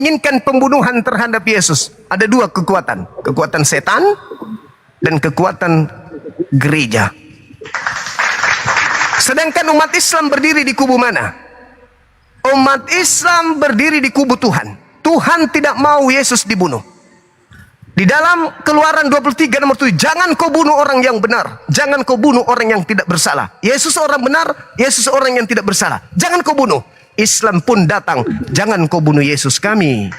menginginkan pembunuhan terhadap Yesus. Ada dua kekuatan. Kekuatan setan dan kekuatan gereja. Sedangkan umat Islam berdiri di kubu mana? Umat Islam berdiri di kubu Tuhan. Tuhan tidak mau Yesus dibunuh. Di dalam Keluaran 23 nomor 7, jangan kau bunuh orang yang benar, jangan kau bunuh orang yang tidak bersalah. Yesus orang benar, Yesus orang yang tidak bersalah. Jangan kau bunuh. Islam pun datang, jangan kau bunuh Yesus kami.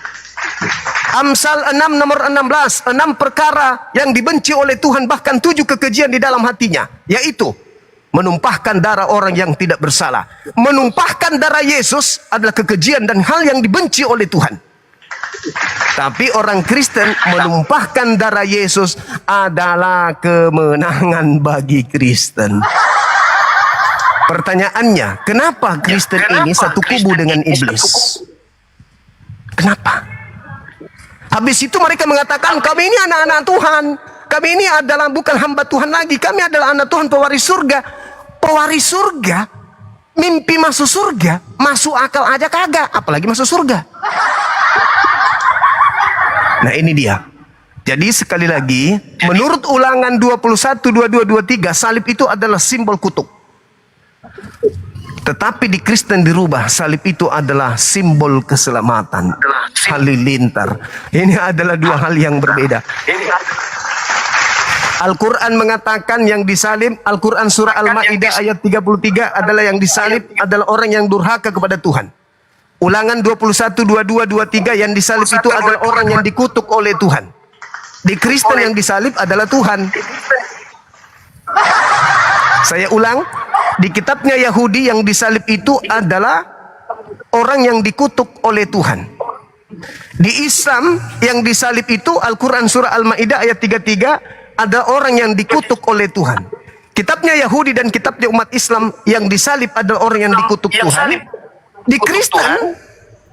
Amsal 6 nomor 16, 6 perkara yang dibenci oleh Tuhan, bahkan 7 kekejian di dalam hatinya, yaitu menumpahkan darah orang yang tidak bersalah. Menumpahkan darah Yesus adalah kekejian dan hal yang dibenci oleh Tuhan. Tapi orang Kristen menumpahkan darah Yesus adalah kemenangan bagi Kristen. Pertanyaannya, kenapa Kristen ini satu kubu dengan iblis? Kenapa? Habis itu mereka mengatakan, kami ini anak-anak Tuhan. Kami ini adalah bukan hamba Tuhan lagi. Kami adalah anak Tuhan, pewaris surga. Pewaris surga, mimpi masuk surga, masuk akal aja kagak, apalagi masuk surga. Nah ini dia. Jadi sekali lagi, menurut Ulangan 21, 22, 23, salib itu adalah simbol kutuk. Tetapi di Kristen dirubah, salib itu adalah simbol keselamatan. Halilintar. Ini adalah dua hal yang berbeda. Al-Quran mengatakan yang disalib, Al-Quran surah Al-Ma'idah ayat 33 adalah yang disalib adalah orang yang durhaka kepada Tuhan. Ulangan 21, 22, 23 yang disalib itu adalah orang yang dikutuk oleh Tuhan. Di Kristen yang disalib adalah Tuhan. Saya ulang, di kitabnya Yahudi yang disalib itu adalah orang yang dikutuk oleh Tuhan. Di Islam yang disalib itu Al-Quran surah Al-Ma'idah ayat 33 ada orang yang dikutuk oleh Tuhan. Kitabnya Yahudi dan kitabnya umat Islam yang disalib adalah orang yang dikutuk Tuhan. Di Kristen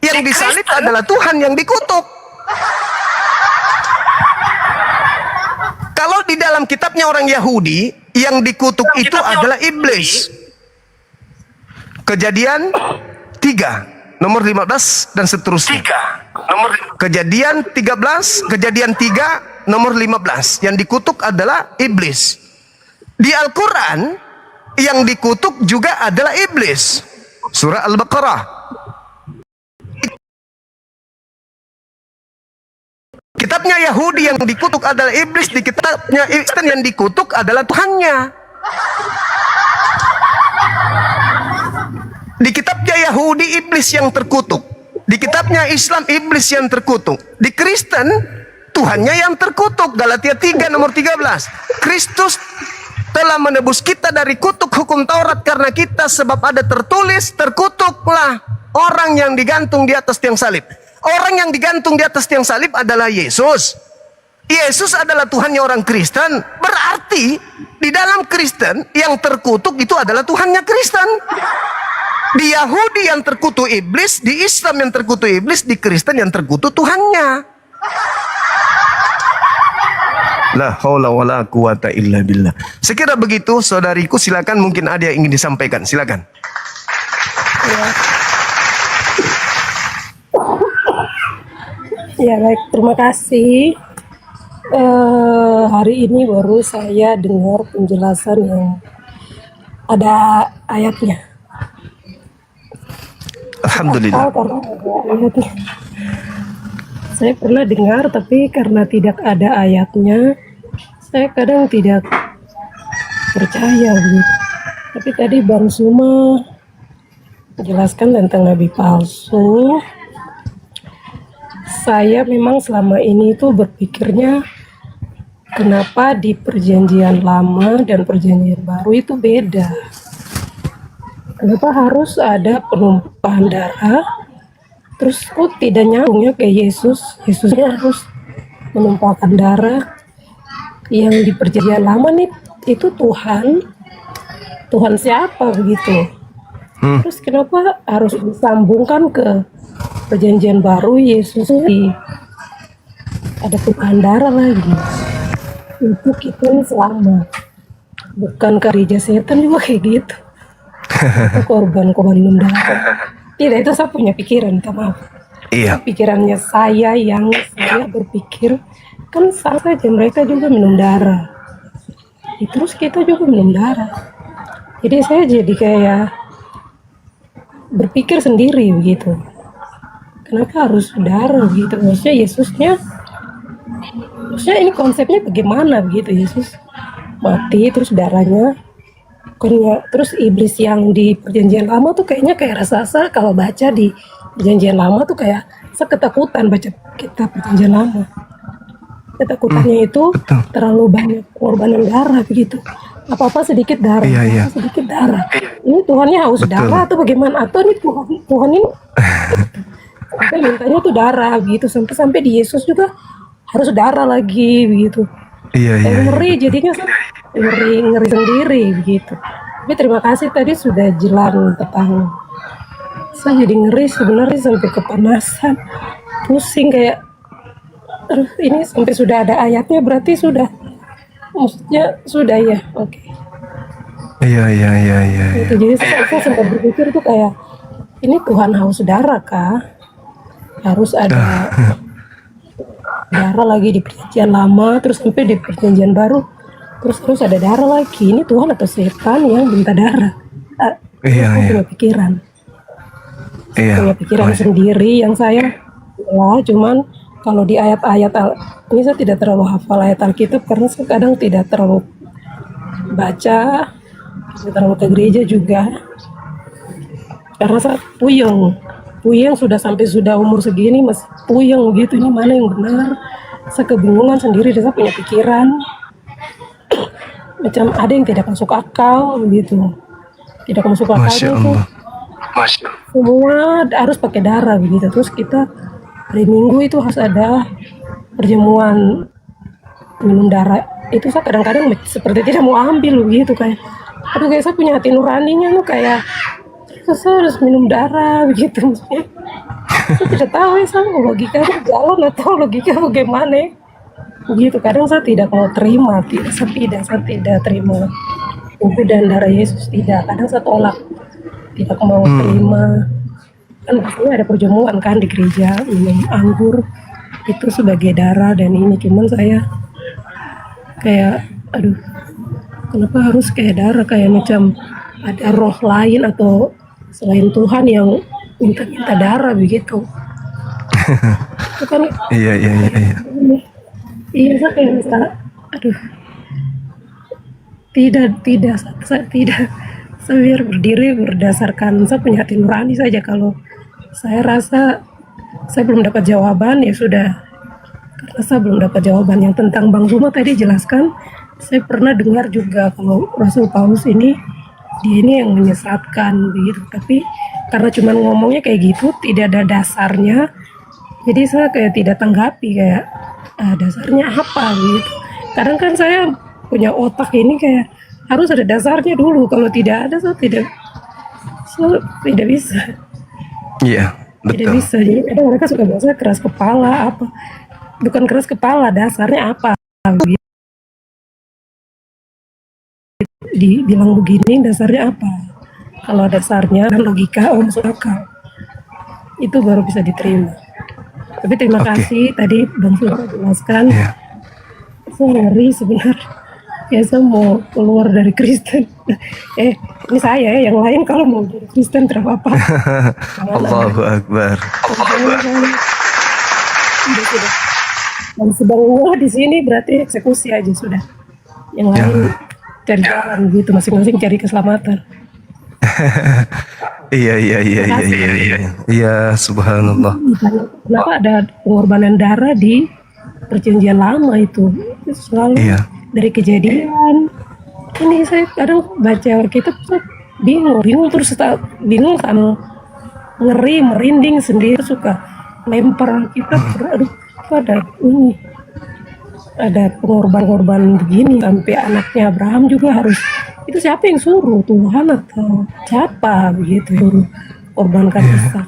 yang disalib adalah Tuhan yang dikutuk. Kalau di dalam kitabnya orang Yahudi yang dikutuk itu adalah iblis. Kejadian 3 nomor 15 dan seterusnya. Kejadian 13, kejadian 3 nomor 15 yang dikutuk adalah iblis. Di Al-Quran yang dikutuk juga adalah iblis. Surah Al-Baqarah. Kitabnya Yahudi yang dikutuk adalah iblis, di kitabnya Kristen yang dikutuk adalah Tuhannya. Di kitabnya Yahudi iblis yang terkutuk, di kitabnya Islam iblis yang terkutuk, di Kristen Tuhannya yang terkutuk. Galatia 3 nomor 13. Kristus telah menebus kita dari kutuk hukum Taurat karena kita, sebab ada tertulis, terkutuklah orang yang digantung di atas tiang salib. Orang yang digantung di atas tiang salib adalah Yesus. Yesus adalah Tuhannya orang Kristen. Berarti di dalam Kristen yang terkutuk itu adalah Tuhannya Kristen. Di Yahudi yang terkutuk iblis, di Islam yang terkutuk iblis, di Kristen yang terkutuk Tuhannya. La haula wala quwata illa billah. Sekira begitu, saudariku, silakan, mungkin ada yang ingin disampaikan. Silakan. Ya baik, terima kasih. Hari ini baru saya dengar penjelasan yang ada ayatnya. Alhamdulillah. Karena ada ayatnya. Saya pernah dengar, tapi karena tidak ada ayatnya, saya kadang tidak percaya gitu. Tapi tadi Bang Suma menjelaskan tentang nabi palsu. Saya memang selama ini itu berpikirnya, kenapa di perjanjian lama dan perjanjian baru itu beda? Kenapa harus ada penumpahan darah? Terus kok tidak nyambungnya ke Yesus? Yesusnya harus menumpahkan darah. Yang di perjanjian lama nih itu Tuhan. Tuhan siapa begitu? Terus kenapa harus disambungkan ke perjanjian baru? Yesus ada tumpahan darah lagi. Itu kita nih selamat. Bukan gereja setan juga kayak gitu. Korban minum darah. Tidak, itu saya punya pikiran, minta maaf. Iya. Pikirannya saya yang saya berpikir kan sama saja mereka juga minum darah. Terus kita juga minum darah. Jadi saya jadi kayak berpikir sendiri begitu. Kenapa harus darah begitu? Maksudnya ini konsepnya bagaimana begitu? Yesus mati terus darahnya, terus iblis yang di perjanjian lama tuh kayaknya kayak rasa-rasa kalau baca di perjanjian lama tuh kayak saya ketakutan baca kitab perjanjian lama. Ketakutannya itu Betul. terlalu banyak pengorbanan darah begitu. Apa-apa sedikit darah, Iya, iya. apa-apa sedikit darah. Ini Tuhannya haus Betul. darah atau bagaimana? Atau ini Tuhan ini sampai mintanya tuh darah begitu, sampai di Yesus juga harus darah lagi begitu. Iya, iya, iya. Ngeri jadinya saya ngeri sendiri begitu. Tapi terima kasih tadi sudah jelas tentang, saya jadi ngeri sebenarnya sampai kepanasan, pusing kayak aduh, ini sampai sudah ada ayatnya berarti sudah, maksudnya sudah ya, oke. Iya, iya, iya, iya, iya. Itu jadi saya sempat berpikir tuh kayak ini Tuhan haus darah kah? Harus ada darah lagi di perjanjian lama, terus sampai di perjanjian baru, terus ada darah lagi. Ini Tuhan atau setan yang minta darah? Iya, Saya iya. punya pikiran, Iya. punya pikiran sendiri yang saya cuman kalau di ayat-ayat ini saya tidak terlalu hafal ayat Alkitab karena saya kadang tidak terlalu baca, tidak terlalu ke gereja juga karena saya puyeng sudah umur segini masih puyeng gitu, ini mana yang benar, saya kebingungan sendiri dan saya punya pikiran macam ada yang tidak masuk akal gitu, tidak masuk akal Masya itu Allah. semua harus pakai darah begitu. Terus kita hari Minggu itu harus ada perjamuan minum darah. Itu saya kadang-kadang seperti tidak mau ambil begitu, kayak aduh kayak saya punya hati nuraninya tuh kayak saya harus minum darah begitu. Maksudnya saya tidak tahu ya, saya logikanya jalan atau logika bagaimana begitu. Kadang saya tidak mau terima, saya tidak terima tubuh dan darah Yesus, tidak. Kadang saya tolak, tidak mau terima. Kan pastinya ada perjamuan kan di gereja, minum anggur itu sebagai darah dan ini, cuman saya kayak aduh kenapa harus kayak darah, kayak macam ada roh lain atau selain Tuhan yang minta darah begitu. Itu kan Iya, iya, iya, iya. iya saya kayak merasa, aduh saya tidak, saya biar berdiri berdasarkan saya punya hati nurani saja. Kalau saya rasa saya belum dapat jawaban ya sudah, karena saya belum dapat jawaban. Yang tentang Bang Zuma tadi jelaskan, saya pernah dengar juga kalau Rasul Paulus ini dia ini yang menyesatkan begitu, tapi karena cuma ngomongnya kayak gitu tidak ada dasarnya, jadi saya kayak tidak tanggapi kayak dasarnya apa gitu. Kadang kan saya punya otak ini kayak harus ada dasarnya dulu, kalau tidak ada saya tidak bisa. Iya, Tidak betul. bisa. Jadi kadang mereka suka bahasa keras kepala apa. Bukan keras kepala, dasarnya apa? Dibilang begini dasarnya apa? Kalau dasarnya dan logika masuk akal, itu baru bisa diterima. Tapi terima Oke. kasih tadi Bang sudah jelaskan. Iya. Saya ngeri sebenarnya. Ya saya mau keluar dari Kristen. Ini saya ya, yang lain kalau mau jadi Kristen tidak apa-apa. Allahu Akbar. Sudah. Dan sedang di sini berarti eksekusi aja sudah. Yang lain cari jalan gitu, masing-masing cari keselamatan. Iya, iya, iya, iya, iya, iya. Iya, subhanallah. Kenapa ada pengorbanan darah di perjanjian lama itu selalu Iya. dari kejadian. Ini saya kadang baca kitab bingung terus bingung sama ngeri, merinding sendiri, suka lempar kitab. Aduh, ada ini, ada pengorban begini sampai anaknya Abraham juga harus, itu siapa yang suruh, Tuhan atau siapa begitu suruh korbankan Ishak?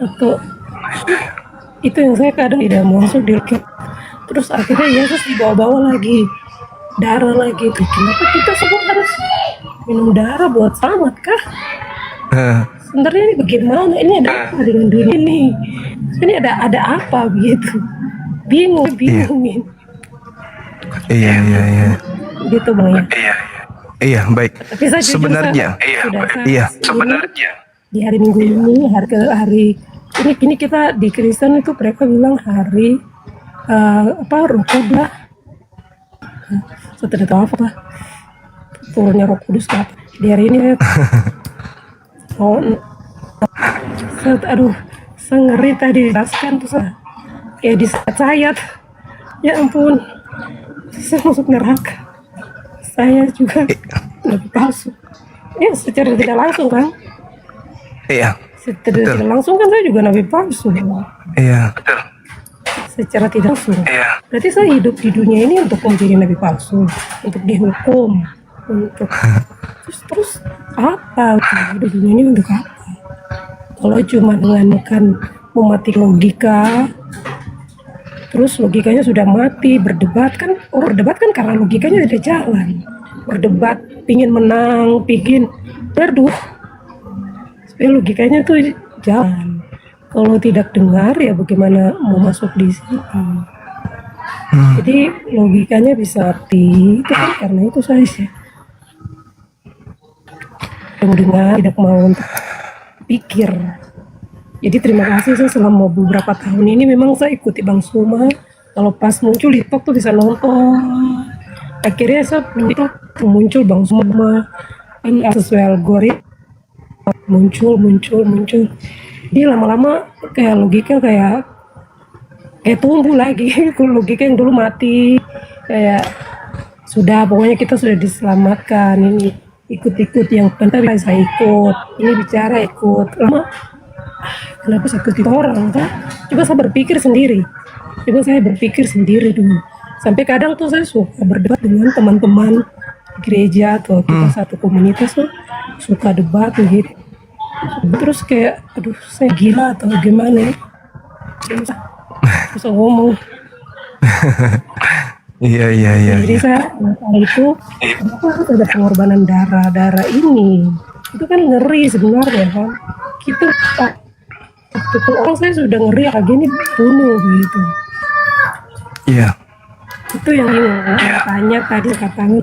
Atau itu yang saya kadang tidak masuk di logika. Terus akhirnya Yesus dibawa-bawa lagi, darah lagi. Kenapa kita semua harus minum darah buat selamat kah? sebenarnya ini bagaimana, ini ada apa dengan dunia ini, ini ada apa begitu, bingung ini. Iya. Gitu Bang ya. Iya, baik. Tapi saya jujur, Sebenarnya, sebenarnya di hari Minggu ini, hari ini kita di Kristen itu mereka bilang hari Roh Kudus. Saya tidak tahu apa turunnya Roh Kudus apa. Di hari ini saya ngeri tadi dijelaskan tuh kayak di sayat. Ya ampun, saya masuk neraka. Saya juga nabi palsu. Ya secara tidak langsung kan. iya, Secara tidak langsung kan saya juga nabi palsu. iya, Secara tidak langsung. iya. Berarti saya hidup di dunia ini untuk menjadi nabi palsu, untuk dihukum, untuk terus apa? Hidup di dunia ini untuk apa? Kalau cuma dengan memati logika, terus logikanya sudah mati, berdebat kan karena logikanya tidak jalan. Berdebat, pingin menang, pingin berduh, supaya logikanya tuh jalan. Kalau tidak dengar ya bagaimana mau masuk di situ. Jadi logikanya bisa mati, itu kan karena itu saya sih. Yang dengar tidak mau untuk pikir. Jadi terima kasih, saya selama beberapa tahun ini memang saya ikuti Bang Suma. Kalau pas muncul TikTok tuh bisa nonton. Akhirnya saya muncul Bang Suma kan sesuai algoritma muncul. Jadi lama-lama kayak logika kayak tumbuh lagi. Logika yang dulu mati kayak sudah, pokoknya kita sudah diselamatkan. Ini ikut yang penting saya ikut. Ini bicara ikut. Lama kenapa saya ikut orang kan? Coba saya berpikir sendiri dulu. Sampai kadang tuh saya suka berdebat dengan teman-teman gereja atau kita satu komunitas tuh suka debat gitu. Terus kayak aduh saya gila atau gimana ya? Bisa ngomong. Iya. Jadi saya kali itu kenapa harus ada pengorbanan darah ini? Itu kan ngeri sebenarnya kan. Kita orang saya sudah ngeri lagi ini bunuh gitu. Iya. Itu yang tanya tadi katanya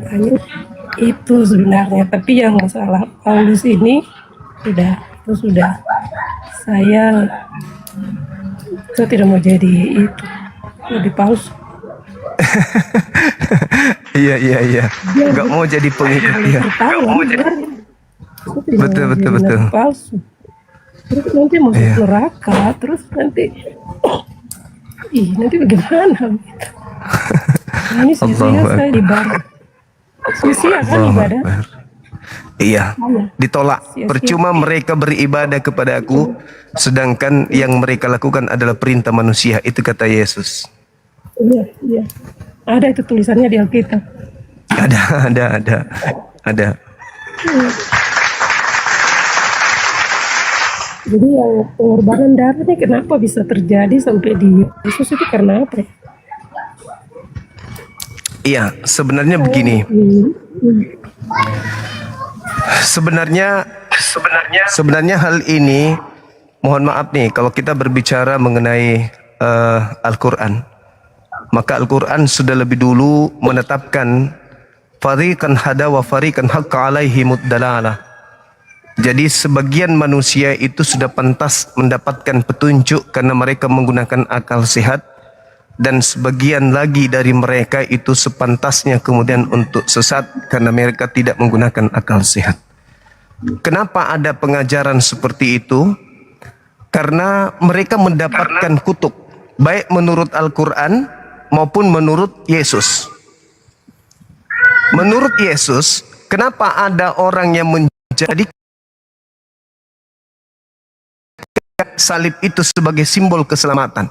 itu sebenarnya. Tapi yang masalah Paulus ini sudah saya tidak mau jadi itu lebih palsu. Iya. Nggak mau jadi pengikut. Iya. Betul. Palsu. Terus nanti masuk neraka, terus nanti bagaimana gitu. Nah, ini sia-sia saya ibadah. Sia-sia kan ibadah. Iya, ditolak. Percuma mereka beribadah kepada aku, sedangkan yang mereka lakukan adalah perintah manusia. Itu kata Yesus. Iya. Ada itu tulisannya di Alkitab. Ada. Jadi yang pengorbanan darah ini kenapa bisa terjadi sampai di Yesus itu karena apa? Iya, sebenarnya begini. Sebenarnya hal ini, mohon maaf nih, kalau kita berbicara mengenai Al-Quran, maka Al-Quran sudah lebih dulu menetapkan fariqan hada wa fariqan haqqa alaihimud dalalah. Jadi sebagian manusia itu sudah pantas mendapatkan petunjuk karena mereka menggunakan akal sehat, dan sebagian lagi dari mereka itu sepantasnya kemudian untuk sesat karena mereka tidak menggunakan akal sehat. Kenapa ada pengajaran seperti itu? Karena mereka mendapatkan kutuk, baik menurut Al-Quran maupun menurut Yesus. Menurut Yesus, kenapa ada orang yang menjadi salib itu sebagai simbol keselamatan?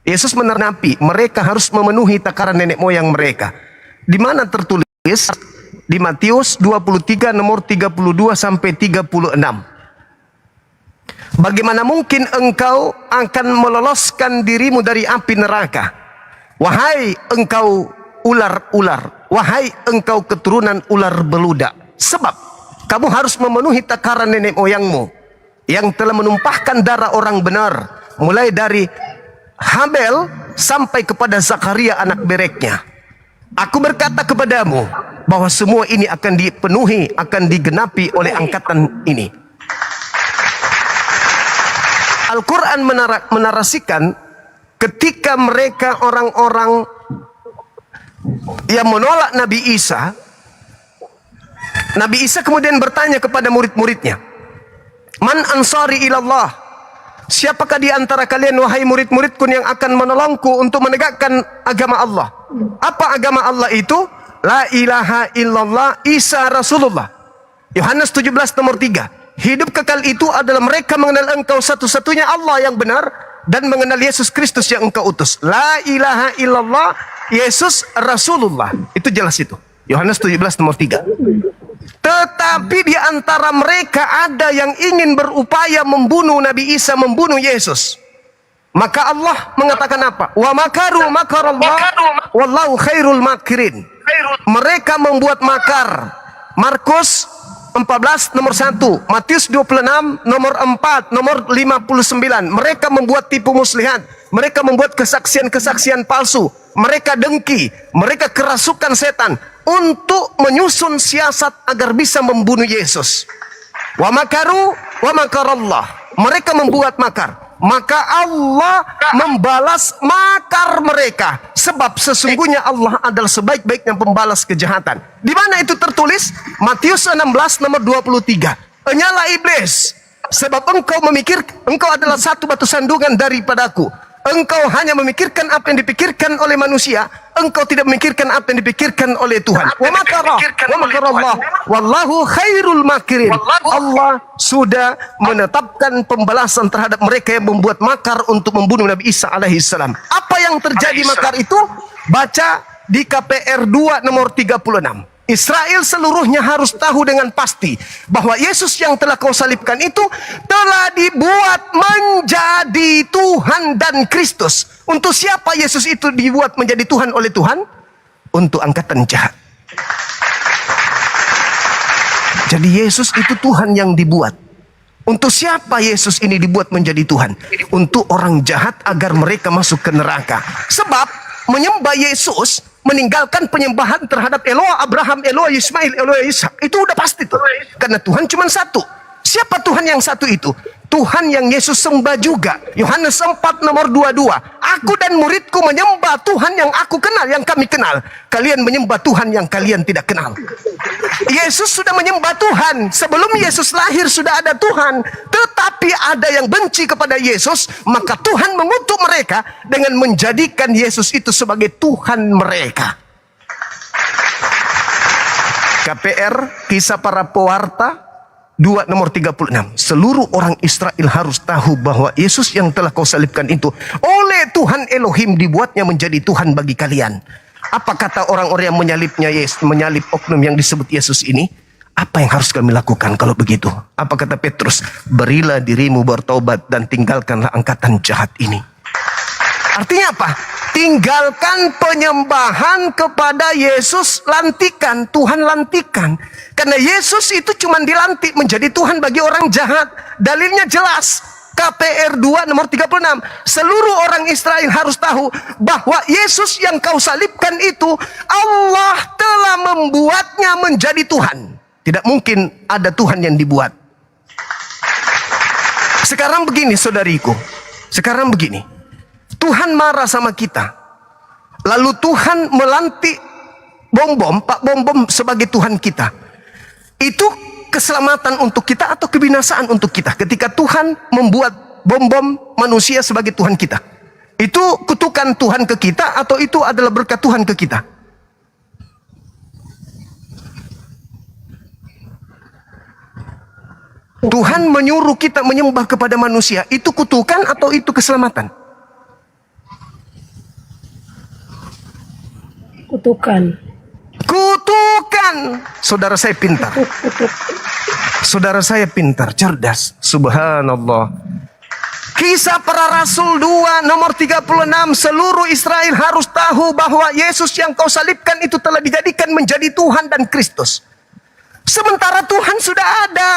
Yesus menerangi mereka harus memenuhi takaran nenek moyang mereka. Di mana tertulis? Di Matius 23 nomor 32 sampai 36. Bagaimana mungkin engkau akan meloloskan dirimu dari api neraka? Wahai engkau ular-ular, wahai engkau keturunan ular beludak. Sebab kamu harus memenuhi takaran nenek moyangmu. yang telah menumpahkan darah orang benar, mulai dari Habel sampai kepada Zakaria anak bereknya. Aku berkata kepadamu bahwa semua ini akan dipenuhi, akan digenapi oleh angkatan ini. Al-Quran menarasikan ketika mereka orang-orang yang menolak Nabi Isa, Nabi Isa kemudian bertanya kepada murid-muridnya, "Man ansari ilallah?" Siapakah di antara kalian wahai murid-muridku yang akan menolongku untuk menegakkan agama Allah? Apa agama Allah itu? La ilaha illallah Isa Rasulullah. Yohanes 17 nomor 3. Hidup kekal itu adalah mereka mengenal engkau satu-satunya Allah yang benar dan mengenal Yesus Kristus yang engkau utus. La ilaha illallah Yesus Rasulullah. Itu jelas itu. Yohanes 17 nomor 3. Tetapi di antara mereka ada yang ingin berupaya membunuh Nabi Isa, membunuh Yesus. Maka Allah mengatakan apa? Wa makaru makarallah wallahu khairul makirin. Mereka membuat makar. Markus 14 nomor 1, Matius 26 nomor 4, nomor 59. Mereka membuat tipu muslihat, mereka membuat kesaksian-kesaksian palsu, mereka dengki, mereka kerasukan setan untuk menyusun siasat agar bisa membunuh Yesus. Wa makaru wa makarallah. Mereka membuat makar, maka Allah membalas makar mereka. Sebab sesungguhnya Allah adalah sebaik-baiknya pembalas kejahatan. Di mana itu tertulis? Matius 16 nomor 23. Enyalah iblis, sebab engkau adalah satu batu sandungan daripadaku. Engkau hanya memikirkan apa yang dipikirkan oleh manusia, engkau tidak memikirkan apa yang dipikirkan oleh Tuhan. Wa makarallah wallahu khairul makirin. Allah sudah menetapkan pembalasan terhadap mereka yang membuat makar untuk membunuh Nabi Isa alaihissalam. Apa yang terjadi makar itu? Baca di KPR 2 nomor 36. Israel seluruhnya harus tahu dengan pasti bahwa Yesus yang telah kau salibkan itu telah dibuat menjadi Tuhan dan Kristus. Untuk siapa Yesus itu dibuat menjadi Tuhan oleh Tuhan? Untuk angkatan jahat. Jadi Yesus itu Tuhan yang dibuat. Untuk siapa Yesus ini dibuat menjadi Tuhan? Untuk orang jahat agar mereka masuk ke neraka. Sebab menyembah Yesus, meninggalkan penyembahan terhadap Eloa Abraham, Eloa Ismail, Eloa Ishak, itu udah pasti tuh. Karena Tuhan cuma satu. Siapa Tuhan yang satu itu? Tuhan yang Yesus sembah juga. Yohanes 4 nomor 22. Aku dan muridku menyembah Tuhan yang aku kenal, yang kami kenal. Kalian menyembah Tuhan yang kalian tidak kenal. Yesus sudah menyembah Tuhan. Sebelum Yesus lahir sudah ada Tuhan. Tetapi ada yang benci kepada Yesus, maka Tuhan mengutuk mereka dengan menjadikan Yesus itu sebagai Tuhan mereka. KPR, Kisah Para Pewarta 2 nomor 36. Seluruh orang Israel harus tahu bahwa Yesus yang telah kau salibkan itu oleh Tuhan Elohim dibuatnya menjadi Tuhan bagi kalian. Apa kata orang-orang yang menyalib oknum yang disebut Yesus ini? Apa yang harus kami lakukan kalau begitu? Apa kata Petrus? Berilah dirimu bertobat dan tinggalkanlah angkatan jahat ini. Artinya apa? Tinggalkan penyembahan kepada Yesus lantikan, Tuhan lantikan. Karena Yesus itu cuma dilantik menjadi Tuhan bagi orang jahat. Dalilnya jelas. KPR 2 nomor 36. Seluruh orang Israel harus tahu bahwa Yesus yang kau salibkan itu Allah telah membuatnya menjadi Tuhan. Tidak mungkin ada Tuhan yang dibuat. Sekarang begini saudariku. Sekarang begini. Tuhan marah sama kita. Lalu Tuhan melantik Pak Bom sebagai Tuhan kita. Itu keselamatan untuk kita atau kebinasaan untuk kita ketika Tuhan membuat bom manusia sebagai Tuhan kita? Itu kutukan Tuhan ke kita atau itu adalah berkat Tuhan ke kita? Tuhan menyuruh kita menyembah kepada manusia, itu kutukan atau itu keselamatan? Kutukan. Kutukan. Saudara saya pintar. Saudara saya pintar, cerdas. Subhanallah. Kisah Para Rasul 2 nomor 36. Seluruh Israel harus tahu bahwa Yesus yang kau salibkan itu telah dijadikan menjadi Tuhan dan Kristus. Sementara Tuhan sudah ada.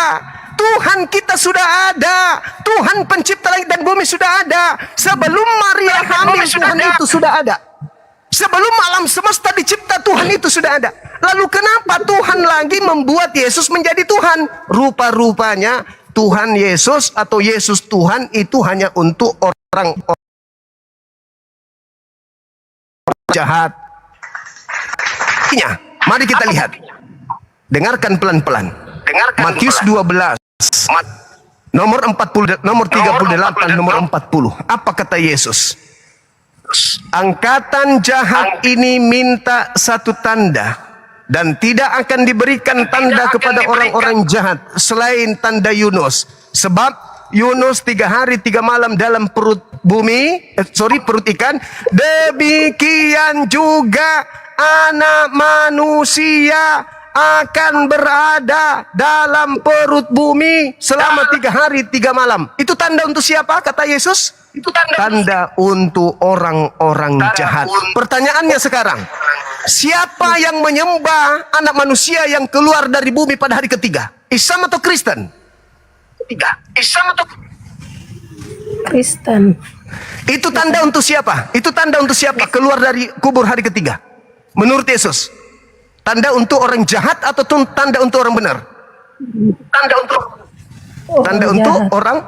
Tuhan kita sudah ada. Tuhan pencipta langit dan bumi sudah ada. Sebelum Maria hamil, Tuhan itu sudah ada. Sebelum alam semesta dicipta, Tuhan itu sudah ada. Lalu kenapa Tuhan lagi membuat Yesus menjadi Tuhan? Rupa-rupanya Tuhan Yesus atau Yesus Tuhan itu hanya untuk orang-orang jahat. Mari kita lihat. Dengarkan pelan-pelan. Matius 12 nomor 40, nomor 38, nomor 40. Apa kata Yesus? Angkatan jahat ini minta satu tanda, dan tidak akan diberikan tanda kepada orang-orang jahat selain tanda Yunus. Sebab Yunus 3 hari 3 malam dalam perut perut ikan. Demikian juga Anak Manusia akan berada dalam perut bumi selama 3 hari 3 malam. Itu tanda untuk siapa, kata Yesus? Itu tanda untuk orang-orang jahat. Pertanyaannya sekarang, siapa yang menyembah Anak Manusia yang keluar dari bumi pada hari ketiga? Islam atau Kristen? Islam atau Kristen. Itu tanda untuk siapa? Itu tanda untuk siapa keluar dari kubur hari ketiga? Menurut Yesus, tanda untuk orang jahat atau tanda untuk orang benar? Tanda untuk orang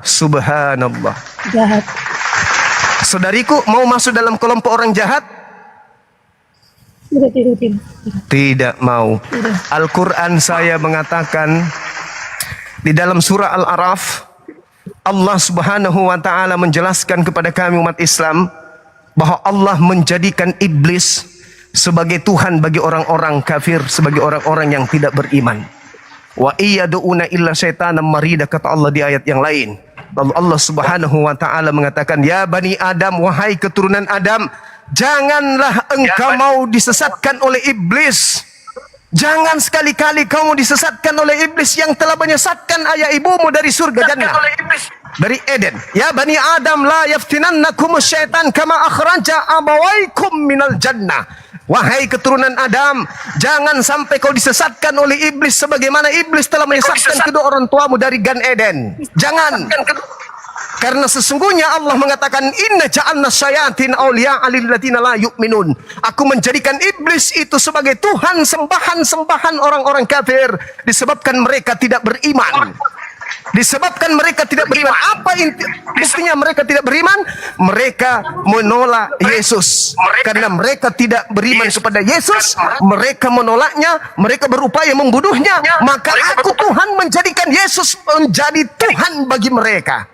subhanallah. Jahat. Saudariku, mau masuk dalam kelompok orang jahat? Tidak. Tidak mau. Al-Quran saya mengatakan di dalam surah Al-A'raf, Allah Subhanahu wa taala menjelaskan kepada kami umat Islam bahwa Allah menjadikan iblis sebagai Tuhan bagi orang-orang kafir, sebagai orang-orang yang tidak beriman. Wa iyyaduuna illa syaitanan marida, kata Allah di ayat yang lain. Lalu Allah Subhanahu wa taala mengatakan, ya Bani Adam, wahai keturunan Adam, janganlah engkau mau disesatkan oleh iblis. Jangan sekali-kali kamu disesatkan oleh iblis yang telah menyesatkan ayah ibumu dari surga jannah, dari Eden. Ya Bani Adam, la yaftinannakum syaitan kama akhraja abawaikum minal jannah. Wahai keturunan Adam, jangan sampai kau disesatkan oleh iblis sebagaimana iblis telah menyesatkan kedua orang tuamu dari Gan Eden. Jangan. Karena sesungguhnya Allah mengatakan, inna ja'alna syayatin awliya'a lilladzina la yu'minun. Aku menjadikan iblis itu sebagai Tuhan sembahan-sembahan orang-orang kafir disebabkan mereka tidak beriman. Disebabkan mereka tidak beriman. Apa buktinya mereka tidak beriman? Mereka menolak Yesus. Karena mereka tidak beriman kepada Yesus, mereka menolaknya, mereka berupaya membunuhnya. Maka aku Tuhan menjadikan Yesus menjadi Tuhan bagi mereka.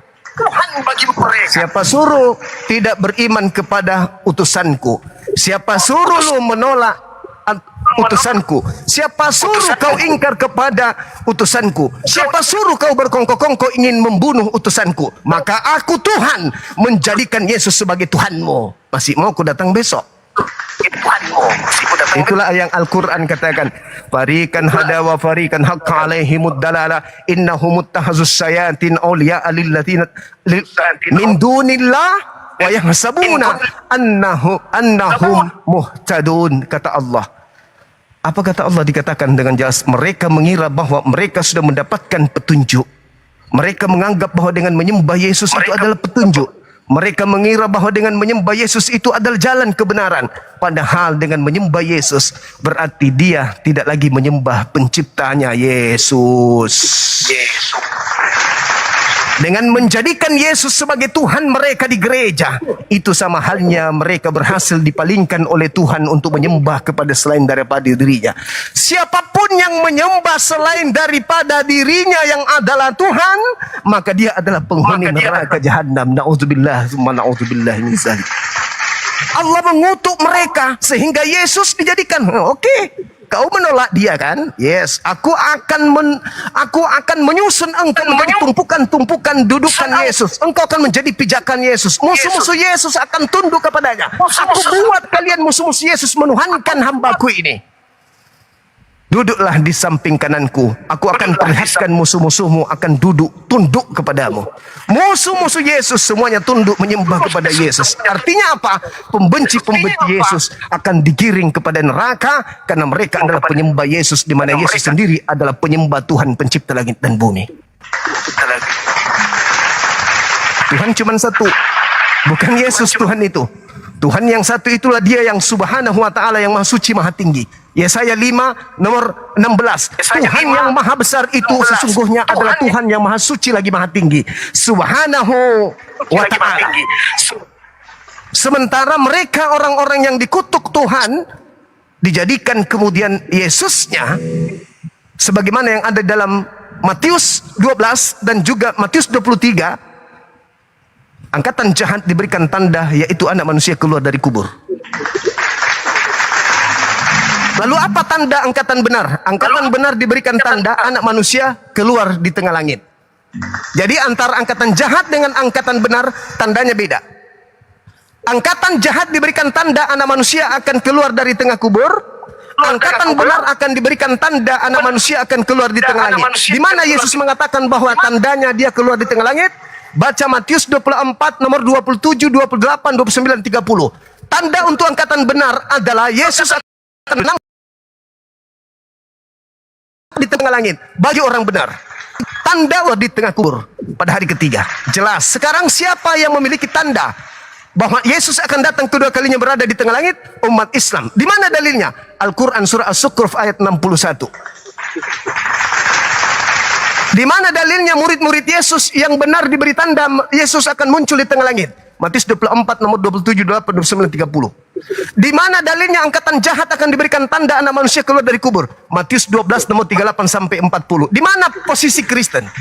Siapa suruh tidak beriman kepada utusanku? Siapa suruh lu menolak utusanku? Siapa suruh kau ingkar kepada utusanku? Siapa suruh kau berkongkok-kongkok ingin membunuh utusanku? Maka aku Tuhan menjadikan Yesus sebagai Tuhanmu. Masih mau ku datang besok? Itulah yang Al-Quran katakan, farikan hada wa farikan haqqa alaihimud dalala innahum muttahazus sayatin awliya'a lilladzina min dunillah wa yahsabuna annahum muhtadun, kata Allah. Apa kata Allah dikatakan dengan jelas? Mereka mengira bahwa mereka sudah mendapatkan petunjuk. Mereka menganggap bahwa dengan menyembah Yesus itu adalah petunjuk. Mereka mengira bahwa dengan menyembah Yesus itu adalah jalan kebenaran. Padahal dengan menyembah Yesus berarti dia tidak lagi menyembah penciptanya, Yesus. Dengan menjadikan Yesus sebagai Tuhan mereka di gereja, itu sama halnya mereka berhasil dipalingkan oleh Tuhan untuk menyembah kepada selain daripada dirinya. Siapapun yang menyembah selain daripada dirinya yang adalah Tuhan, maka dia adalah penghuni neraka jahanam. Na'udzubillah, na'udzubillah min dzalik. Allah mengutuk mereka sehingga Yesus dijadikan, oke. Kau menolak dia kan? Yes, aku akan menyusun engkau menjadi tumpukan-tumpukan dudukan Yesus. Engkau akan menjadi pijakan Yesus. Musuh-musuh Yesus akan tunduk kepadanya. Aku buat kalian musuh-musuh Yesus menuhankan hambaku ini. Duduklah di samping kananku. Aku akan perlihatkan musuh-musuhmu akan tunduk kepadamu. Musuh-musuh Yesus semuanya tunduk menyembah kepada Yesus. Artinya apa? Pembenci-pembenci Yesus akan digiring kepada neraka karena mereka adalah penyembah Yesus, di mana Yesus sendiri adalah penyembah Tuhan pencipta langit dan bumi. Tuhan cuma satu. Bukan Yesus Tuhan itu. Tuhan yang satu itulah Dia yang Subhanahu wa taala, yang Maha Suci, Maha Tinggi. Yesaya 5 nomor 16. Tuhan yang Maha Besar itu sesungguhnya adalah Tuhan yang Maha Suci lagi Maha Tinggi. Subhanahu wa taala. Sementara mereka orang-orang yang dikutuk Tuhan dijadikan kemudian Yesusnya sebagaimana yang ada dalam Matius 12 dan juga Matius 23. Angkatan jahat diberikan tanda, yaitu anak manusia keluar dari kubur. Lalu apa tanda angkatan benar? Angkatan benar diberikan tanda anak manusia keluar di tengah langit. Jadi antara angkatan jahat dengan angkatan benar tandanya beda. Angkatan jahat diberikan tanda anak manusia akan keluar dari tengah kubur. Angkatan benar akan diberikan tanda anak manusia akan keluar di tengah langit. Di mana Yesus mengatakan bahwa tandanya Dia keluar di tengah langit? Baca Matius 24 nomor 27, 28, 29, 30. Tanda untuk angkatan benar adalah Yesus akan menang di tengah langit bagi orang benar. Tanda di tengah kubur pada hari ketiga. Jelas. Sekarang siapa yang memiliki tanda bahwa Yesus akan datang kedua kalinya berada di tengah langit? Umat Islam. Di mana dalilnya? Al-Quran surah As-Zukhruf ayat 61. Di mana dalilnya murid-murid Yesus yang benar diberi tanda Yesus akan muncul di tengah langit? Matius 24 nomor 27, 28, 29, 30. Di mana dalilnya angkatan jahat akan diberikan tanda anak manusia keluar dari kubur? Matius 12 nomor 38 sampai 40. Di mana posisi Kristen?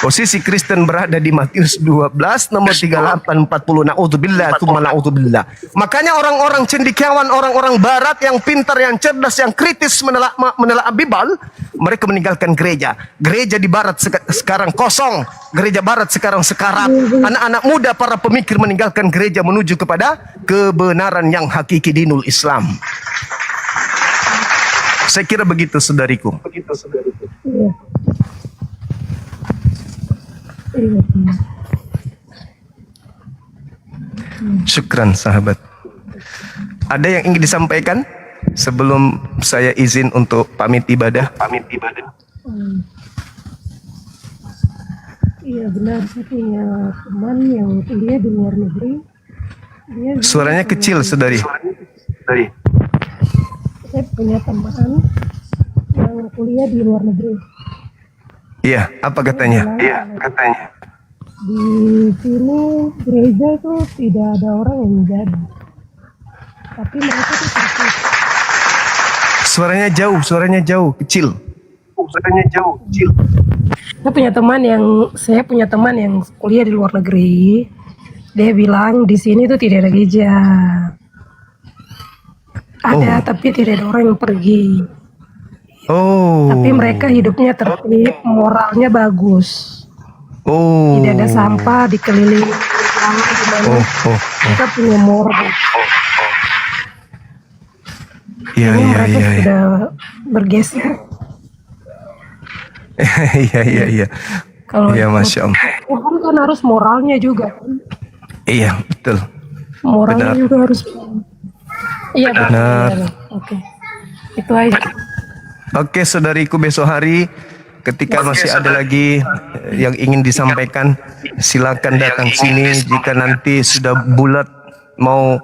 Posisi Kristen berada di Matius 12 nomor 38 40. Na'udzubillah tsumma na'udzubillah. Makanya orang-orang cendekiawan, orang-orang barat yang pintar, yang cerdas, yang kritis menelaah Bible, mereka meninggalkan gereja. Gereja di barat sekarang kosong. Gereja barat sekarang sekarat. Anak-anak muda, para pemikir meninggalkan gereja menuju kepada kebenaran yang hakiki dinul Islam. Saya kira begitu, saudariku. Iya. Iya. Syukran sahabat. Ada yang ingin disampaikan sebelum saya izin untuk pamit ibadah? Iya benar, saya punya teman yang kuliah di luar negeri. Suaranya kecil, saudari. Saya punya teman yang kuliah di luar negeri. Iya, apa katanya? Di sini gereja itu tidak ada orang yang menjadi, tapi mereka tuh tertib. Suaranya jauh, kecil. Saya punya teman yang kuliah di luar negeri. Dia bilang di sini tuh tidak ada gereja. Ada, tapi tidak ada orang yang pergi. Tapi mereka hidupnya tertib, moralnya bagus. Tidak ada sampah dikelilingi. Mereka punya moral. Mereka sudah bergeser. Iya. Kalau ya, Masya Allah. Tuhan kan harus moralnya juga. Iya, betul. Moralnya juga harus. Iya, benar. Oke. Itu aja. Oke, saudariku, besok hari ketika masih ada lagi yang ingin disampaikan, silakan datang sini. Jika nanti sudah bulat mau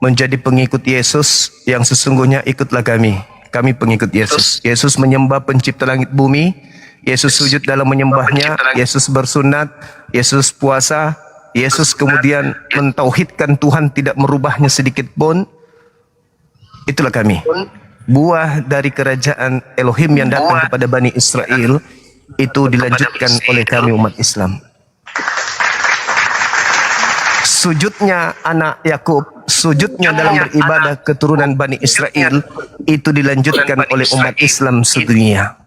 menjadi pengikut Yesus yang sesungguhnya, ikutlah kami. Kami pengikut Yesus. Yesus menyembah pencipta langit bumi. Yesus sujud dalam menyembahnya. Yesus bersunat. Yesus puasa. Yesus kemudian mentauhidkan Tuhan, tidak merubahnya sedikit pun. Itulah kami. Buah dari kerajaan Elohim yang datang kepada Bani Israel itu dilanjutkan oleh kami umat Islam. Sujudnya anak Yakub, sujudnya dalam beribadah keturunan Bani Israel itu dilanjutkan oleh umat Islam sedunia.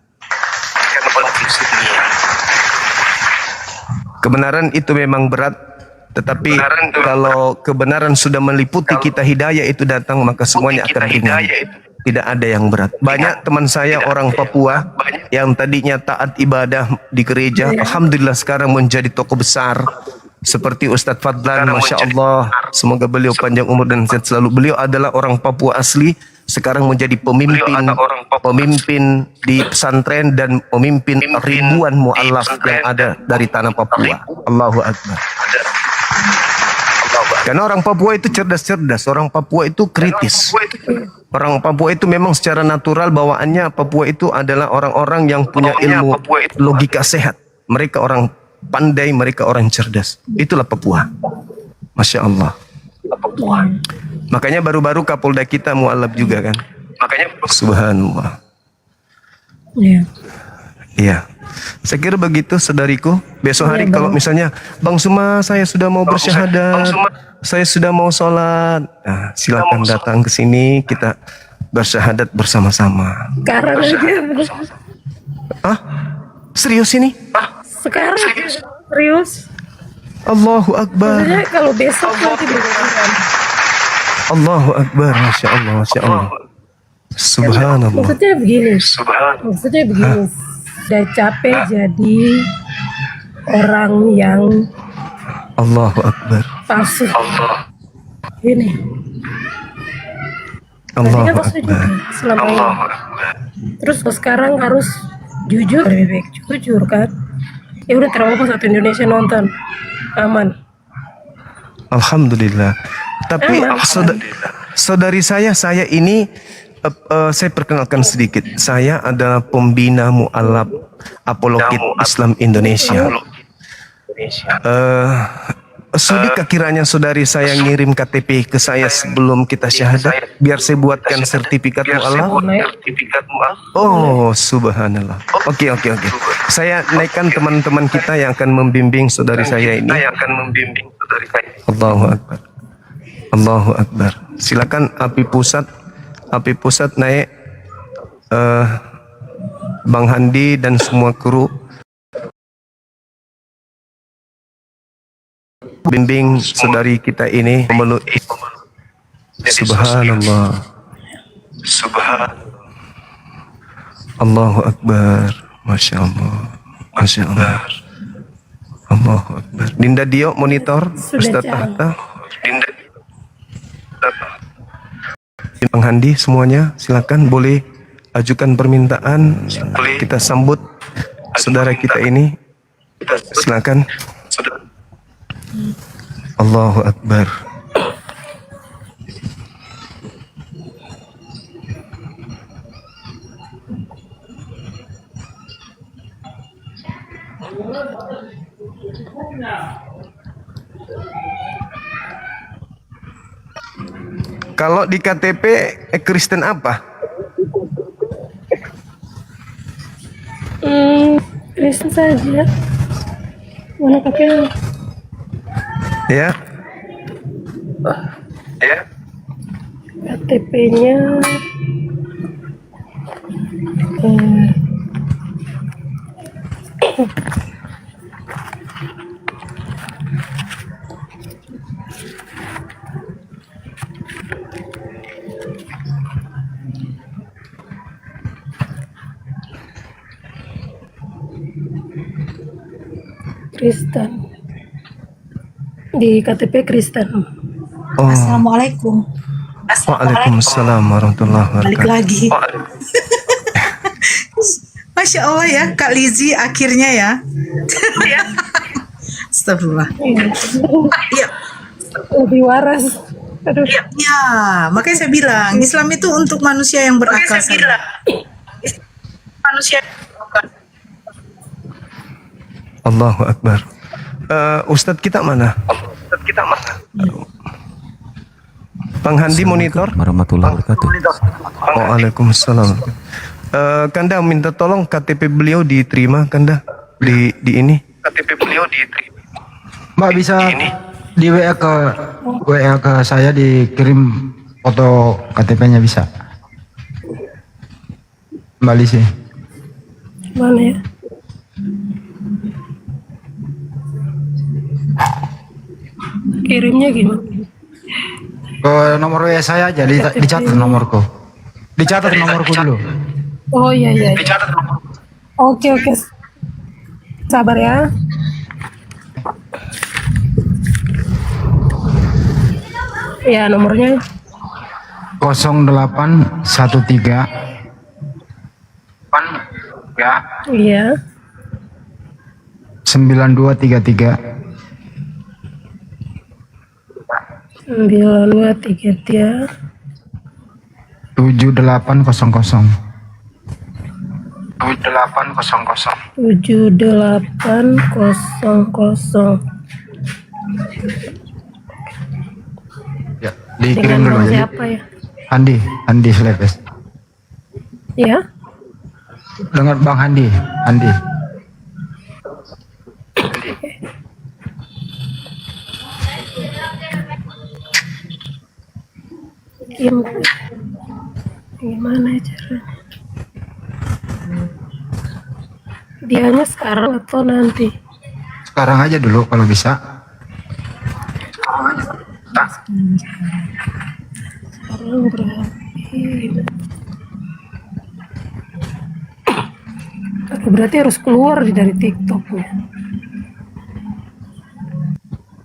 Kebenaran itu memang berat, tetapi kalau kebenaran sudah meliputi kita, hidayah itu datang, maka semuanya akan ringan. Tidak ada yang berat. Banyak teman saya orang Papua yang tadinya taat ibadah di gereja, alhamdulillah sekarang menjadi tokoh besar. Seperti Ustadz Fadlan, Masya Allah. Semoga beliau panjang umur dan sehat selalu. Beliau adalah orang Papua asli, sekarang menjadi pemimpin di pesantren dan memimpin ribuan mu'alaf yang ada dari tanah Papua. Allahu Akbar. Karena orang Papua itu cerdas-cerdas, orang Papua itu kritis. Orang Papua itu memang secara natural bawaannya Papua itu adalah orang-orang yang punya ilmu logika sehat. Mereka orang pandai, mereka orang cerdas. Itulah Papua. Masya Allah. Makanya baru-baru Kapolda kita mualaf juga kan. Subhanallah. Iya. Iya. Saya kira begitu saudariku. Besok hari kalau misalnya Bang Suma saya sudah mau bersyahadat, saya sudah mau sholat, nah, silakan datang ke sini kita bersyahadat bersama-sama. Sekarang aja. Ah? Serius ini? Sekarang serius. Allahu Akbar. Sebenarnya kalau besok nanti beneran. Allahu Akbar. Masya Allah. Masya Allah. Subhanallah. Maksudnya begini. Udah capek jadi orang yang Allahu Akbar. palsu. Ini. Allahu Tadi kan palsu juga Akbar. selama ini. Terus sekarang harus jujur, lebih baik jujur kan. Ya udah terlalu satu Indonesia nonton, aman. Alhamdulillah. Tapi saudari saya ini saya perkenalkan sedikit. Saya adalah pembina mu'alaf apologit Islam Indonesia. Sudikah kiranya saudari saya ngirim KTP ke saya sebelum kita syahadat, biar saya buatkan sertifikat mu'alaf? Oh, subhanallah. Oke. Saya naikkan teman-teman kita yang akan membimbing saudari saya ini. Allahu Akbar. Allahu Akbar. Silakan api pusat naik, Bang Handi dan semua kru bimbing saudari kita ini memeluk. Subhanallah. Allahu Akbar. Masya Allah. Masya Allah. Allahu Akbar. Dinda Dio monitor. Ustaz Tahta. Bang Handi semuanya silakan boleh ajukan permintaan. Kita sambut saudara kita ini. Silakan. Allahu Akbar. Kalau di KTP Kristen apa? Kristen saja. Mana kakek? Ya. KTP-nya Kristen. Di KTP Kristen. Oh. Assalamualaikum. Waalaikumsalam warahmatullahi Balik wabarakatuh. lagi. Masya Allah ya, Kak Lizzie akhirnya ya. Astagfirullah. Iya. Lebih waras. Aduh. Ya, makanya saya bilang Islam itu untuk manusia yang berakal. Allahu Akbar. Ustadz kita mana? Bang Handi monitor. Warahmatullahi wabarakatuh. Waalaikumsalam. Kanda minta tolong KTP beliau diterima, Kanda, di ini. KTP beliau diterima. Mbak bisa di WA ke saya dikirim foto KTP-nya bisa. Mbak Lisi. Mana ya? Kirimnya gimana? Ke nomor WA saya aja dicatat nomorku. Dicatat nomorku dulu. Oh iya iya. Oke oke. Sabar ya. Ya nomornya 0813 iya 9233 9233 7800. 7800. Ya, dikirim Dengan dulu bang jadi. siapa ya? Andi Slepes. Ya. Dengan Bang Andi. Gimana caranya? Dianya sekarang atau nanti? Sekarang aja dulu kalau bisa. Sekarang berarti harus keluar dari TikTok ya.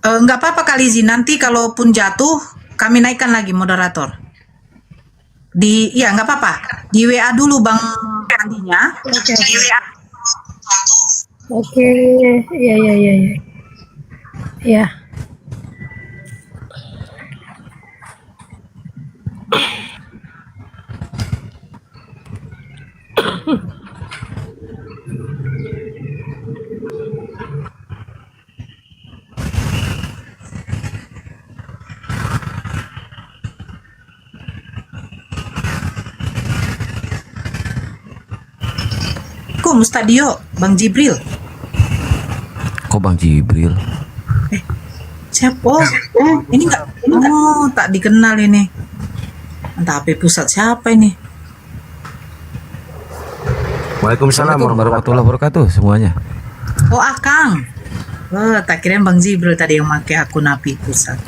Nggak apa-apa kali Zi, nanti kalaupun jatuh kami naikkan lagi moderator. Nggak apa-apa. Di WA dulu Bang Andinya. Oke, iya. Ya. Assalamualaikum Ustadio, Bang Jibril. Kok Bang Jibril? Siapa? Ini enggak. Oh, tak dikenal ini. Entah HP pusat siapa ini? Waalaikumsalam warahmatullahi wabarakatuh semuanya. Oh, Akang. Oh, tak kirain Bang Jibril tadi yang pakai akun HP pusat.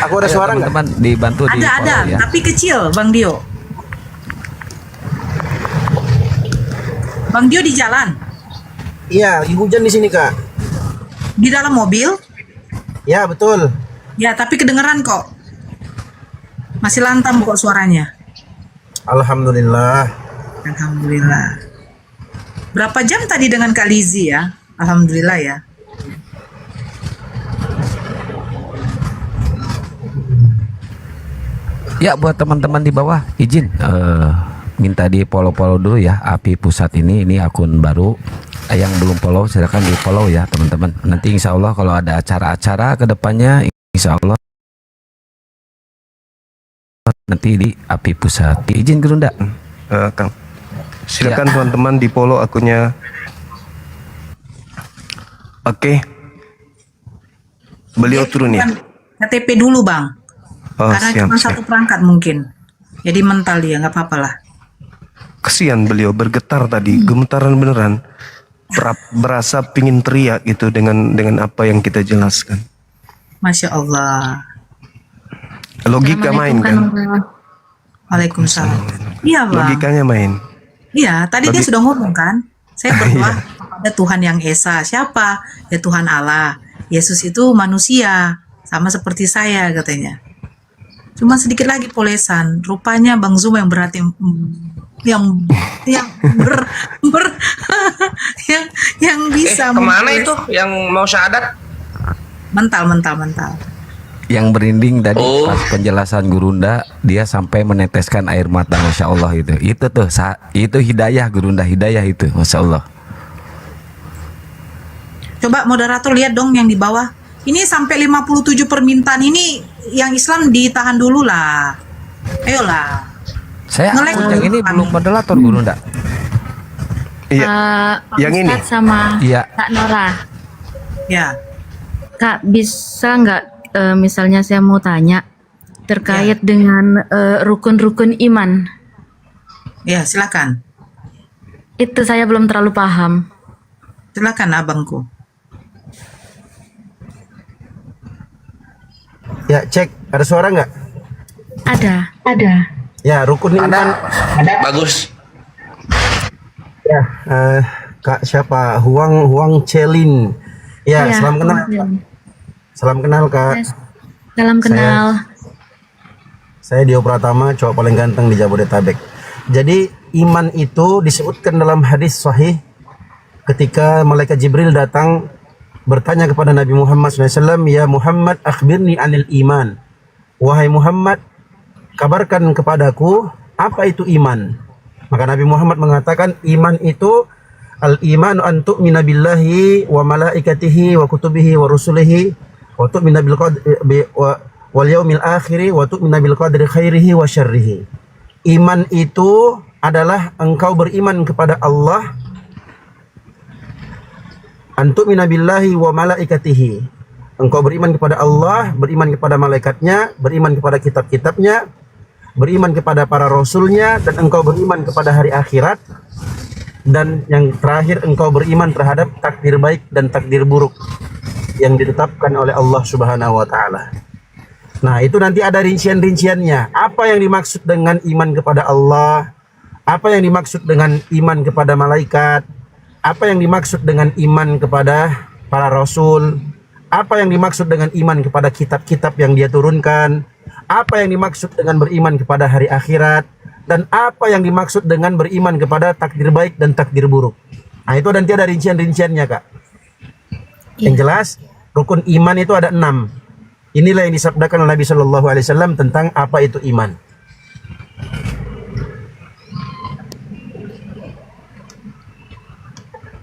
Aku ada suara nggak? Teman-teman dibantu di Ada, follow ya. tapi kecil, Bang Dio. Bang Dio di jalan, Iya, lagi hujan di sini, Kak. di dalam mobil. Ya, betul. Ya, tapi kedengeran kok. Masih lantam kok suaranya. Alhamdulillah. Alhamdulillah. Berapa jam tadi dengan Kak Lizzy ya? Alhamdulillah ya. Ya buat teman-teman di bawah izin minta di follow dulu ya API Pusat ini akun baru. Yang belum follow silakan di follow ya teman-teman. Nanti insya Allah kalau ada acara-acara kedepannya insya Allah nanti di API Pusat. Izin Gerunda. Kang. Silakan teman-teman di follow akunnya. Oke. Beliau turun ya. KTP dulu Bang. Oh, Karena siap, cuma siap. satu perangkat mungkin. Jadi mental dia, nggak apa-apa lah. Kesian beliau bergetar tadi, gemetaran beneran. Berasa pingin teriak gitu dengan apa yang kita jelaskan. Masya Allah. Logika main kan? Waalaikumsalam. Iya Bang. Logikanya main. Iya, tadi dia sudah ngomong kan. Saya berdoa kepada Tuhan yang Esa. Siapa? Ya Tuhan Allah. Yesus itu manusia, sama seperti saya katanya. Cuma sedikit lagi polesan. Rupanya Bang Zuma yang berarti yang yang bisa Kemana itu yang mau syahadat? mental. Yang berinding tadi pas penjelasan Gurunda dia sampai meneteskan air mata Masya Allah itu tuh itu hidayah Gurunda, hidayah itu Masya Allah. Coba moderator lihat dong yang di bawah. Ini sampai 57 permintaan ini yang Islam ditahan dulu lah. Ayolah. Saya Nge-lag yang ini belum moderator Gurunda. Iya. Pak Yang ini? Ustadz sama Iya. Kak Nora. Ya. Kak, bisa nggak misalnya saya mau tanya terkait dengan rukun-rukun iman? Ya, silakan. Itu saya belum terlalu paham. Silakan abangku. Ya, cek. Ada suara nggak? Ada. Ya, rukun iman. Bagus. Ya, Kak siapa? Huang Celin. Ya, Iya, salam kenal. Salam kenal, Kak. Yes. Salam kenal. Saya Dio Pratama, cowok paling ganteng di Jabodetabek. Jadi iman itu disebutkan dalam hadis sahih ketika malaikat Jibril datang bertanya kepada Nabi Muhammad SAW, ya Muhammad akhbirni anil iman. Wahai Muhammad, kabarkan kepadaku apa itu iman. Maka Nabi Muhammad mengatakan iman itu al-iman an tu'mina billahi wa malaikatihi wa kutubihi wa rusulihi wa tu'mina bil qadri wal yaumil akhiri wa tu'mina bil qadri khairihi wa syarrihi. Iman itu adalah engkau beriman kepada Allah, antu minabillahi wa malaikatihi. Engkau beriman kepada Allah, beriman kepada malaikatnya, beriman kepada kitab-kitabnya, beriman kepada para rasulnya, dan engkau beriman kepada hari akhirat. Dan yang terakhir engkau beriman terhadap takdir baik dan takdir buruk yang ditetapkan oleh Allah Subhanahu wa taala. Nah, itu nanti ada rincian-rinciannya. Apa yang dimaksud dengan iman kepada Allah? Apa yang dimaksud dengan iman kepada malaikat? Apa yang dimaksud dengan iman kepada para rasul? Apa yang dimaksud dengan iman kepada kitab-kitab yang dia turunkan? Apa yang dimaksud dengan beriman kepada hari akhirat? Dan apa yang dimaksud dengan beriman kepada takdir baik dan takdir buruk? Nah, itu nanti ada rincian-rinciannya, Kak. Yang jelas, rukun iman itu ada 6. Inilah yang disabdakan oleh Nabi Shallallahu Alaihi Wasallam tentang apa itu iman.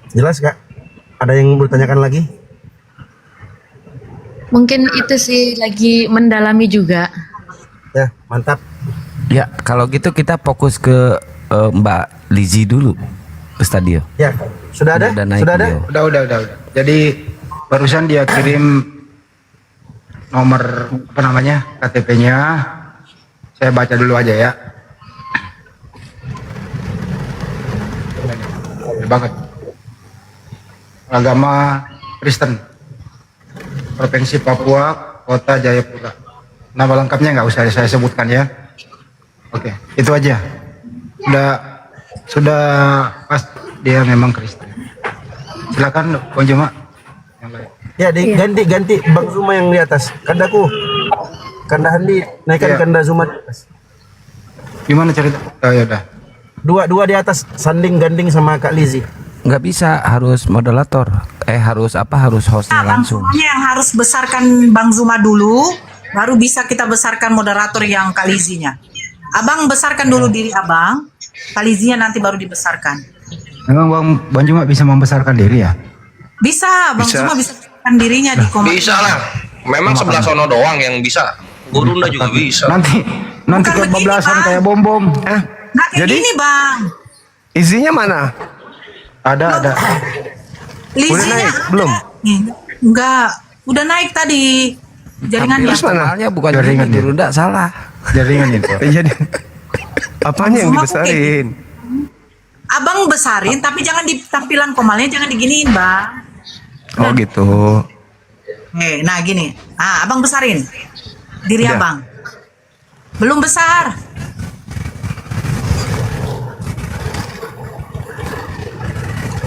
Jelas, Kak? Ada yang bertanyakan lagi? Mungkin itu sih lagi mendalami juga. Ya, mantap. Ya, kalau gitu kita fokus ke Mbak Lizzy dulu, Ustadio. Ya, sudah ada? Naik Sudah ada? beliau. Udah. Jadi barusan dia kirim nomor apa namanya KTP-nya. Saya baca dulu aja ya. Banget. Agama Kristen. Provinsi Papua, Kota Jayapura. Nama lengkapnya nggak usah saya sebutkan ya. Oke, itu aja. Sudah pas dia memang Kristen. Silakan Bang Juma. Yang lain. Ya, ganti Bang Zuma yang di atas. Kandaku. Kanda Handi, naikkan Iya. Kanda Zuma di atas. Gimana cerita? Oh ya udah. Dua di atas, sanding ganding sama Kak Lizzy. Nggak bisa, harus moderator. Harus hostnya Bang langsung. Zumanya yang harus besarkan Bang Zuma dulu, baru bisa kita besarkan moderator yang Kalizinya. Abang besarkan dulu diri abang, Kalizinya nanti baru dibesarkan. Memang Bang Juma bisa membesarkan diri ya? Bisa, Bang Zuma bisa besarkan dirinya di komen. Bisa lah. Memang sebelah sono doang yang bisa. Gurunda juga bisa. Nanti Bukan kebablasan begini, kayak bom. Nah, kayak Jadi? gini bang, Isinya mana? Ada. Lizinya naik? ada. Belum? Nih, enggak, udah naik tadi jaringannya. Terus mana? Soalnya bukan Jaringan gini, dia. Gurunda salah. Jaringan itu. Jadi apanya yang Zuma dibesarin? Abang besarin, tapi jangan di tampilan komalnya jangan diginiin bang. Oh gitu. Nah gini, abang besarin diri Udah. abang. Belum besar.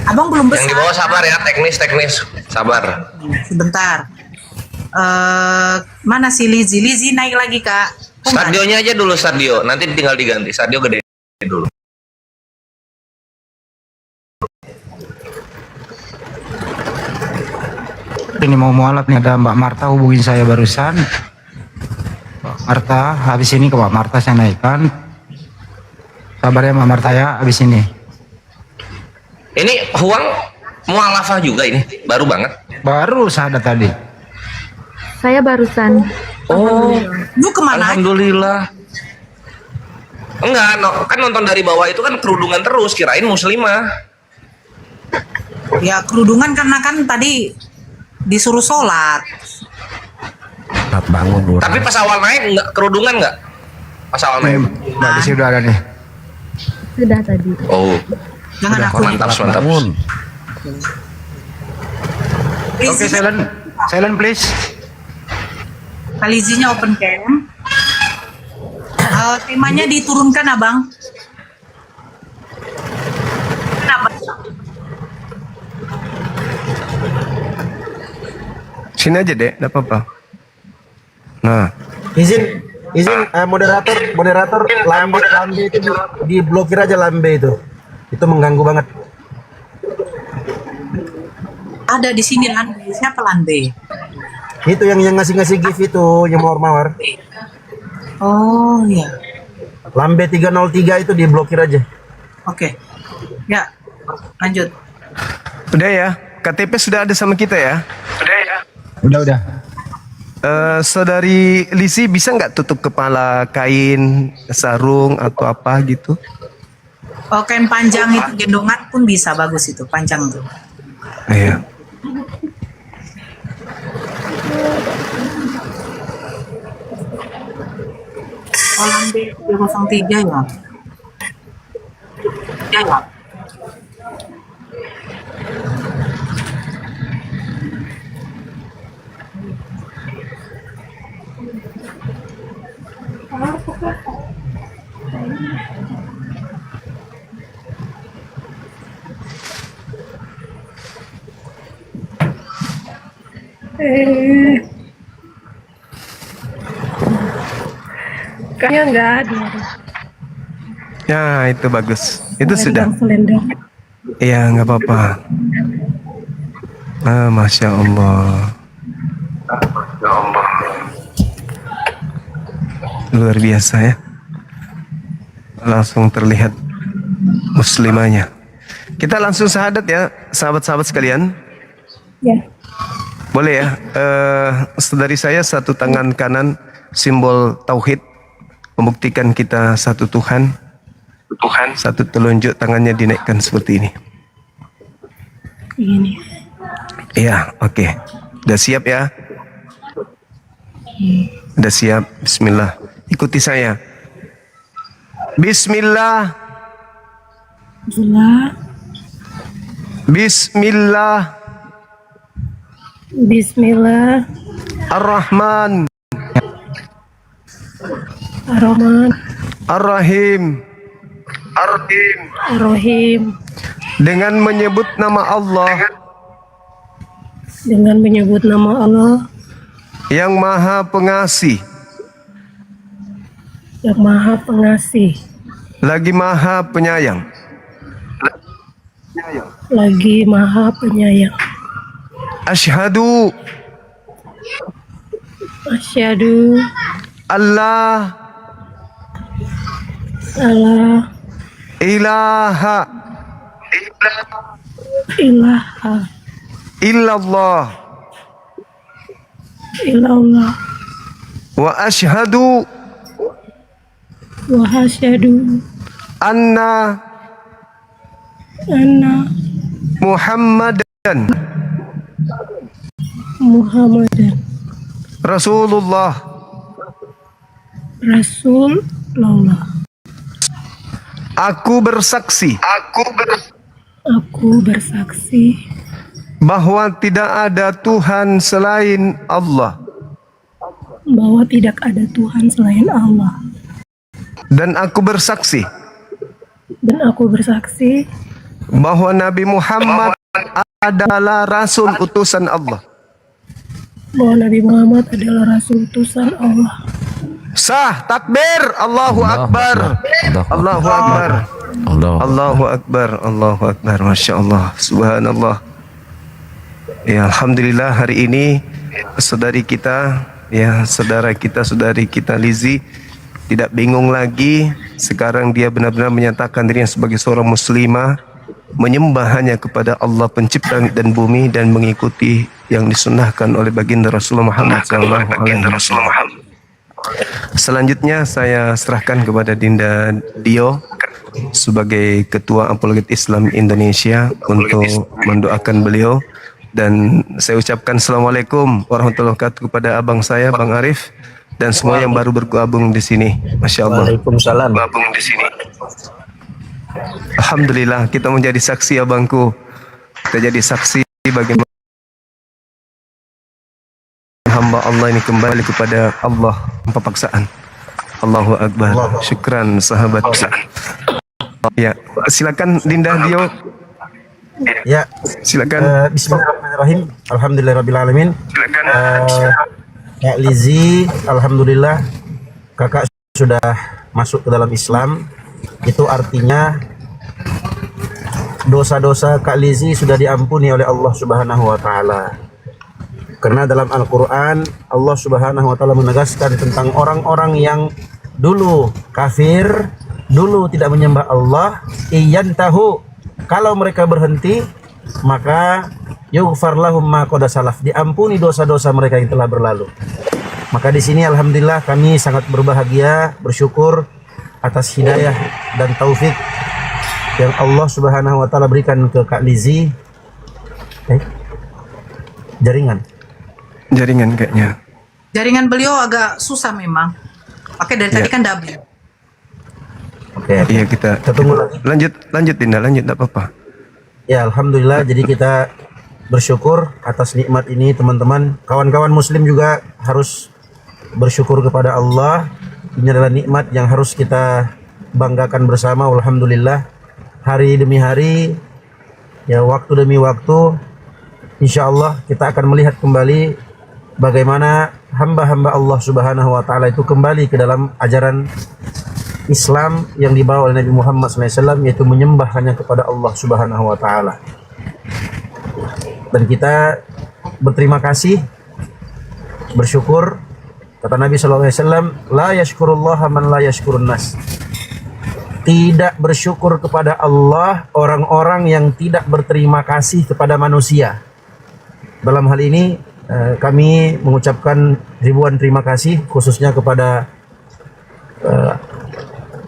Abang belum Yang di besar. bawah sabar ya, teknis. Sabar. Sebentar. Mana si Lizzy? Lizzy naik lagi kak. Kok nggak ada? Stadionya aja dulu stadio. Nanti tinggal diganti. Stadio gede dulu. Ini mau mualaf nih, ada Mbak Marta hubungin saya barusan. Mbak Marta, habis ini ke Mbak Marta saya naikkan. Sabar ya Mbak Marta ya, habis ini. Ini Huang mualafah juga ini. Baru banget. Baru sadar tadi. Saya barusan. Oh, Lu kemana? alhamdulillah. Enggak, kan nonton dari bawah itu kan kerudungan terus. Kirain muslimah. Ya kerudungan karena kan tadi disuruh sholat. Telat bangun Lurah. Tapi pas awal naik enggak kerudungan enggak? Pas awal Nih, naik. Mbak di sini udah ada nih. Sudah tadi. Oh, Jangan aku. mantap. Bangun. Oke, silent please. Kalizinya open cam. Temanya diturunkan, Abang. Sini aja dek, tidak apa-apa. Nah, Izin moderator lambe itu diblokir aja lambe itu. Itu mengganggu banget. Ada di sini Lande. Siapa Lande? Itu yang ngasih gift itu, yang mawar-mawar. Oh ya. Lambe 303 itu diblokir aja. Oke. Ya. Lanjut. udah ya. KTP sudah ada sama kita ya. Udah. Saudari Lisi bisa nggak tutup kepala kain, sarung atau apa gitu? Oh, kain panjang itu gendongan pun bisa, bagus itu panjang tuh. Iya. Oh, Lande 303 ya. Ya. Kayaknya nggak ada. Ya itu bagus. Itu sudah. Selendang. Iya nggak apa-apa. Masya Allah. Luar biasa ya. Langsung terlihat muslimahnya. Kita langsung syahadat ya, sahabat-sahabat sekalian. Ya. Boleh ya. Saudari saya satu tangan kanan simbol tauhid, membuktikan kita satu Tuhan. Satu telunjuk tangannya dinaikkan seperti ini. Ini. Iya, oke. Udah siap ya? Udah siap. Bismillah. Ikuti saya. Bismillah. Bismillah. Bismillah. Ar-Rahman. Ar-Rahman. Ar-Rahim. Ar-Rahim. Dengan menyebut nama Allah Dengan menyebut nama Allah yang Maha Pengasih, yang Maha Pengasih, lagi Maha Penyayang. lagi Maha Penyayang. Asyhadu Asyhadu Allah alla ilaha ilaha illallah illallah wa asyhadu wa asyhadu anna anna Muhammadan Muhammadan Rasulullah. Rasulullah. Aku bersaksi Aku bersaksi bahwa tidak ada Tuhan selain Allah, bahwa tidak ada Tuhan selain Allah, dan aku bersaksi bahwa Nabi Muhammad adalah Rasul utusan Allah. bahwa Nabi Muhammad adalah Rasul utusan Allah. Sah, takbir, Allahu Akbar, Allahu Akbar, Allahu Akbar, Allahu Akbar, Masya Allah, Subhanallah. Ya, Alhamdulillah hari ini saudari kita, ya saudara kita, saudari kita Lizzy tidak bingung lagi. Sekarang dia benar-benar menyatakan dirinya sebagai seorang muslimah, menyembah hanya kepada Allah pencipta langit dan bumi dan mengikuti yang disunnahkan oleh baginda Rasulullah Muhammad SAW. Selanjutnya saya serahkan kepada Dinda Dio sebagai Ketua Apologet Islam Indonesia untuk mendoakan beliau, dan saya ucapkan Assalamualaikum warahmatullahi wabarakatuh kepada abang saya, Bang Arif, dan semua yang baru bergabung di sini. Masya Allah. Waalaikumsalam. Bergabung di sini. Alhamdulillah kita menjadi saksi abangku. Kita jadi saksi bagaimana hamba Allah ini kembali kepada Allah tanpa paksaan. Allahu Akbar. Syukran sahabat. Ya, silakan Dinda Dio. Ya, Silakan. Bismillahirrahmanirrahim. Alhamdulillahirrabbilalamin. Kak Lizzy, alhamdulillah kakak sudah masuk ke dalam Islam. Itu artinya dosa-dosa Kak Lizzy sudah diampuni oleh Allah Subhanahu wa taala. Karena dalam Al-Qur'an Allah Subhanahu wa taala menegaskan tentang orang-orang yang dulu kafir, dulu tidak menyembah Allah, iyantahu, kalau mereka berhenti maka yughfar lahum ma qad salaf, diampuni dosa-dosa mereka yang telah berlalu. Maka di sini alhamdulillah kami sangat berbahagia, bersyukur atas hidayah dan taufik yang Allah Subhanahu wa taala berikan ke Kak Lizzy. Jaringan kayaknya. Jaringan beliau agak susah memang. Pakai dari tadi kan double. Oke. Iya, kita tunggu lagi. Lanjut Dinda, lanjut, enggak apa-apa. Ya, alhamdulillah, jadi kita bersyukur atas nikmat ini teman-teman. Kawan-kawan muslim juga harus bersyukur kepada Allah. Ini adalah nikmat yang harus kita banggakan bersama. Alhamdulillah, hari demi hari, ya waktu demi waktu, insya Allah kita akan melihat kembali bagaimana hamba-hamba Allah Subhanahu wa taala itu kembali ke dalam ajaran Islam yang dibawa oleh Nabi Muhammad SAW, yaitu menyembah hanya kepada Allah Subhanahu wa taala. Dan kita berterima kasih, bersyukur. Kata Nabi SAW, la yashkurullaha man la yashkurun nas. Tidak bersyukur kepada Allah orang-orang yang tidak berterima kasih kepada manusia. Dalam hal ini kami mengucapkan ribuan terima kasih khususnya kepada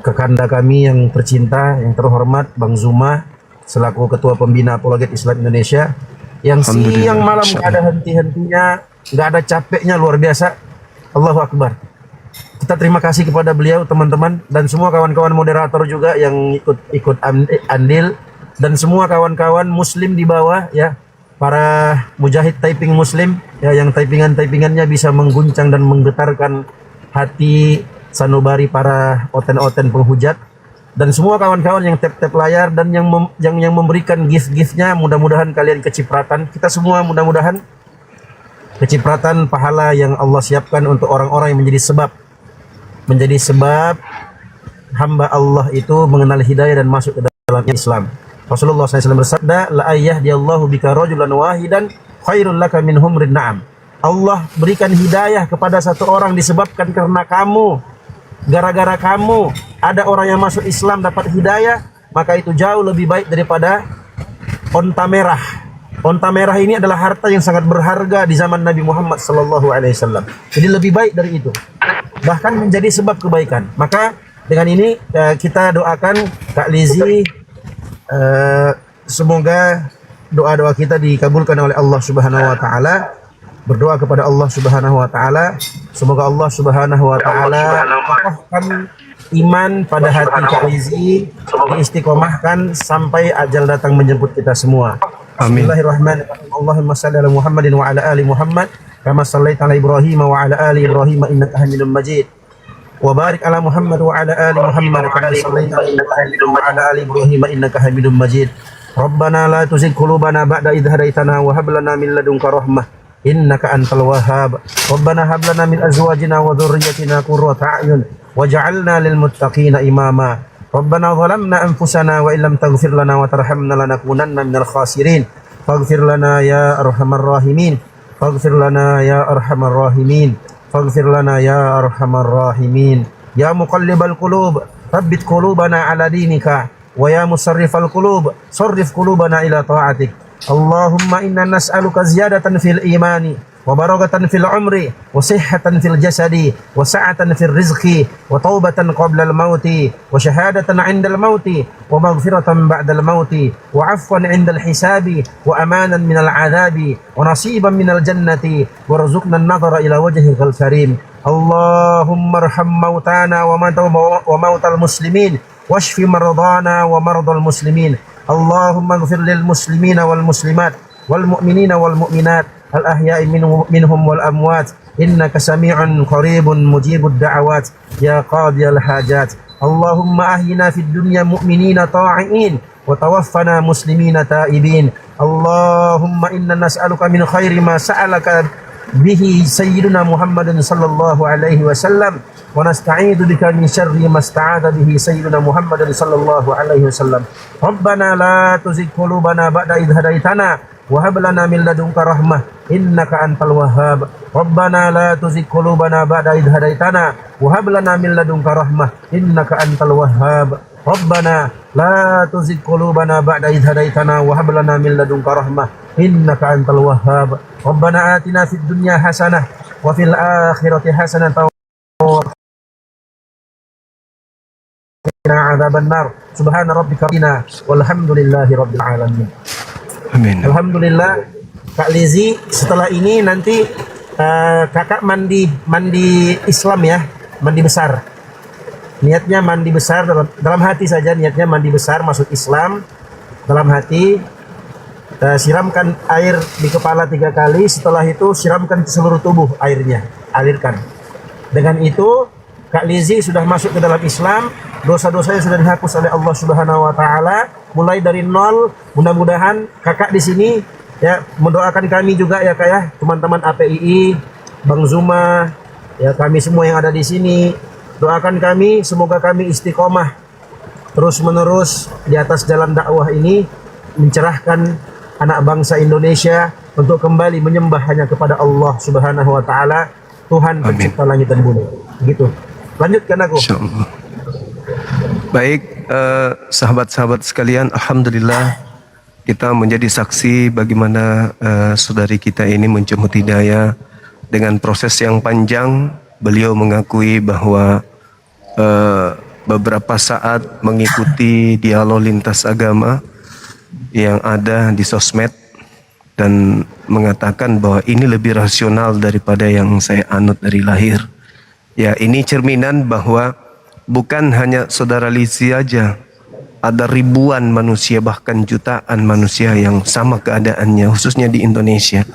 kekanda kami yang tercinta, yang terhormat, Bang Zuma selaku Ketua Pembina Apologet Islam Indonesia, yang siang malam nggak ada henti-hentinya, nggak ada capeknya, luar biasa. Allahu Akbar. Kita terima kasih kepada beliau, teman-teman, dan semua kawan-kawan moderator juga yang ikut andil, dan semua kawan-kawan muslim di bawah, ya, para mujahid typing muslim, ya, yang typingannya bisa mengguncang dan menggetarkan hati sanubari para oten-oten penghujat, dan semua kawan-kawan yang tap-tap layar dan yang memberikan gift-giftnya. Mudah-mudahan kalian kecipratan, kita semua mudah-mudahan kecipratan pahala yang Allah siapkan untuk orang-orang yang menjadi sebab hamba Allah itu mengenal hidayah dan masuk ke dalam Islam. Rasulullah SAW bersabda, la ayyahdiallahu bika rajulan wahidan khairul laka min humrin na'am. Allah berikan hidayah kepada satu orang disebabkan karena kamu, gara-gara kamu ada orang yang masuk Islam dapat hidayah, maka itu jauh lebih baik daripada onta merah. Onta merah ini adalah harta yang sangat berharga di zaman Nabi Muhammad SAW. Jadi lebih baik dari itu, bahkan menjadi sebab kebaikan. Maka dengan ini kita doakan Kak Lizzy, semoga doa-doa kita dikabulkan oleh Allah Subhanahu wa taala. Berdoa kepada Allah Subhanahu wa taala, semoga Allah Subhanahu wa taala kokohkan iman pada hati Kak Lizzy, diistiqomahkan sampai ajal datang menjemput kita semua. Amin. Bismillahirrahmanirrahim. Allahumma shalli ala Muhammadin wa ala ali Muhammad kama shallaita ala Ibrahim wa ala ali Ibrahim innaka Hamidum Majid. Wa barik ala Muhammad wa ala ali Muhammad kama shallaita ala Ibrahim wa ala ali Ibrahim innaka Hamidum Majid. Rabbana la tuzigh qulubana ba'da idh hadaytana wa hab lana min ladunka rahmah innaka antal wahhab. Rabbana hab lana min azwajina wa dhurriyyatina qurrata a'yun waj'alna lil muttaqina imama. Rabbana zalamna anfusana wa illam taghfir lana wa tarhamna lanakunanna minal khasirin. Faghfir lana ya arhamar rahimin. Faghfir lana ya arhamar rahimin. Faghfir lana ya arhamar rahimin. Ya muqallibal qulub, thabbit qulubana ala dinika. Wa ya musarrifal qulub, sarrif qulubana ila ta'atik. Allahumma inna nas'aluka ziyadatan fil imani wa barakatan fil umri wa sihhatan fil jasadi wa sa'atan fil rizqi wa taubatan qabla al mauti wa syahadatan 'inda al mauti wa maghfiratan ba'da al mauti wa 'afwan 'inda al hisabi wa amanan min al 'adzabi wa nasiban min al jannati warzuqna an nadhara ila wajhikal karim. Allahumma arham mautana wa mautal muslimin washfi maradana wa maradal muslimin. Allahumma ighfir lil muslimina wal muslimat wal mu'minina wal mu'minat الأحياء منهم والأموات إنك سميع قريب مجيب الدعوات يا قاضي الحاجات اللهم أحينا في الدنيا مؤمنين طاعين وتوفنا مسلمين تائبين اللهم إنا نسألك من خير ما سألك به سيدنا محمد صلى الله عليه وسلم ونستعيذ بك من شر ما استعاذ به سيدنا محمد صلى الله عليه وسلم ربنا لا تزغ قلوبنا بعد إذ هديتنا وهب لنا من لدنك رحمة إنك أنت الوهاب ربنا لا تزغ قلوبنا بعد إذ هديتنا وهب لنا من لدنك رحمة إنك أنت الوهاب ربنا لا تزغ قلوبنا بعد إذ هديتنا وهب لنا من لدنك رحمة إنك أنت الوهاب ربنا آتنا في الدنيا حسنة وفي الآخرة حسنة وقنا عذاب النار سبحان ربك ربنا والحمد لله رب العالمين. Amin. Alhamdulillah, Kak Lizzy, setelah ini nanti kakak mandi Islam ya, mandi besar. Niatnya mandi besar dalam hati saja, niatnya mandi besar masuk Islam dalam hati. Siramkan air di kepala 3 kali, setelah itu siramkan ke seluruh tubuh airnya, alirkan. Dengan itu Kak Lizzy sudah masuk ke dalam Islam, dosa-dosanya sudah dihapus oleh Allah Subhanahu wa taala, mulai dari nol. Mudah-mudahan kakak di sini ya mendoakan kami juga ya Kak ya, teman-teman APII, Bang Zuma, ya kami semua yang ada di sini. Doakan kami semoga kami istiqomah terus-menerus di atas jalan dakwah ini, mencerahkan anak bangsa Indonesia untuk kembali menyembah hanya kepada Allah Subhanahu wa taala, Tuhan pencipta langit dan bumi. Begitu. Lanjutkan aku. Insyaallah. Baik, sahabat-sahabat sekalian, alhamdulillah kita menjadi saksi bagaimana saudari kita ini mencemut hidayah dengan proses yang panjang. Beliau mengakui bahwa beberapa saat mengikuti dialog lintas agama yang ada di sosmed dan mengatakan bahwa ini lebih rasional daripada yang saya anut dari lahir. Ya, ini cerminan bahwa bukan hanya saudara Lizzy aja, ada ribuan manusia bahkan jutaan manusia yang sama keadaannya, khususnya di Indonesia,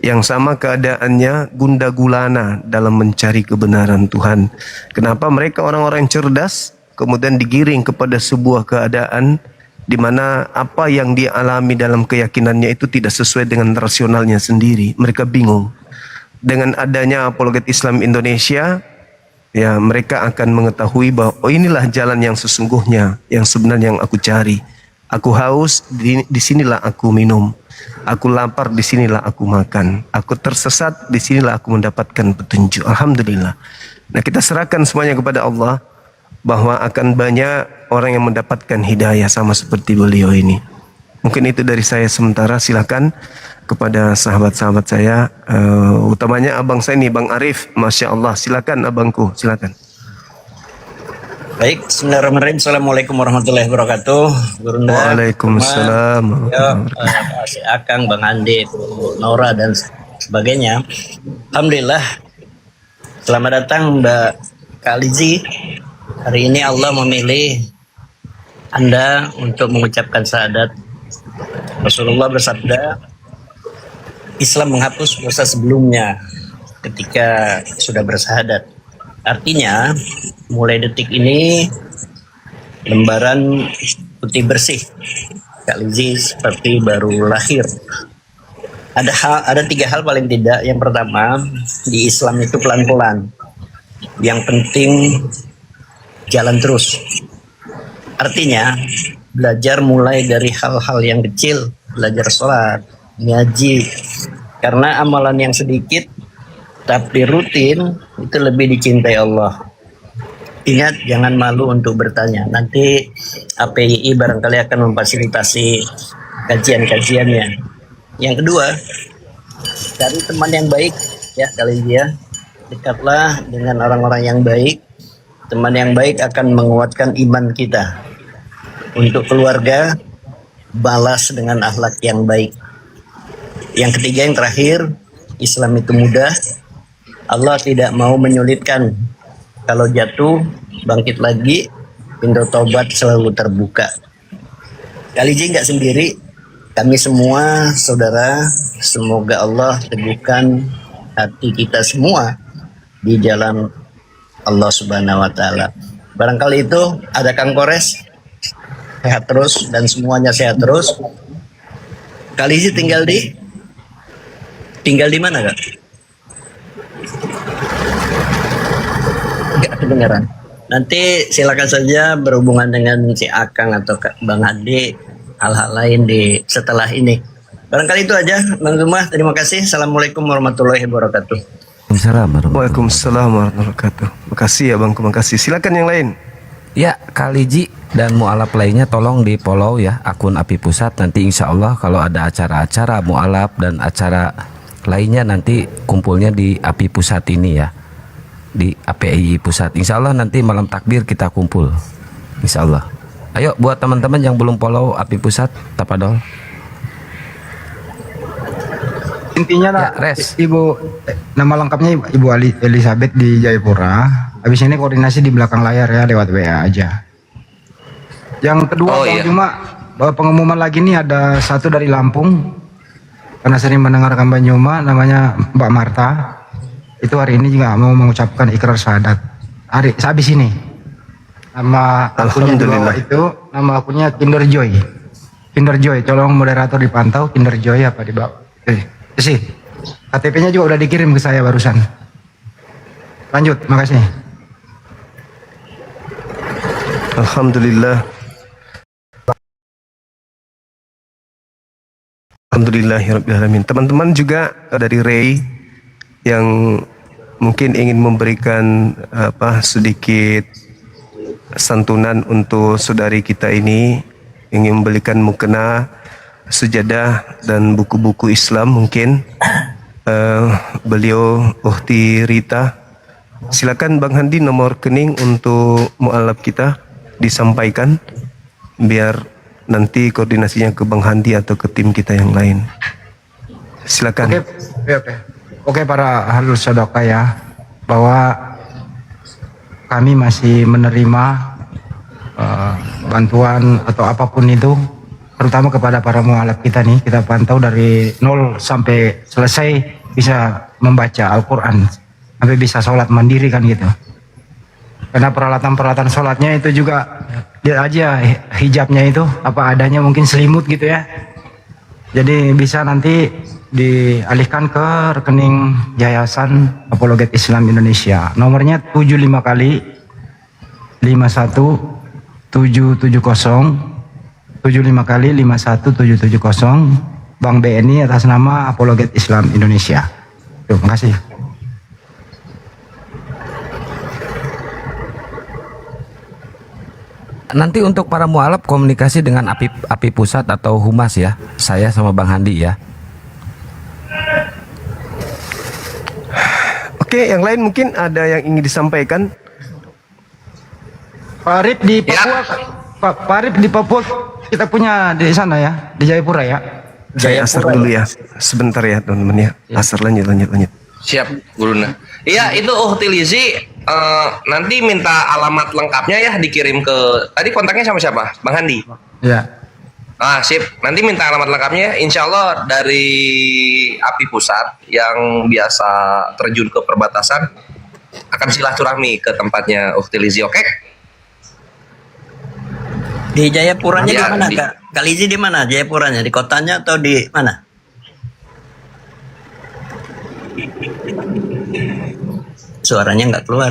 yang sama keadaannya gundah gulana dalam mencari kebenaran Tuhan. Kenapa mereka orang-orang yang cerdas kemudian digiring kepada sebuah keadaan di mana apa yang dia alami dalam keyakinannya itu tidak sesuai dengan rasionalnya sendiri. Mereka bingung. Dengan adanya apologet Islam Indonesia, ya mereka akan mengetahui bahwa oh inilah jalan yang sesungguhnya, yang sebenarnya yang aku cari. Aku haus, di sinilah aku minum. Aku lapar, di sinilah aku makan. Aku tersesat, di sinilah aku mendapatkan petunjuk. Alhamdulillah. Nah, kita serahkan semuanya kepada Allah bahwa akan banyak orang yang mendapatkan hidayah sama seperti beliau ini. Mungkin itu dari saya sementara. Silakan kepada sahabat-sahabat saya, utamanya abang saya ini, Bang Arif. Masya Allah, silakan abangku, silakan. Baik, bismillahirrahmanirrahim. Assalamualaikum warahmatullahi wabarakatuh. Gurunda, Waalaikumsalam. Si Akang, Bang Andi, Bu Nora dan sebagainya. Alhamdulillah. Selamat datang Mbak Kak Lizzy. Hari ini Allah memilih Anda untuk mengucapkan syahadat. Rasulullah bersabda, Islam menghapus dosa sebelumnya ketika sudah bersahadat. Artinya, mulai detik ini lembaran putih bersih Kak Lizzy seperti baru lahir. Ada 3 hal paling tidak. Yang pertama, di Islam itu pelan-pelan. Yang penting jalan terus. Artinya, belajar mulai dari hal-hal yang kecil, belajar sholat, ngaji. Karena amalan yang sedikit tapi rutin itu lebih dicintai Allah. Ingat, jangan malu untuk bertanya. Nanti APII barangkali akan memfasilitasi kajian-kajiannya. Yang kedua, cari teman yang baik ya kali ya. Dekatlah dengan orang-orang yang baik. Teman yang baik akan menguatkan iman kita. Untuk keluarga, balas dengan akhlak yang baik. Yang ketiga, yang terakhir, Islam itu mudah. Allah tidak mau menyulitkan. Kalau jatuh, bangkit lagi, pintu taubat selalu terbuka. Kak Lizzy nggak sendiri. kami semua saudara, semoga Allah teguhkan hati kita semua di jalan Allah Subhanahu wa taala. Barangkali itu ada Kang Kores sehat terus dan semuanya sehat terus. Kali ini tinggal di mana, Kak? Enggak kedengaran. Nanti silakan saja berhubungan dengan si Akang atau Bang Handi hal-hal lain di setelah ini. Barangkali itu aja, Bang Zumah. Terima kasih. Assalamualaikum warahmatullahi wabarakatuh. Waalaikumsalam warahmatullahi wabarakatuh. Makasih ya Bang, makasih. Silakan yang lain. Ya, Kaliji dan mualaf lainnya tolong di follow ya akun API Pusat. Nanti insya Allah kalau ada acara-acara mualaf dan acara lainnya nanti kumpulnya di API Pusat ini ya, di API Pusat. Insya Allah nanti malam takbir kita kumpul, insya Allah. Ayo buat teman-teman yang belum follow API Pusat, tapadol. Intinya lah, Ya, Res. nama lengkapnya Ibu Elizabeth di Jayapura. Habis ini koordinasi di belakang layar ya, lewat WA aja. Yang kedua, Bang Juma, bahwa pengumuman lagi nih ada satu dari Lampung. Karena sering mendengarkan Bang Juma, namanya Mbak Marta. Itu hari ini juga mau mengucapkan ikrar syahadat. Habis ini. Nama akunnya di bawah itu, nama akunnya Kinder Joy. Kinder Joy, tolong moderator dipantau Kinder Joy apa di bawah. Sih, KTP-nya juga udah dikirim ke saya barusan. Lanjut, makasih. Alhamdulillah. Alhamdulillahirrahmanirrahim. Teman-teman juga dari Ray yang mungkin ingin memberikan sedikit santunan untuk saudari kita ini, ingin membelikan mukena, sejadah dan buku-buku Islam mungkin. Beliau Ukhti Rita, silakan Bang Handi nomor rekening untuk mualaf kita disampaikan biar nanti koordinasinya ke Bang Handi atau ke tim kita yang lain. Silakan. Oke para ahlul sedekah ya, bahwa kami masih menerima bantuan atau apapun itu, terutama kepada para mualaf kita nih. Kita pantau dari nol sampai selesai bisa membaca Al-Quran, sampai bisa sholat mandiri kan gitu. Karena peralatan-peralatan sholatnya itu juga dia aja, hijabnya itu apa adanya, mungkin selimut gitu ya. Jadi bisa nanti dialihkan ke rekening Yayasan Apologet Islam Indonesia. Nomornya 75 kali 51 770, 75 kali 51770, Bank BNI atas nama Apologet Islam Indonesia. Terima kasih. Nanti untuk para mualaf komunikasi dengan API Pusat atau Humas ya, saya sama Bang Handi ya. Oke, yang lain mungkin ada yang ingin disampaikan. Pak Arif di Papua, Pak Arif di Papua kita punya di sana ya, di Jayapura ya. Saya asar dulu ya, sebentar ya teman-teman ya. Asar lanjut. Siap, Guruna. Iya, itu Ukhti Lizi nanti minta alamat lengkapnya ya dikirim ke tadi kontaknya sama siapa? Bang Handi. Ya. Sip. Nanti minta alamat lengkapnya ya. Insya Allah dari API Pusat yang biasa terjun ke perbatasan akan silaturahmi ke tempatnya Ukhti Lizi, oke? Di Jayapuranya di Ya, mana, Kak? Kalizi di mana? Jayapuranya di kotanya atau di mana? Suaranya nggak keluar.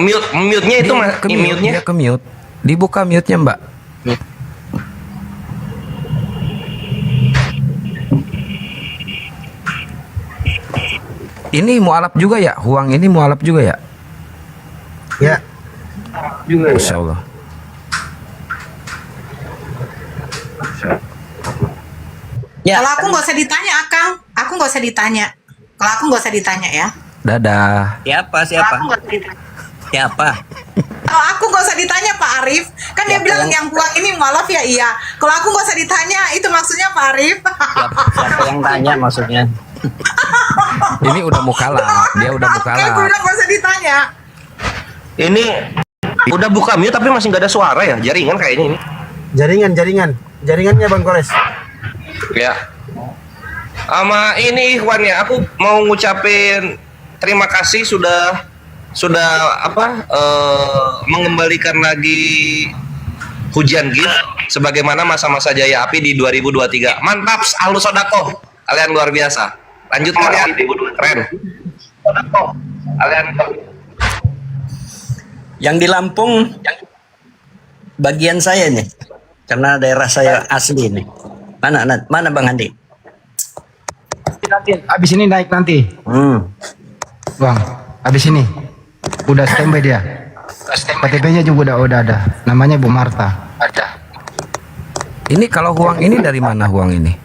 Mute-nya itu Mas, mute-nya. Ke mute. Dibuka mute-nya, Mbak. Ini mualaf juga ya? Huang ini mualaf juga ya? Ya. Masya Allah. Ya. Kalau aku nggak usah ditanya, Akang. Aku nggak usah ditanya. Kalau aku nggak usah ditanya ya. Dadah. Siapa? Kalau aku nggak usah ditanya. Siapa? Kalau aku nggak usah ditanya Pak Arif, kan dia bilang yang buang ini mualaf ya iya. Kalau aku nggak usah ditanya, itu maksudnya Pak Arif. Siapa yang tanya maksudnya? Ini udah mukalaf, dia udah Kan mukalaf. gue bilang nggak usah ditanya. Ini udah buka mute tapi masih nggak ada suara ya, jaringan kayaknya ini. Jaringannya Bang Kores. Ya. Sama ini Ikhwan ya, aku mau ngucapin terima kasih sudah mengembalikan lagi hujan gift sebagaimana masa-masa jaya api di 2023. Mantap, Ahlus Sodako, kalian luar biasa. Lanjutkan ya, keren. Kalian Yang di Lampung, bagian saya nih, karena daerah saya asli nih. Mana Bang Andi? Abis ini naik nanti. Bang, abis ini udah standby dia. KTP-nya juga udah ada. Namanya Bu Marta. Ada. Ini kalau Huang ini dari mana Huang ini?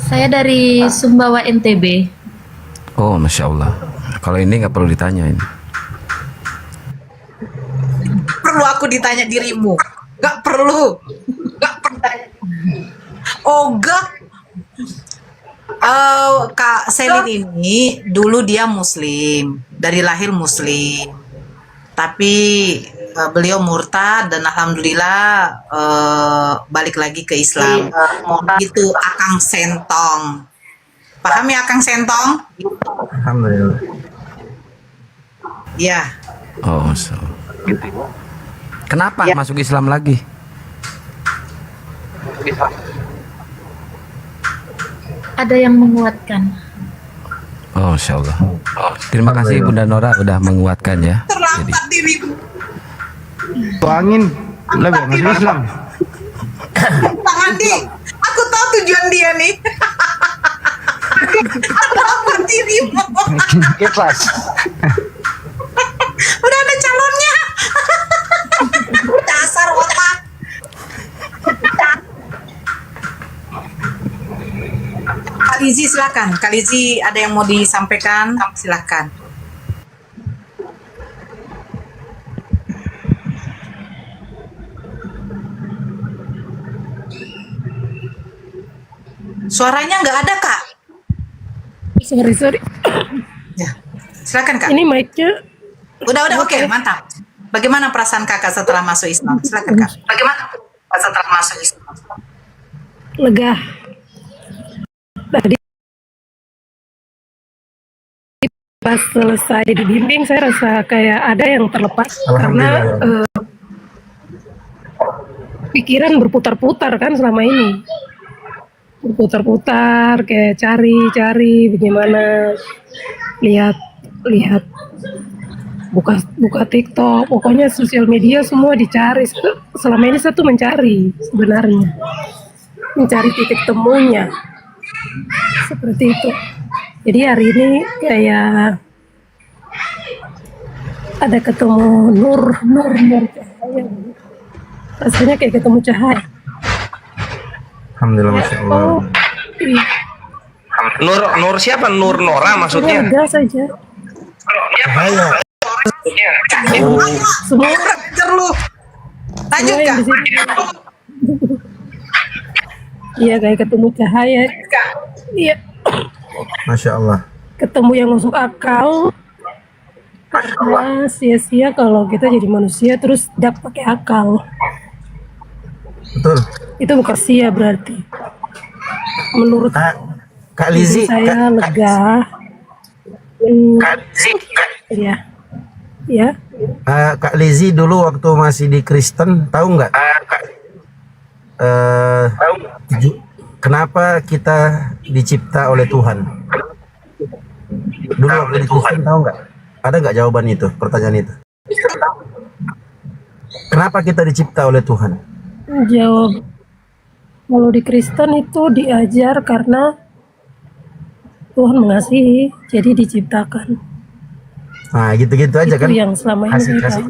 Saya dari Sumbawa NTB. Oh, Masya Allah. Kalau ini nggak perlu ditanya ini. Perlu aku ditanya dirimu? Gak perlu. Oh gak. Kak Selin ini dulu dia Muslim, dari lahir Muslim, tapi beliau murtad dan alhamdulillah balik lagi ke Islam. Itu Akang Sentong. Paham ya Akang Sentong? Alhamdulillah. Ya. Oh, so. Kenapa masuk Islam lagi? Ada yang menguatkan. Oh, Insya Allah. Terima kasih Bunda Nora udah menguatkan ya. Terlambat dirimu. Angin lebih masuk Islam. Bang Andi, aku tahu tujuan dia nih. Terlambat dirimu. Ikhlas. Udah ada calonnya. Dasar otak. Kak Lizi silakan. Kak Lizi ada yang mau disampaikan? Silakan. Suaranya nggak ada Kak. Sorry. Ya, silakan Kak. Ini mic-nya Udah oke, mantap. Bagaimana perasaan Kakak setelah masuk Islam? Silakan Kak. Bagaimana setelah masuk Islam? lega. Tadi pas selesai dibimbing saya rasa kayak ada yang terlepas karena pikiran berputar-putar kan selama ini. Berputar-putar kayak cari bagaimana, lihat buka TikTok, pokoknya sosial media semua dicari. Selama ini saya tuh mencari sebenarnya, mencari titik temunya seperti itu. Jadi hari ini kayak ada ketemu nur cahaya, rasanya kayak ketemu cahaya. Alhamdulillah, Masya Allah. Oh, iya. Nur siapa? Nur Nora maksudnya? Lega saja. Cahaya. Semua Belajar lu. Lanjut yang Kak. di sini. Iya kayak ketemu cahaya. Iya. Masya Allah. Ketemu yang masuk akal. Karena sia-sia kalau kita jadi manusia terus tidak pakai akal. Betul. Itu bukan sia berarti. Menurut Kak Lizi, saya lega. Ya. Kak Lizi dulu waktu masih di Kristen, tahu nggak? Kenapa kita dicipta oleh Tuhan? Dulu waktu di Kristen, tahu nggak? Ada nggak jawaban itu, pertanyaan itu? Kenapa kita dicipta oleh Tuhan? Jawab. Kalau di Kristen itu diajar karena Tuhan mengasihi, jadi diciptakan. Nah, gitu-gitu aja Itu kan? yang selama ini saya tahu.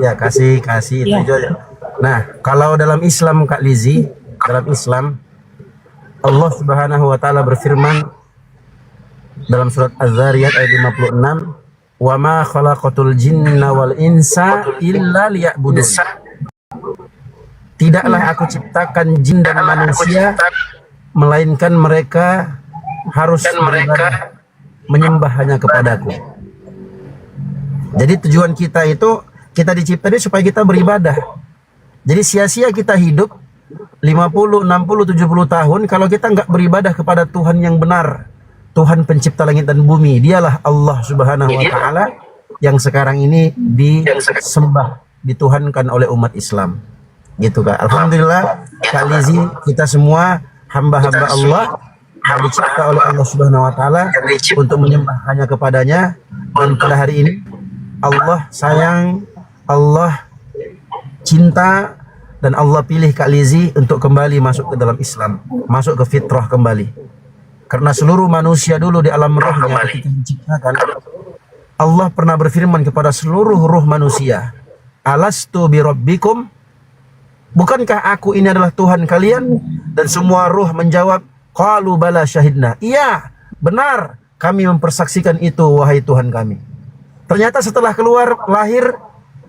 Kasih itu Ya. aja. Nah, kalau dalam Islam Kak Lizi, dalam Islam Allah Subhanahu wa taala berfirman dalam surat Az-Zariyat ayat 56, "Wa ma khalaqatul jinna wal insa illa liya'budun." Tidaklah aku ciptakan jin dan manusia melainkan mereka harus beribadah, menyembah hanya kepadaku. Jadi tujuan kita itu, kita dicipta ini supaya kita beribadah. Jadi sia-sia kita hidup 50, 60, 70 tahun kalau kita nggak beribadah kepada Tuhan yang benar, Tuhan pencipta langit dan bumi, dialah Allah Subhanahu wa taala yang sekarang ini disembah, dituhankan oleh umat Islam. Gitu Kak. Alhamdulillah Kak Lizzy, kita semua hamba-hamba Allah yang dicipta oleh Allah Subhanahu wa taala untuk menyembah hanya kepadanya. Dan pada hari ini Allah sayang, Allah cinta, dan Allah pilih Kak Lizzy untuk kembali masuk ke dalam Islam, masuk ke fitrah kembali. Karena seluruh manusia dulu di alam rohnya ketika diciptakan, Allah pernah berfirman kepada seluruh ruh manusia, alastu birabbikum, bukankah aku ini adalah Tuhan kalian? Dan semua ruh menjawab, qalu bala syahidna, iya benar kami mempersaksikan itu wahai Tuhan kami. Ternyata setelah keluar lahir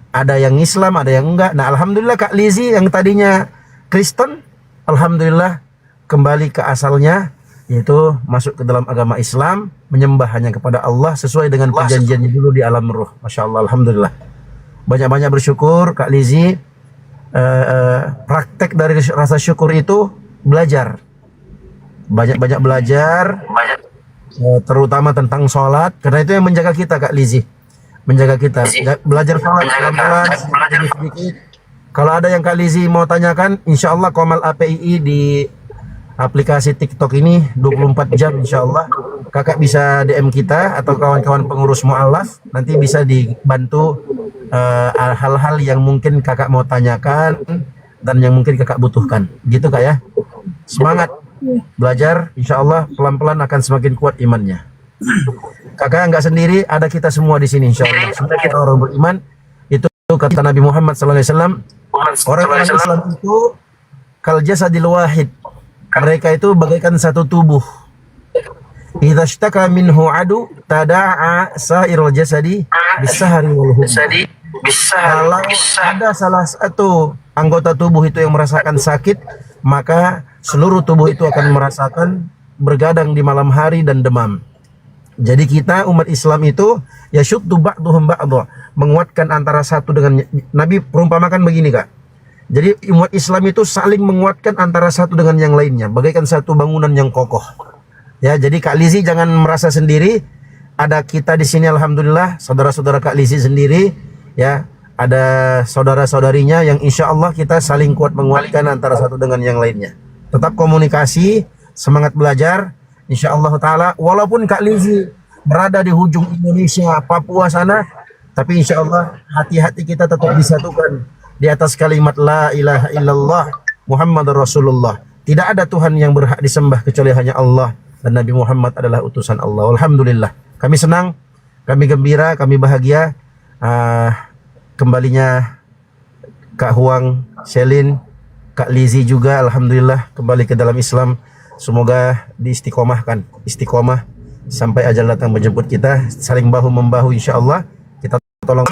ada yang Islam, ada yang enggak. Nah alhamdulillah Kak Lizzy yang tadinya Kristen, alhamdulillah kembali ke asalnya, yaitu masuk ke dalam agama Islam, menyembah hanya kepada Allah sesuai dengan perjanjiannya dulu di alam ruh. Masya Allah, alhamdulillah. Banyak-banyak bersyukur Kak Lizzy. Praktek dari rasa syukur itu belajar, banyak-banyak belajar, terutama tentang sholat, karena itu yang menjaga kita Kak Lizzy, menjaga kita belajar sholat pelan-pelan, sedikit. Kalau ada yang Kak Lizzy mau tanyakan, insya Allah Komal APII di aplikasi TikTok ini 24 jam insya Allah. Kakak bisa DM kita atau kawan-kawan pengurus mu'alaf, nanti bisa dibantu hal-hal yang mungkin kakak mau tanyakan dan yang mungkin kakak butuhkan, gitu Kak ya. Semangat belajar, insya Allah pelan-pelan akan semakin kuat imannya. Kakak nggak sendiri, ada kita semua di sini insya Allah. Semua kita orang beriman. Itu kata Nabi Muhammad SAW, orang Islam itu kal jasadil wahid, mereka itu bagaikan satu tubuh. Idza ishtaka minhu adu tada'a sa'irul jasadi bisahari wal humma. Kalau ada salah satu anggota tubuh itu yang merasakan sakit, maka seluruh tubuh itu akan merasakan bergadang di malam hari dan demam. Jadi kita umat Islam itu ya syuddu ba'duhum ba'dha, menguatkan antara satu dengan Nabi perumpamakan begini Kak. Jadi umat Islam itu saling menguatkan antara satu dengan yang lainnya, bagaikan satu bangunan yang kokoh. Ya, jadi Kak Lizzy jangan merasa sendiri. Ada kita di sini alhamdulillah, saudara-saudara Kak Lizzy sendiri, ya, ada saudara-saudarinya yang insya Allah kita saling kuat menguatkan antara satu dengan yang lainnya. Tetap komunikasi, semangat belajar, insya Allah Taala. Walaupun Kak Lizzy berada di ujung Indonesia, Papua sana, tapi insya Allah hati-hati kita tetap disatukan di atas kalimat La ilaha illallah Muhammad Rasulullah. Tidak ada Tuhan yang berhak disembah kecuali hanya Allah, dan Nabi Muhammad adalah utusan Allah. Alhamdulillah, kami senang, kami gembira, kami bahagia kembalinya Kak Huang, Selin, Kak Lizzy juga alhamdulillah kembali ke dalam Islam. Semoga diistiqomahkan, istiqomah sampai ajal datang menjemput kita, saling bahu membahu insya Allah. Kita tolong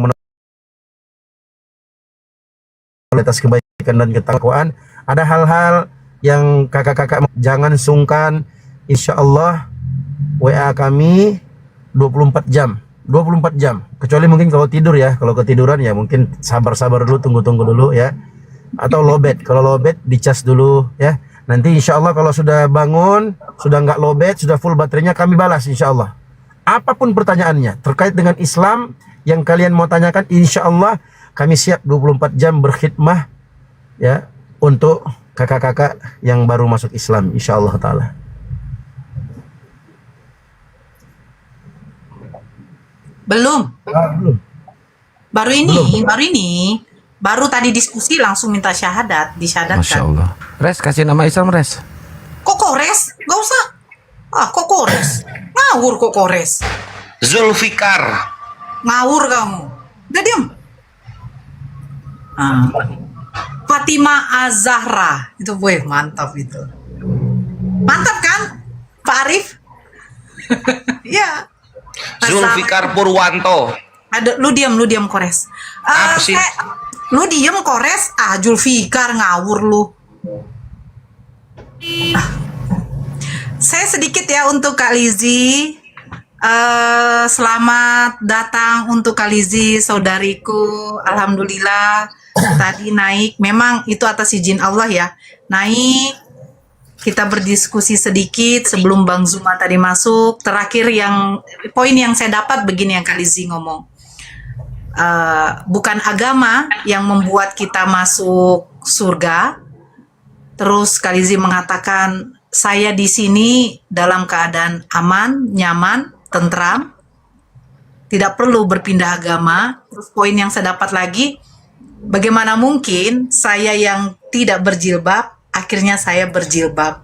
atas kebaikan dan ketakwaan. Ada hal-hal yang kakak-kakak jangan sungkan, insya Allah WA kami 24 jam 24 jam, kecuali mungkin kalau tidur ya, kalau ketiduran ya mungkin sabar-sabar dulu, tunggu-tunggu dulu ya, atau lowbat. Kalau lowbat dicas dulu ya, nanti insya Allah kalau sudah bangun, sudah nggak lowbat, sudah full baterainya, kami balas insya Allah apapun pertanyaannya terkait dengan Islam yang kalian mau tanyakan. Insya Allah kami siap 24 jam berkhidmah ya untuk kakak-kakak yang baru masuk Islam insya Allah Ta'ala. Belum. Belum. Baru tadi diskusi langsung minta syahadat, disyahadatkan. Masya Allah. Res, kasih nama Islam Res. Kok kores? Gak usah. Kok kores? Ngawur kok kores. Zulfikar. Ngawur kamu. Udah diam. Fatima Az-Zahra. Itu mantap itu. Mantap kan? Pak Arif? Iya. Zulfikar Purwanto. Ada, lu diam kores. Apa sih? Lu diam kores. Zulfikar ngawur lu. Saya sedikit ya untuk Kak Lizzy. Selamat datang untuk Kak Lizzy, saudariku. Alhamdulillah tadi naik. Memang itu atas izin Allah ya. naik, kita berdiskusi sedikit sebelum Bang Zuma tadi masuk. Terakhir poin yang saya dapat begini yang Kak Lizzie ngomong. Bukan agama yang membuat kita masuk surga. Terus Kak Lizzie mengatakan, saya di sini dalam keadaan aman, nyaman, tentram, tidak perlu berpindah agama. Terus poin yang saya dapat lagi, bagaimana mungkin saya yang tidak berjilbab, akhirnya saya berjilbab.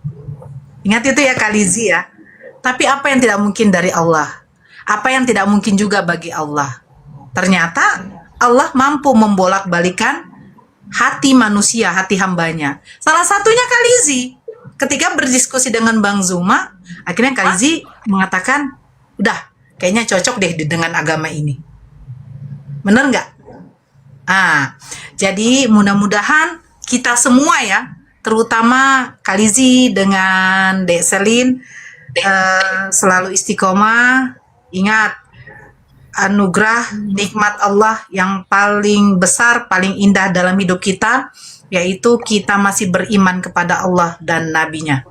Ingat itu ya Kak Lizzie ya. Tapi apa yang tidak mungkin dari Allah? Apa yang tidak mungkin juga bagi Allah? Ternyata Allah mampu membolak-balikan hati manusia, hati hambanya. Salah satunya Kak Lizzie. Ketika berdiskusi dengan Bang Zuma, akhirnya Kak Lizzie mengatakan, udah, kayaknya cocok deh dengan agama ini. Bener nggak? Jadi mudah-mudahan kita semua ya, terutama Kak Lizzie dengan Dek Selin, selalu istiqomah. Ingat, anugerah nikmat Allah yang paling besar, paling indah dalam hidup kita, yaitu kita masih beriman kepada Allah dan Nabi-Nya.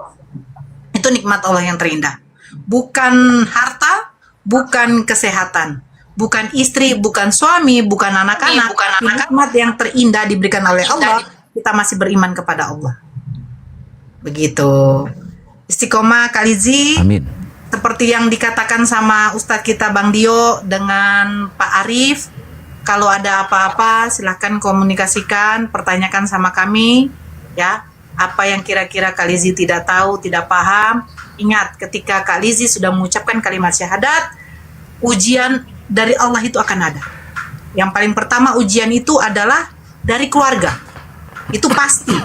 Itu nikmat Allah yang terindah. Bukan harta, bukan kesehatan, bukan istri, bukan suami, bukan anak-anak. Nikmat yang terindah diberikan oleh Allah, kita masih beriman kepada Allah. Begitu. Istiqomah Kak Lizzie. Amin. Seperti yang dikatakan sama Ustadz kita Bang Dio dengan Pak Arif, kalau ada apa-apa silahkan komunikasikan, pertanyakan sama kami ya. Apa yang kira-kira Kak Lizzie tidak tahu, tidak paham, ingat ketika Kak Lizzie sudah mengucapkan kalimat syahadat, ujian dari Allah itu akan ada. Yang paling pertama ujian itu adalah dari keluarga, itu pasti.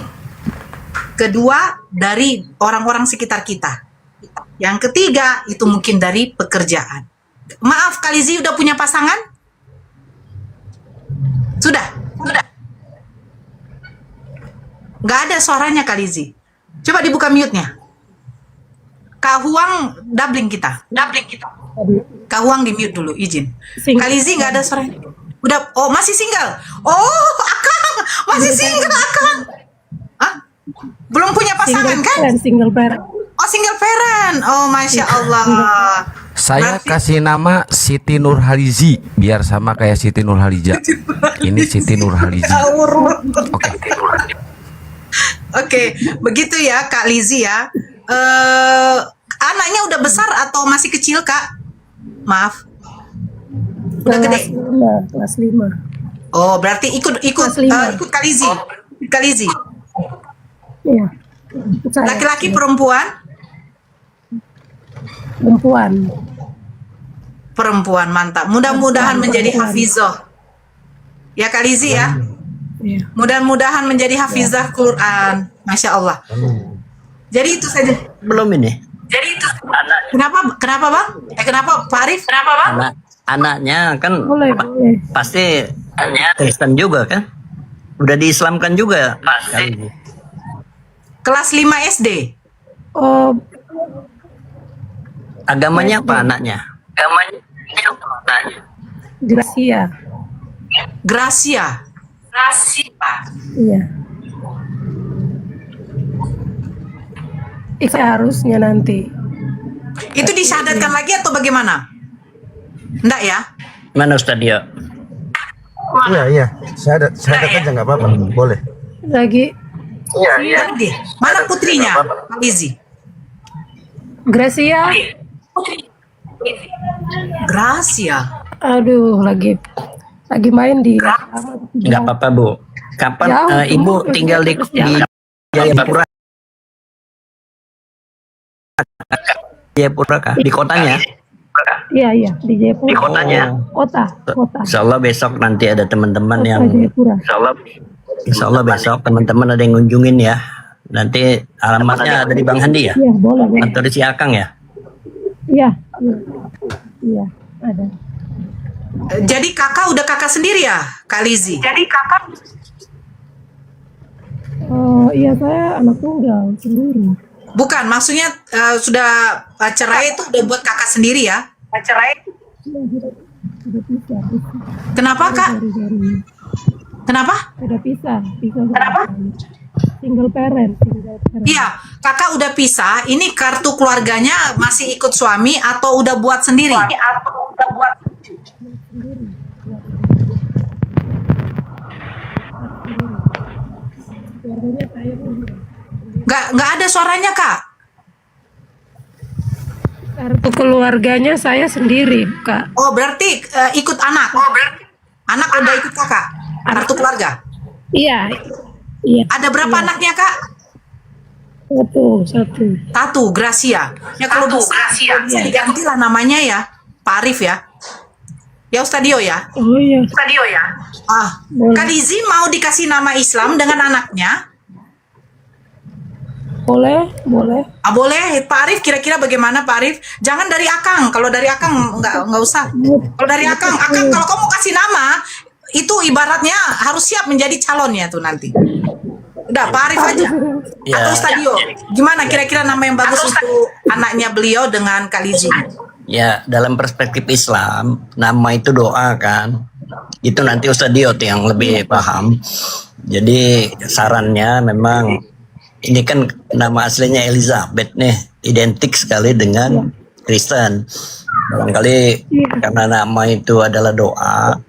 Kedua dari orang-orang sekitar kita. Yang ketiga itu mungkin dari pekerjaan. Maaf, Kak Lizzie udah punya pasangan? Sudah. Nggak ada suaranya Kak Lizzie. Coba dibuka mute-nya. Kak Huang doubling kita. Kak Huang di mute dulu, izin. Kak Lizzie nggak ada suaranya. Udah, oh masih single. Oh, Akang masih single Akang. Hah? Belum punya pasangan kan? Single parent. Oh, single parent. Oh, Masya Allah. Saya kasih nama Siti Nurhalizi biar sama kayak Siti Nurhaliza. Ini Siti Nurhalizi. Oke, begitu ya Kak Lizzie ya. Anaknya udah besar atau masih kecil Kak? Maaf. Udah gede. Kelas 5. Oh, berarti ikut Kak Lizzie. Kak Lizzie. Iya. Laki-laki perempuan? Perempuan, mantap. Mudah-mudahan menjadi hafizah. Ya Kak Lizzie ya. Iya. Mudah-mudahan menjadi hafizah Quran. Masya Allah. Jadi itu saja. Belum ini. Kenapa Bang? Kenapa Pak Arif? Kenapa Bang? Anaknya kan Boleh. pasti Kristen juga kan? Udah diislamkan juga. Kelas 5 SD. Oh, Agamanya apa anaknya? Gracia. Gracia. Iya. Seharusnya nanti. Itu disyahadatkan lagi atau bagaimana? Enggak ya? Mana Ustaz Dio? Iya. Syahadat aja nggak apa-apa. Boleh. Lagi Lagi. Mana putrinya? Kak Lizzie. Gracia. Gracia. Aduh, lagi main di Nggak apa-apa Bu. Kapan Jauh, Ibu jauh. tinggal di Jayapura? Jayapura kah? Di kotanya? Iya, di Jayapura. Kota. Insya Allah besok nanti ada teman-teman Kota yang Jayapura. Insya Allah besok teman-teman ada yang ngunjungin ya. Nanti alamatnya ada di Bang Handi ya? Iya, boleh. Atau di Siakang ya? Iya, ada. Jadi kakak udah kakak sendiri ya, Kak Lizzie? Oh, iya, saya anak tunggal sendiri. Bukan, maksudnya sudah cerai itu udah buat kakak sendiri ya? Udah pisah. Kenapa Kak? Dari Kenapa? udah pisah. single parent. Iya, kakak udah pisah. Ini kartu keluarganya masih ikut suami atau udah buat sendiri? Keluarganya saya pun Nggak ada suaranya, Kak. kartu keluarganya saya sendiri, Kak. Oh, berarti ikut anak. Anak udah ikut kakak. Kartu keluarga. Iya, iya. Ada berapa anaknya, Kak? Satu. Gracia. Ya kalau bisa digantilah namanya ya, Pak Arif ya. Ya Ustadio ya. Oh iya. Kak Lizzy mau dikasih nama Islam dengan anaknya? Boleh. Boleh. Pak Arif kira-kira bagaimana Pak Arif? Jangan dari Akang. Kalau dari Akang nggak usah. Kalau dari Akang kalau kamu kasih nama itu ibaratnya harus siap menjadi calonnya tuh nanti. Udah Pak Arif aja. Atau Ustadio. Gimana kira-kira nama yang bagus untuk anaknya beliau dengan Kak Lizzy? Ya, dalam perspektif Islam, nama itu doa kan. Itu nanti Ustadio tuh yang lebih paham. Jadi sarannya memang ini kan nama aslinya Elizabeth nih, identik sekali dengan Kristen. Barangkali karena nama itu adalah doa,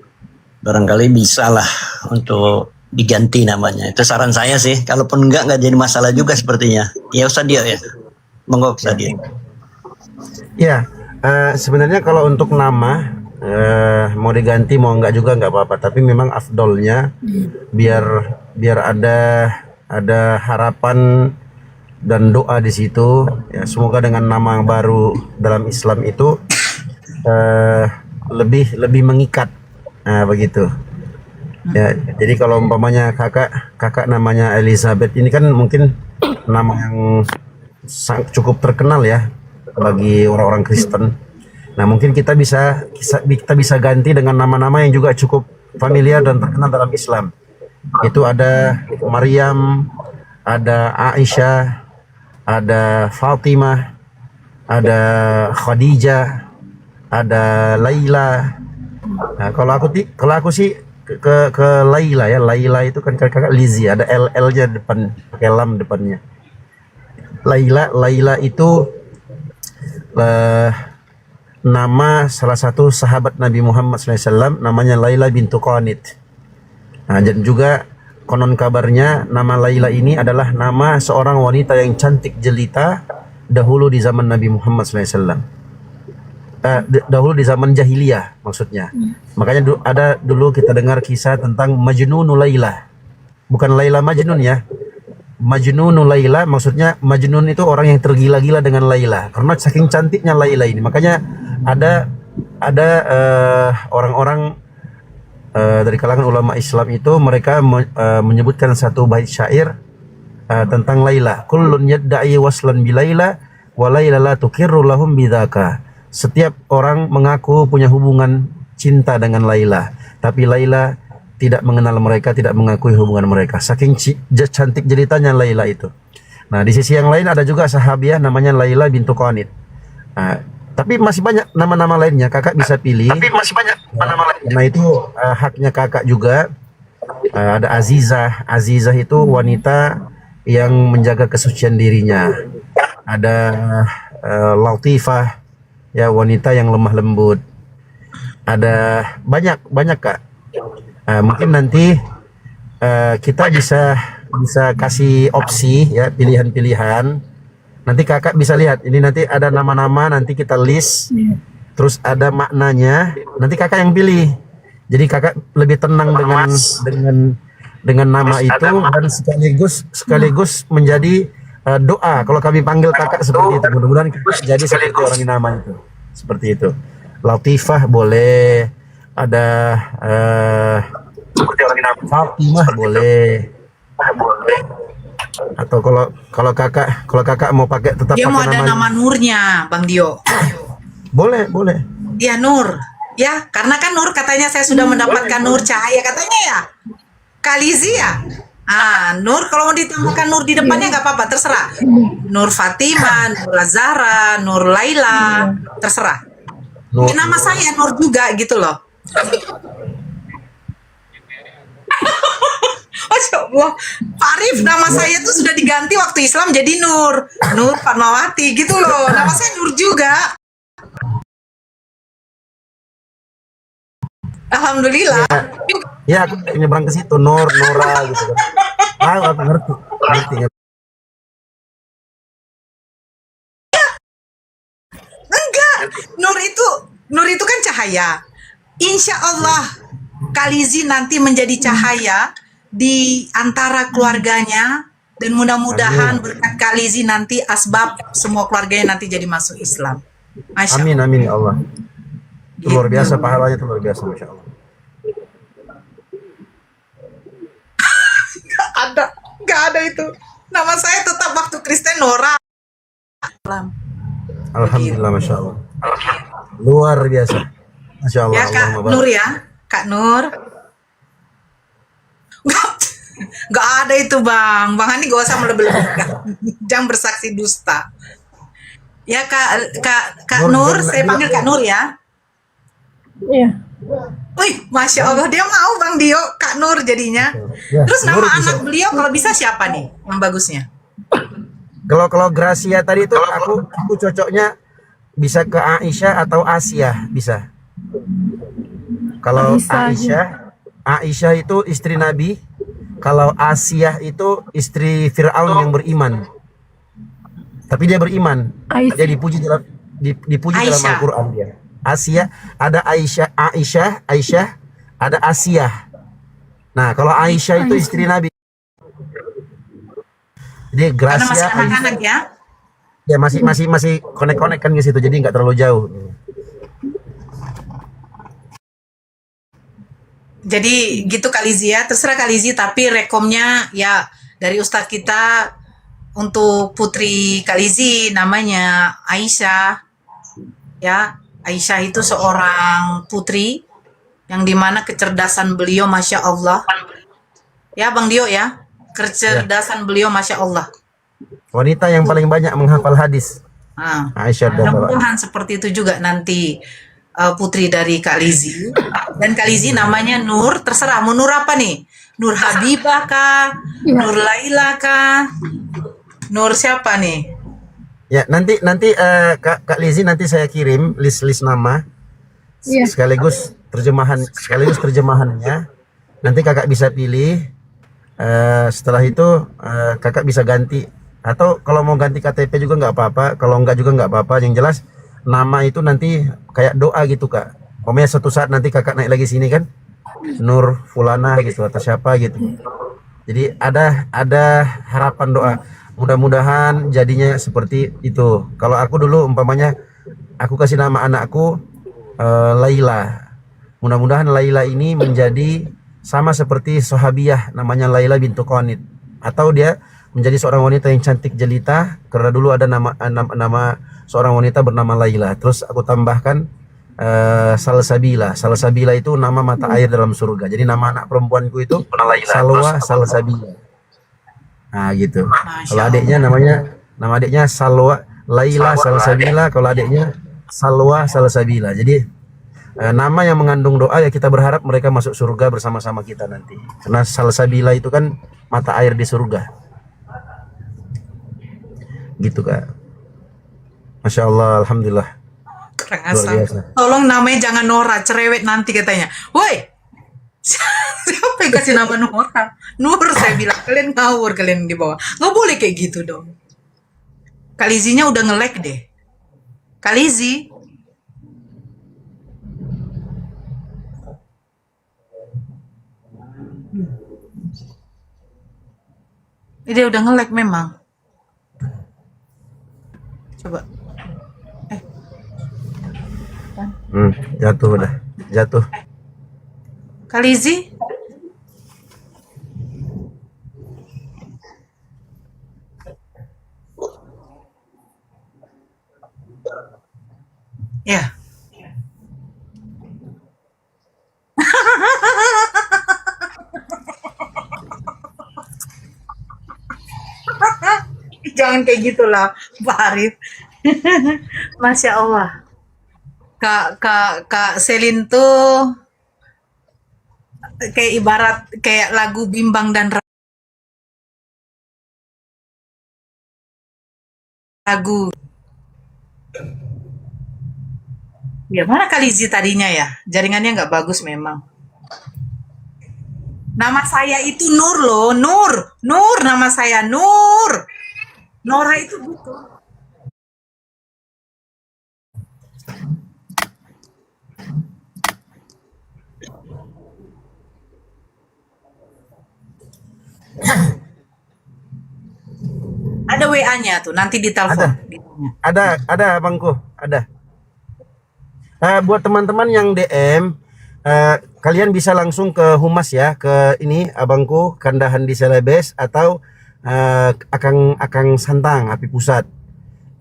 barangkali bisa lah untuk diganti namanya. Itu saran saya sih. Kalaupun enggak jadi masalah juga sepertinya. Ya Ustadio ya. Monggo Ustadio. Ya, sebenarnya kalau untuk nama mau diganti mau enggak juga enggak apa-apa. Tapi memang afdolnya biar ada harapan dan doa di situ. Ya, semoga dengan nama yang baru dalam Islam itu lebih mengikat. Begitu. Ya, jadi kalau umpamanya kakak namanya Elizabeth ini kan mungkin nama yang cukup terkenal ya bagi orang-orang Kristen. Nah, mungkin kita bisa ganti dengan nama-nama yang juga cukup familiar dan terkenal dalam Islam. Itu ada Maryam, ada Aisyah, ada Fatimah, ada Khadijah, ada Laila. Nah, kalau aku sih ke Laila ya. Laila itu kan kakak Lizzy, ada LL-nya depan, pakai lam depannya. Laila itu nama salah satu sahabat Nabi Muhammad SAW, namanya Laila bintu Qanit. Nah, dan juga konon kabarnya nama Laila ini adalah nama seorang wanita yang cantik jelita dahulu di zaman Nabi Muhammad SAW. Dahulu di zaman jahiliyah maksudnya. Makanya ada dulu kita dengar kisah tentang Majnun Laila. Bukan Laila Majnun ya. Majnun Laila maksudnya Majnun itu orang yang tergila-gila dengan Laila karena saking cantiknya Laila ini. Makanya ada orang-orang dari kalangan ulama Islam itu mereka menyebutkan satu bait syair tentang Laila. Kullun yadda'i waslan bi Laila wa Laila la tuqirru lahum bidzaka. Setiap orang mengaku punya hubungan cinta dengan Laila, tapi Laila tidak mengenal mereka, tidak mengakui hubungan mereka. Saking cantik jelitanya Laila itu. Nah, di sisi yang lain ada juga sahabiah namanya Laila bintu Qanit. Nah, tapi masih banyak nama-nama lainnya, kakak bisa pilih. Nah, itu haknya kakak juga. Ada Azizah. Azizah itu wanita yang menjaga kesucian dirinya. Ada Latifah, ya, wanita yang lemah lembut. Ada banyak Kak. Mungkin nanti kita bisa kasih opsi ya, pilihan-pilihan. Nanti kakak bisa lihat, ini nanti ada nama-nama, nanti kita list, terus ada maknanya, nanti kakak yang pilih. Jadi kakak lebih tenang dengan nama itu dan sekaligus menjadi doa. Kalau kami panggil kakak seperti itu, mudah-mudahan kakak jadi seperti orang yang nama itu, seperti itu. Latifah boleh, ada Fatimah boleh. Atau kalau kakak mau pakai tetap Dia pakai mau ada nama Nurnya, Bang Dio. Boleh. Ya Nur. Ya, karena kan Nur katanya saya sudah mendapatkan Nur cahaya katanya ya. Kak Lizzy ya. Nur kalau mau ditambahkan Nur di depannya nggak apa-apa, terserah. Nur Fatimah, Nur Zahra, Nur Laila, terserah. Nama saya Nur juga gitu loh. Oh Masya Allah. Pak Arif, nama saya tuh sudah diganti waktu Islam jadi Nur. Nur Fatmawati gitu loh. Nama saya Nur juga. Alhamdulillah. Ya, aku nyebrang ke situ, Nora gitu kan. Aku ngerti. Enggak, Nur itu kan cahaya. Insya Allah Kalizi nanti menjadi cahaya di antara keluarganya, dan mudah-mudahan berkat Kalizi nanti asbab semua keluarganya nanti jadi masuk Islam. Masya Allah. Amin ya Allah. Itu luar biasa, pahalanya itu luar biasa, Masya Allah. Gak ada itu. Nama saya tetap waktu Kristen Nora. Alhamdulillah, Masya Allah. Luar biasa. Masya Allah. Ya Kak Nur ya, Kak Nur. Gak ada itu Bang. Bang Hani gak usah melebih-lebihkan. Jangan bersaksi dusta. Ya Kak Nur, saya panggil Kak Nur ya. Iya. Wih, Masya Allah, dia mau Bang Dio, Kak Nur jadinya. Ya, Terus Nur nama bisa. anak beliau kalau bisa siapa nih yang bagusnya? Kalau Gracia tadi itu aku cocoknya bisa ke Aisyah atau Asia, bisa. Kalau Aisyah itu istri Nabi, kalau Asia itu istri Fir'aun yang beriman. Tapi dia beriman. Dia dipuji dalam Aisyah. Al-Qur'an dia. Asia, ada Aisyah, ada Asia. Nah, kalau Aisyah itu istri Nabi. Jadi Karena masih Gracia, anak-anak ya. ya masih konek-konek kan ke situ, jadi nggak terlalu jauh. Jadi gitu Kalizi ya, terserah Kalizi, tapi rekomnya ya dari Ustadz kita untuk putri Kalizi namanya Aisyah. Ya, Aisyah itu seorang putri yang dimana kecerdasan beliau Masya Allah. Ya Bang Dio ya, kecerdasan beliau Masya Allah. Wanita yang paling banyak menghafal hadis. Nah, Aisyah dan mudah-mudahan seperti itu juga nanti putri dari Kak Lizi. Dan Kak Lizi namanya Nur, terserah mau Nur apa nih? Nur Habibah kah? Nur Laila kah? Nur siapa nih? Ya, nanti Kak Lizi nanti saya kirim list nama sekaligus terjemahannya. Nanti Kakak bisa pilih. Setelah itu Kakak bisa ganti, atau kalau mau ganti KTP juga nggak apa-apa. Kalau nggak juga nggak apa-apa. Yang jelas nama itu nanti kayak doa gitu Kak. Pokoknya suatu saat nanti Kakak naik lagi sini kan, Nur Fulana gitu atau siapa gitu. Jadi ada harapan doa. Mudah-mudahan jadinya seperti itu. Kalau aku dulu umpamanya aku kasih nama anakku Laila. Mudah-mudahan Laila ini menjadi sama seperti sahabiyah namanya Laila bintu Qanit, atau dia menjadi seorang wanita yang cantik jelita, karena dulu ada nama seorang wanita bernama Laila. Terus aku tambahkan Salsabila. Salsabila itu nama mata air dalam surga. Jadi nama anak perempuanku itu Salwa Salsabila. Nah gitu. Kalau adiknya nama adiknya Salwa Laila Salsabila, kalau adiknya Salwa Salsabila. Jadi nama yang mengandung doa, ya kita berharap mereka masuk surga bersama-sama kita nanti. Karena Salsabila itu kan mata air di surga. Gitu Kak. Masya Allah, Alhamdulillah. Kurang Luar asal. biasa. Tolong namanya jangan Nora, cerewet nanti katanya. Woi, siapa yang kasih nama Nora? Nur, saya bilang kalian ngawur, kalian di bawah. Nggak boleh kayak gitu dong. Kalizinya udah nge-lag deh. Kalizi. Dia udah nge-lag memang. Coba. Jatuh udah. Jatuh. Kalizi. Ya. Jangan kayak gitulah, Pak Arif. Masya Allah. Kak Selin tuh kayak ibarat kayak lagu Bimbang dan Lagu. Ya mana Kalizi tadinya ya? Jaringannya nggak bagus memang. Nama saya itu Nur loh, Nur nama saya Nur. Nora itu bukan. Ada WA-nya tuh, nanti ditelepon. Ada abangku, ada. Buat teman-teman yang DM, kalian bisa langsung ke Humas ya, ke ini abangku Kandahan di Selebes atau Akang Santang Api Pusat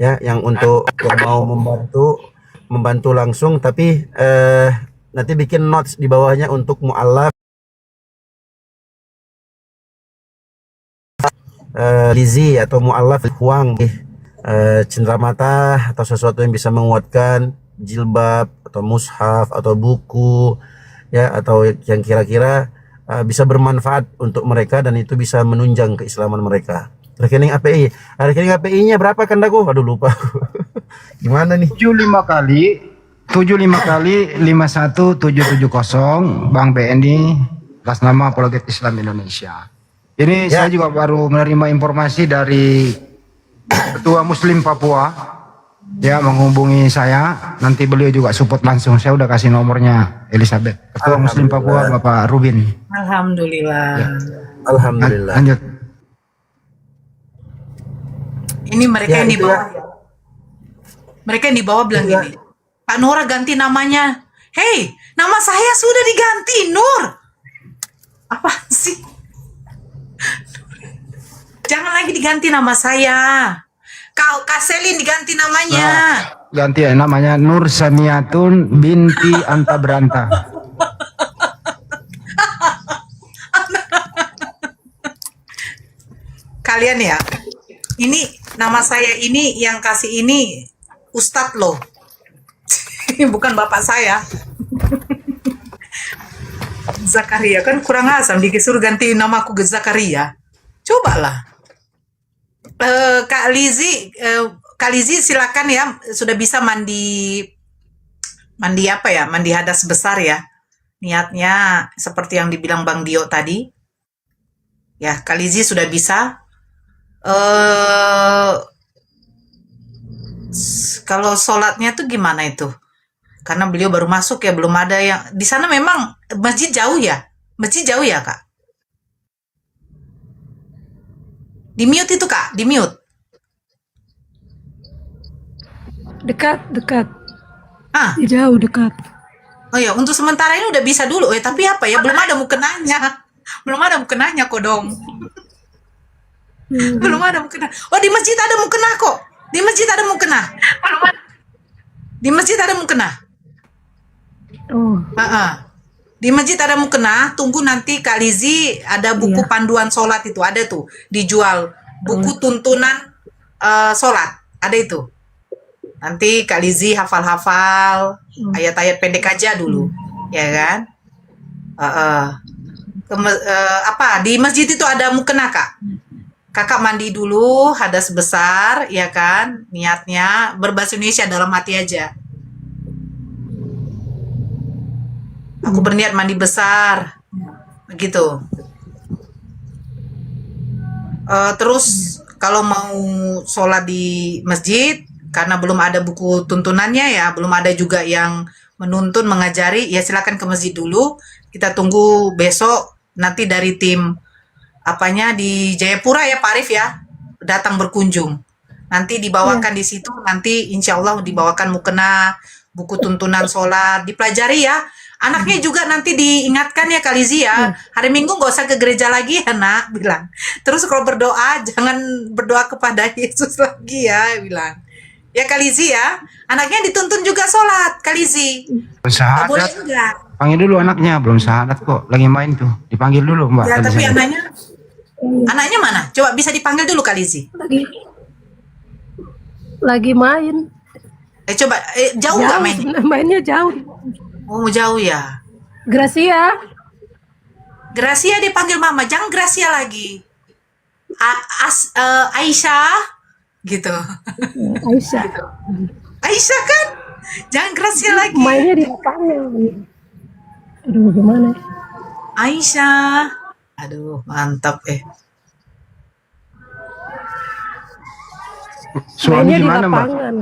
ya, yang untuk yang mau membantu langsung, tapi nanti bikin notes di bawahnya untuk mualaf Lizi atau mualaf uang cenderamata atau sesuatu yang bisa menguatkan jilbab atau mushaf atau buku ya, atau yang kira-kira bisa bermanfaat untuk mereka dan itu bisa menunjang keislaman mereka. Rekening API-nya berapa kan daku? Aduh lupa. Gimana nih? 75 kali 51770 Bank BNI atas nama Apologet Islam Indonesia. Ini saya juga baru menerima informasi dari Ketua Muslim Papua ya, menghubungi saya, nanti beliau juga support langsung. Saya udah kasih nomornya Elizabeth, Ketua Muslim Papua Bapak Rubin. Alhamdulillah. Ya. Alhamdulillah. Lanjut. Ini mereka yang di bawah. Mereka yang di bawah bilang gini, Pak Nora ganti namanya. Hei, nama saya sudah diganti, Nur. Apa sih? Jangan lagi diganti nama saya. Kak Selin diganti namanya. Ganti ya, namanya Nur Samiatun binti Anta Beranta. Kalian ya, ini nama saya ini yang kasih ini Ustadz loh. Ini bukan bapak saya. Zakaria kan kurang asam, disuruh ganti namaku ke Zakaria. Cobalah. Kak Lizi silakan ya, sudah bisa mandi apa ya, mandi hadas besar ya, niatnya seperti yang dibilang Bang Dio tadi ya. Kak Lizi sudah bisa. Kalau sholatnya tuh gimana itu, karena beliau baru masuk ya, belum ada yang di sana. Memang masjid jauh ya Kak? Di mute itu Kak, di mute. Dekat. Jauh dekat. Oh ya, untuk sementara ini udah bisa dulu. Tapi apa ya, belum ada mukenanya. Belum ada mukenanya kok dong. Belum ada mukena. Oh, di masjid ada mukena kok. Di masjid ada mukena. Di masjid ada mukena. Oh. Di masjid ada mukena. Tunggu nanti Kak Lizi ada buku panduan sholat itu, ada tuh dijual. Buku tuntunan sholat, ada itu. Nanti Kak Lizi hafal-hafal ayat-ayat pendek aja dulu, ya kan? Di masjid itu ada mukena Kak. Kakak mandi dulu hadas besar, ya kan? Niatnya berbahasa Indonesia dalam hati aja. Aku berniat mandi besar, begitu. Terus kalau mau sholat di masjid, karena belum ada buku tuntunannya ya, belum ada juga yang menuntun, mengajari, ya silakan ke masjid dulu. Kita tunggu besok nanti dari tim apanya di Jayapura ya Pak Arif ya, datang berkunjung. Nanti dibawakan di situ, nanti insya Allah dibawakan mukena, buku tuntunan sholat, dipelajari ya. Anaknya juga nanti diingatkan ya Kak Lizi ya, hari Minggu nggak usah ke gereja lagi ya nak, bilang. Terus kalau berdoa, jangan berdoa kepada Yesus lagi ya, bilang. Ya Kak Lizi ya, anaknya dituntun juga sholat, Kak Lizi. Syahadat. Boleh enggak? Panggil dulu anaknya, belum syahadat kok, lagi main tuh. Dipanggil dulu Mbak. Ya tapi anaknya mana? Coba bisa dipanggil dulu Kak Lizi. Lagi main. Coba, jauh nggak mainnya? Mainnya jauh. Oh jauh ya. Gracia dipanggil mama, jangan Gracia lagi. Aisyah, gitu. Aisyah. Aisyah kan? Jangan Gracia lagi. Mainnya di lapangan. Aduh, gimana? Aisyah. Aduh, mantap Suami Mainnya di gimana Mbak? lapangan.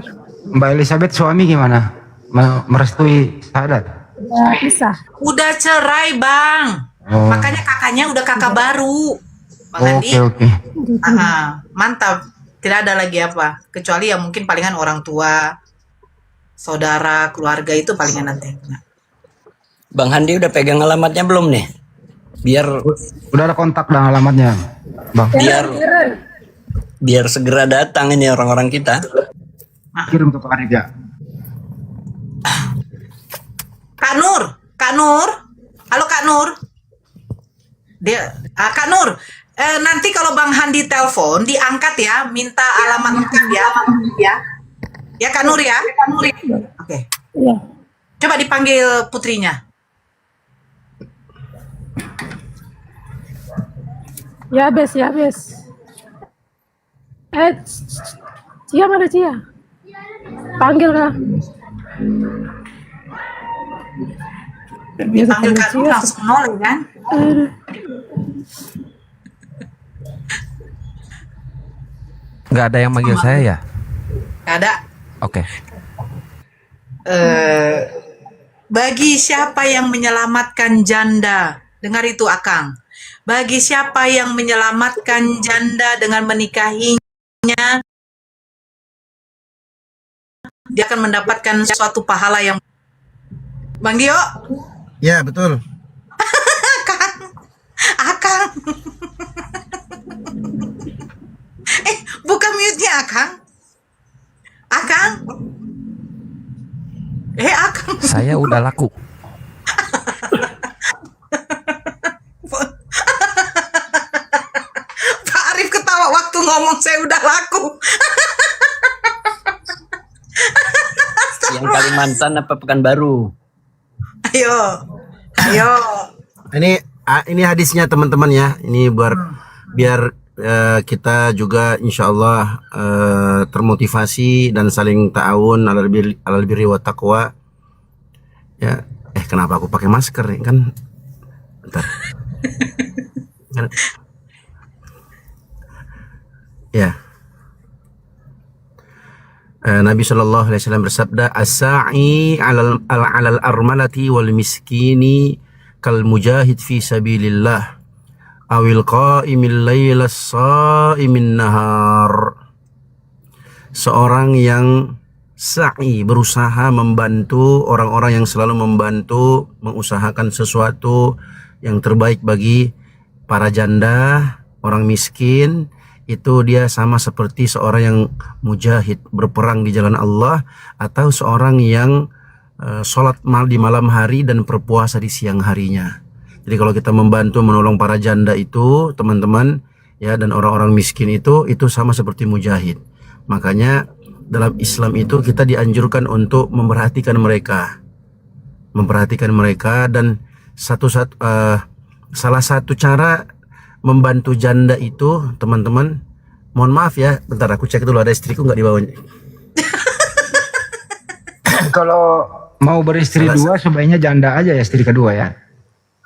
Mbak Elizabeth suami gimana? Merestui syahadat? Ya, pisah. Udah cerai, Bang. Oh. Makanya kakaknya udah kakak baru. Bang Andi. Oke. Mantap. Tidak ada lagi apa. Kecuali ya mungkin palingan orang tua, saudara, keluarga itu palingan nanti. Bang Handi udah pegang alamatnya belum nih? Biar Udah ada kontak dan alamatnya, Bang. biar segera datang ini orang-orang kita. Kirim ke Pak Arif ya. Kak Nur. Halo Kak Nur. Kak Nur, nanti kalau Bang Handi telepon diangkat ya, minta alamat lengkap ya. Ya Kak Nur ya. Oke. Iya. Coba dipanggil putrinya. Ya, Bes. Cia mana Cia? Panggil Kak. Dipanggil Kak Nur langsung noleh kan? Nggak ada yang manggil saya ya? Gak ada. Oke. Bagi siapa yang menyelamatkan janda, dengar itu Akang. Bagi siapa yang menyelamatkan janda dengan menikahinya, dia akan mendapatkan suatu pahala yang... Bang Dio, Ya, betul. Akang. Buka mute-nya Akang. Akang. Akang. Saya udah laku. Pak Arif ketawa waktu ngomong saya udah laku. Yang Kalimantan apa Pekanbaru? Ayo. Ini hadisnya teman-teman ya. Ini biar kita juga insya Allah termotivasi dan saling ta'awun alal birri wa taqwa. Ya, kenapa aku pakai masker nih kan? Bentar. Ya. Nabi Shallallahu Alaihi Wasallam bersabda, "As-sa'i alal armalati wal miskini kal mujahid fi sabilillah awil qa'imil lailas sa'imin nahar." Seorang yang sa'i, berusaha membantu orang-orang yang selalu membantu, mengusahakan sesuatu yang terbaik bagi para janda, orang miskin, itu dia sama seperti seorang yang mujahid, berperang di jalan Allah, atau seorang yang sholat di malam hari dan berpuasa di siang harinya. Jadi kalau kita membantu menolong para janda itu, teman-teman ya, dan orang-orang miskin itu sama seperti mujahid. Makanya dalam Islam itu kita dianjurkan untuk memperhatikan mereka, dan salah satu cara membantu janda itu, teman-teman, mohon maaf ya, bentar aku cek dulu ada istriku nggak di bawahnya. Kalau mau beristri dua sebaiknya janda aja ya, istri kedua ya.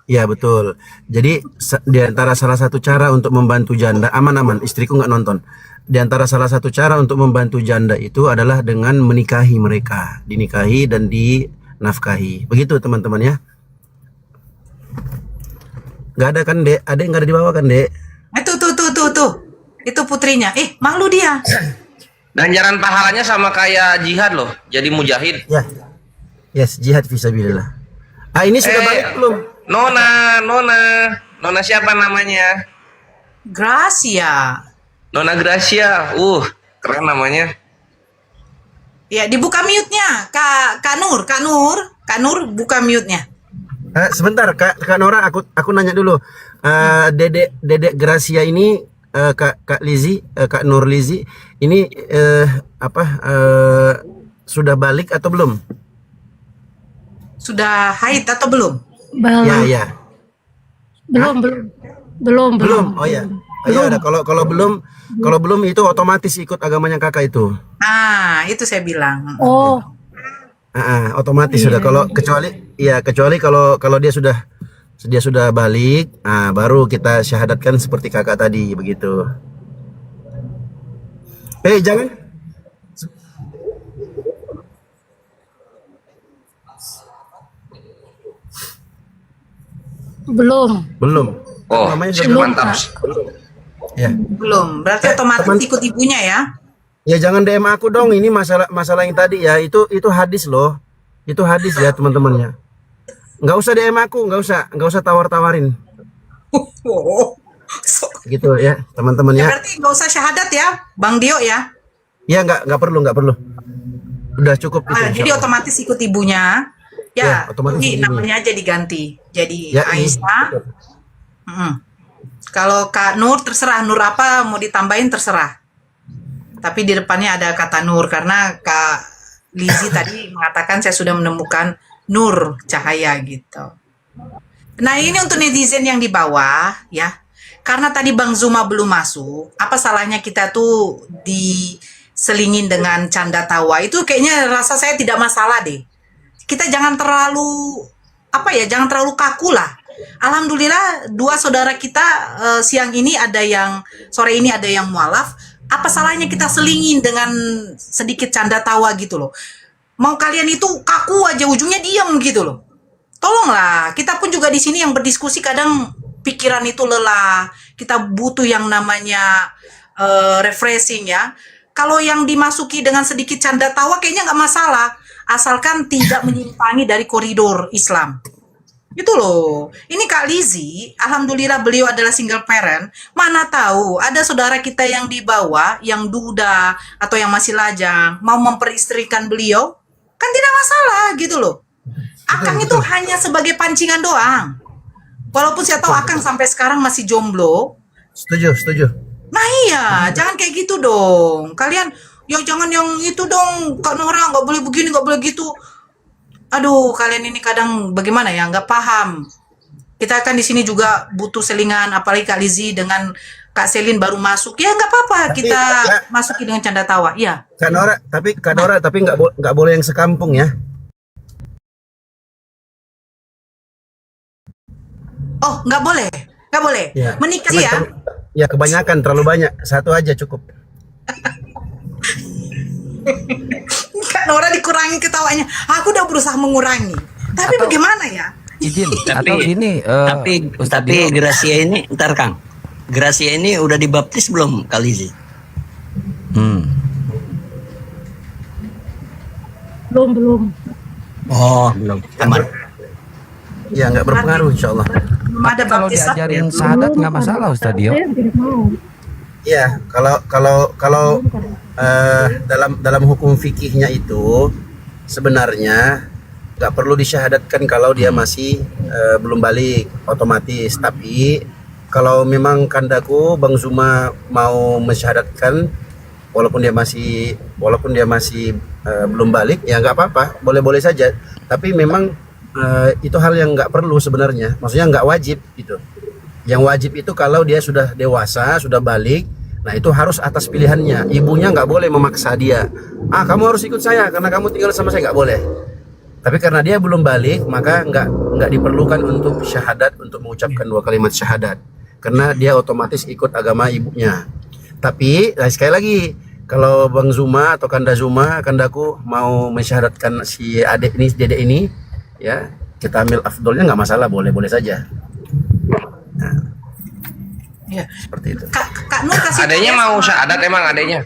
Ya betul. Jadi di antara salah satu cara untuk membantu janda, aman-aman, istriku nggak nonton. Di antara salah satu cara untuk membantu janda itu adalah dengan menikahi mereka, dinikahi dan dinafkahi. Begitu teman-teman ya. Nggak ada kan Dek? Adek nggak ada di bawah kan Dek? Tuh. Itu putrinya. Malu dia. Ganjaran pahalanya sama kayak jihad loh. Jadi mujahid. Ya. Yes, jihad fisabilillah. Ini sudah balik belum? Nona siapa namanya? Gracia. Nona Gracia. Keren namanya. Ya, dibuka mute-nya. Kak Nur, buka mute-nya. Sebentar Kak Nora, aku nanya dulu. Dedek Gracia ini, Kak Lizi, Kak Nur Lizi ini sudah balik atau belum? Sudah haid atau belum? Belum. Ya. Belum. Oh ya. Iya, ada. Kalau belum itu otomatis ikut agamanya kakak itu. Ah, itu saya bilang. Oh, Otomatis sudah. Kalau kecuali kalau dia sudah balik, baru kita syahadatkan seperti kakak tadi begitu. Jangan. Belum. Oh, Namanya sip, sudah mantap. Ya. Belum. Berarti otomatis ikut ibunya ya? Ya jangan DM aku dong. Ini masalah yang tadi ya. Itu hadis loh. Itu hadis ya teman-teman ya. Nggak usah DM aku, nggak usah tawar-tawarin. Gitu ya teman-teman ya. Berarti nggak usah syahadat ya, Bang Dio ya? Ya nggak perlu. Udah cukup itu. Jadi otomatis ikut ibunya. Ya, otomatis ini ibunya. namanya aja diganti. Jadi Ya, Aisyah. Kalau Kak Nur terserah, Nur apa mau ditambahin terserah. Tapi di depannya ada kata Nur karena Kak Lizzie tadi mengatakan saya sudah menemukan Nur cahaya gitu. Nah ini untuk netizen yang di bawah ya. Karena tadi Bang Zuma belum masuk, apa salahnya kita tuh diselingin dengan canda tawa? Itu kayaknya rasa saya tidak masalah deh. Kita jangan terlalu jangan terlalu kaku lah. Alhamdulillah dua saudara kita siang ini sore ini ada yang mualaf. Apa salahnya kita selingin dengan sedikit canda tawa gitu loh. Mau kalian itu kaku aja ujungnya diam gitu loh. Tolonglah, kita pun juga di sini yang berdiskusi kadang pikiran itu lelah. Kita butuh yang namanya refreshing ya. Kalau yang dimasuki dengan sedikit canda tawa kayaknya nggak masalah. Asalkan tidak menyimpangi dari koridor Islam. Itu loh. Ini Kak Lizzie, alhamdulillah beliau adalah single parent. Mana tahu ada saudara kita yang di bawah, yang duda atau yang masih lajang, mau memperistrikan beliau, kan tidak masalah gitu loh. Akang itu hanya sebagai pancingan doang. Walaupun saya tahu Akang sampai sekarang masih jomblo. Setuju. Nah iya, jangan kayak gitu dong. Kalian, ya jangan yang itu dong, Kak Nora nggak boleh begini, nggak boleh gitu. Aduh, kalian ini kadang bagaimana ya, nggak paham. Kita kan di sini juga butuh selingan, apalagi Kak Lizzie dengan Kak Selin baru masuk. Ya nggak apa-apa, kita masuki dengan canda tawa. Iya. Kak Nora, tapi nggak boleh yang sekampung ya. Oh, nggak boleh. Ya. Menikah Karena ya. Ya kebanyakan, terlalu banyak. Satu aja cukup. Kak Nora dikurangi ketawanya. Aku udah berusaha mengurangi. Tapi bagaimana ya? Izin Tapi atau ini Ustadz tapi Dio. Gracia ini, ntar Kang. Gracia ini udah dibaptis belum kali sih? belum. Oh, belum. Aman. Ya nggak berpengaruh insya Allah. Belum ada Kalau baptisan. diajarin syahadat nggak masalah Ustadz Dio. Saya tidak mau. Iya, kalau dalam hukum fikihnya itu sebenarnya nggak perlu disyahadatkan kalau dia masih belum balik otomatis. Tapi kalau memang kandaku Bang Zuma mau mensyahadatkan walaupun dia masih belum balik, ya nggak apa-apa, boleh-boleh saja. Tapi memang itu hal yang nggak perlu sebenarnya, maksudnya nggak wajib gitu. Yang wajib itu kalau dia sudah dewasa, sudah balik, nah itu harus atas pilihannya. Ibunya nggak boleh memaksa dia. Kamu harus ikut saya karena kamu tinggal sama saya, nggak boleh. Tapi karena dia belum balik, maka nggak diperlukan untuk syahadat, untuk mengucapkan 2 kalimat syahadat, karena dia otomatis ikut agama ibunya. Tapi sekali lagi, kalau Bang Zuma atau kandaku mau mensyahadatkan si adik ini, si dedek ini, ya kita ambil afdolnya, nggak masalah, boleh-boleh saja. Nah, Ya. seperti itu. Kak Nur kasih Adanya tahu ya mau sama- syahadat emang adanya.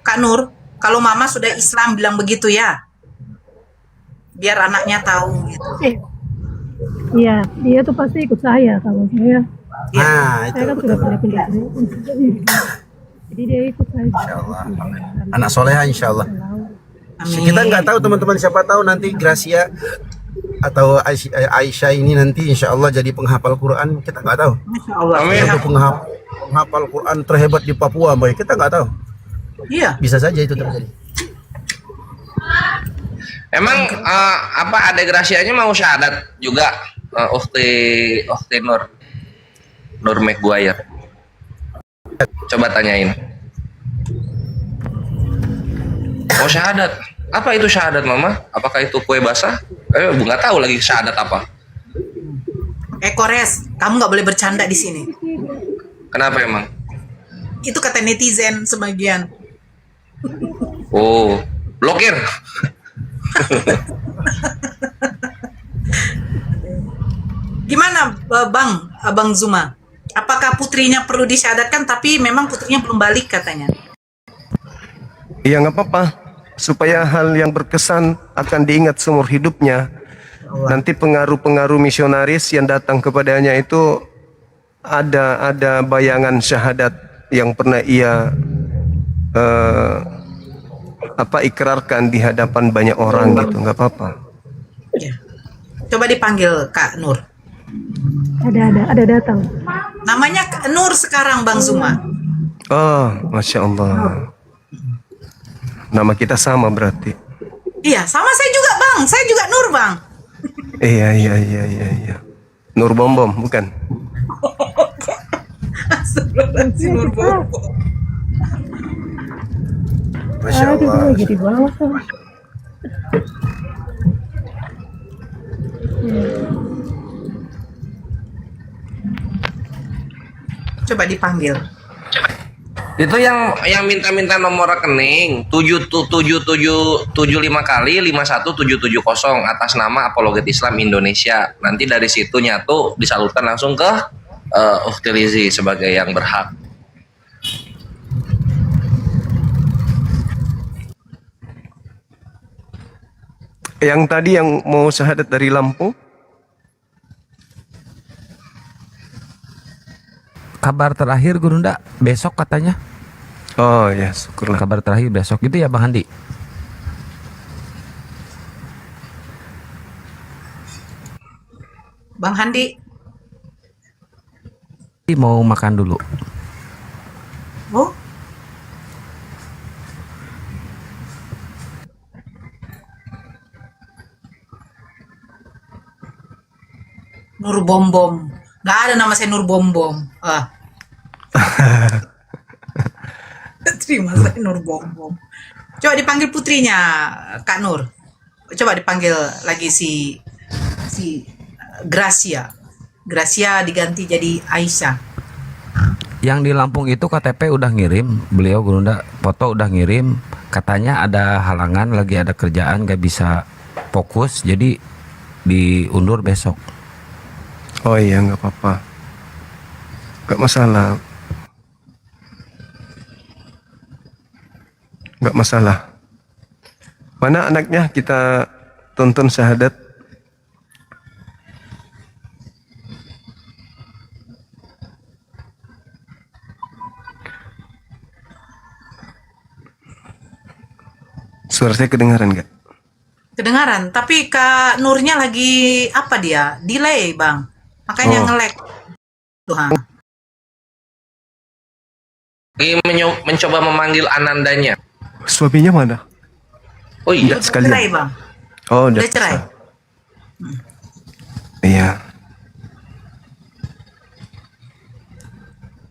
Kak Nur, kalau mama sudah Islam bilang begitu ya. Biar anaknya tahu gitu. Iya, dia tuh pasti ikut saya kalau saya. Nah itu Saya kan sudah pindah-pindah. Jadi dia ikut saya. insyaallah. Anak soleha insyaallah. Amin. Kita nggak tahu teman-teman, siapa tahu nanti Gracia atau Aisyah ini nanti insyaallah jadi penghafal Quran, kita nggak tahu. Masya Allah. Amin. Untuk penghafal Quran terhebat di Papua, boy, kita nggak tahu. Iya. Bisa saja itu terjadi. Emang apa ada Gracianya mau syahadat juga, Ukhti Nur Maguire. Coba tanyain. Oh, syahadat. Apa itu syahadat, Mama? Apakah itu kue basah? Nggak tahu lagi syahadat apa. Kores, kamu nggak boleh bercanda di sini. Kenapa emang? Itu kata netizen sebagian. Oh, blokir. Gimana Bang Zuma? Apakah putrinya perlu disyahadatkan tapi memang putrinya belum balik katanya? Iya nggak apa-apa, supaya hal yang berkesan akan diingat seumur hidupnya. Nanti pengaruh-pengaruh misionaris yang datang kepadanya itu ada bayangan syahadat yang pernah ia ikrarkan di hadapan banyak orang gitu, nggak apa-apa. Ya. Coba dipanggil Kak Nur. Ada datang. Namanya Kak Nur sekarang Bang Zuma. Oh, Masya Allah. Nama kita sama berarti. Iya, sama saya juga Bang. Saya juga Nur Bang. Iya. Nur Bom Bom, bukan? Astagfirullahaladzim, Nur Bom. Masya Allah. Jadi bawah tuh. Coba dipanggil. Itu yang minta-minta nomor rekening 775 kali 51770 atas nama Apologet Islam Indonesia. Nanti dari situ nyatu disalurkan langsung ke Ukhti Lizzy sebagai yang berhak. Yang tadi yang mau syahadat dari Lampung? Kabar terakhir Gurunda besok katanya. Oh ya, syukurlah. Kabar terakhir besok gitu ya Bang Handi. Bang Handi. Mau makan dulu. Oh. Nur Bom Bom. Nggak ada nama saya Nur Bom Bom. Terima saya Nur Bom Bom. Coba dipanggil putrinya Kak Nur. Coba dipanggil lagi si Gracia. Gracia diganti jadi Aisyah. Yang di Lampung itu KTP udah ngirim, beliau Gurunda foto udah ngirim. Katanya ada halangan, lagi ada kerjaan, gak bisa fokus, jadi diundur besok. Oh iya, nggak apa-apa. Nggak masalah. Nggak masalah. Mana anaknya kita tonton syahadat? Suara saya kedengaran nggak? Kedengaran, tapi Kak Nurnya lagi apa dia? Delay, Bang. Makanya nge-lag. Tuhan. Mencoba memanggil Anandanya. Suaminya mana? Oh iya, Udah sekalian. cerai, Bang. Oh, Udah cerai. Iya.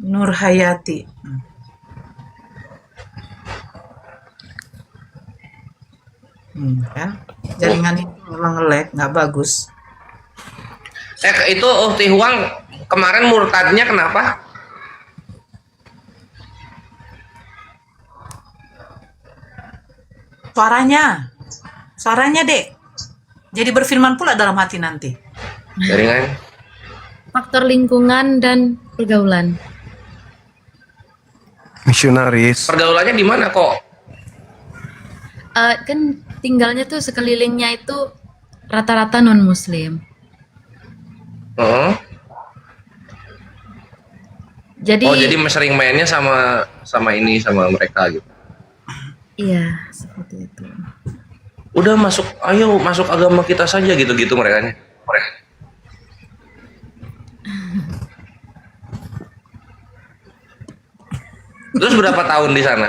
Nur Hayati. Kan? Jaringan itu memang nge-lag, nggak bagus. Itu Ukhti Huang kemarin murtadnya kenapa? Suaranya Dek. Jadi berfirman pula dalam hati nanti. Jaringan. Faktor lingkungan dan pergaulan. Misionaris. Pergaulannya di mana kok? Kan tinggalnya tuh sekelilingnya itu rata-rata non muslim. Jadi Sering mainnya sama mereka gitu. iya, seperti itu. Udah ayo masuk agama kita saja gitu-gitu mereka. Terus berapa tahun di sana?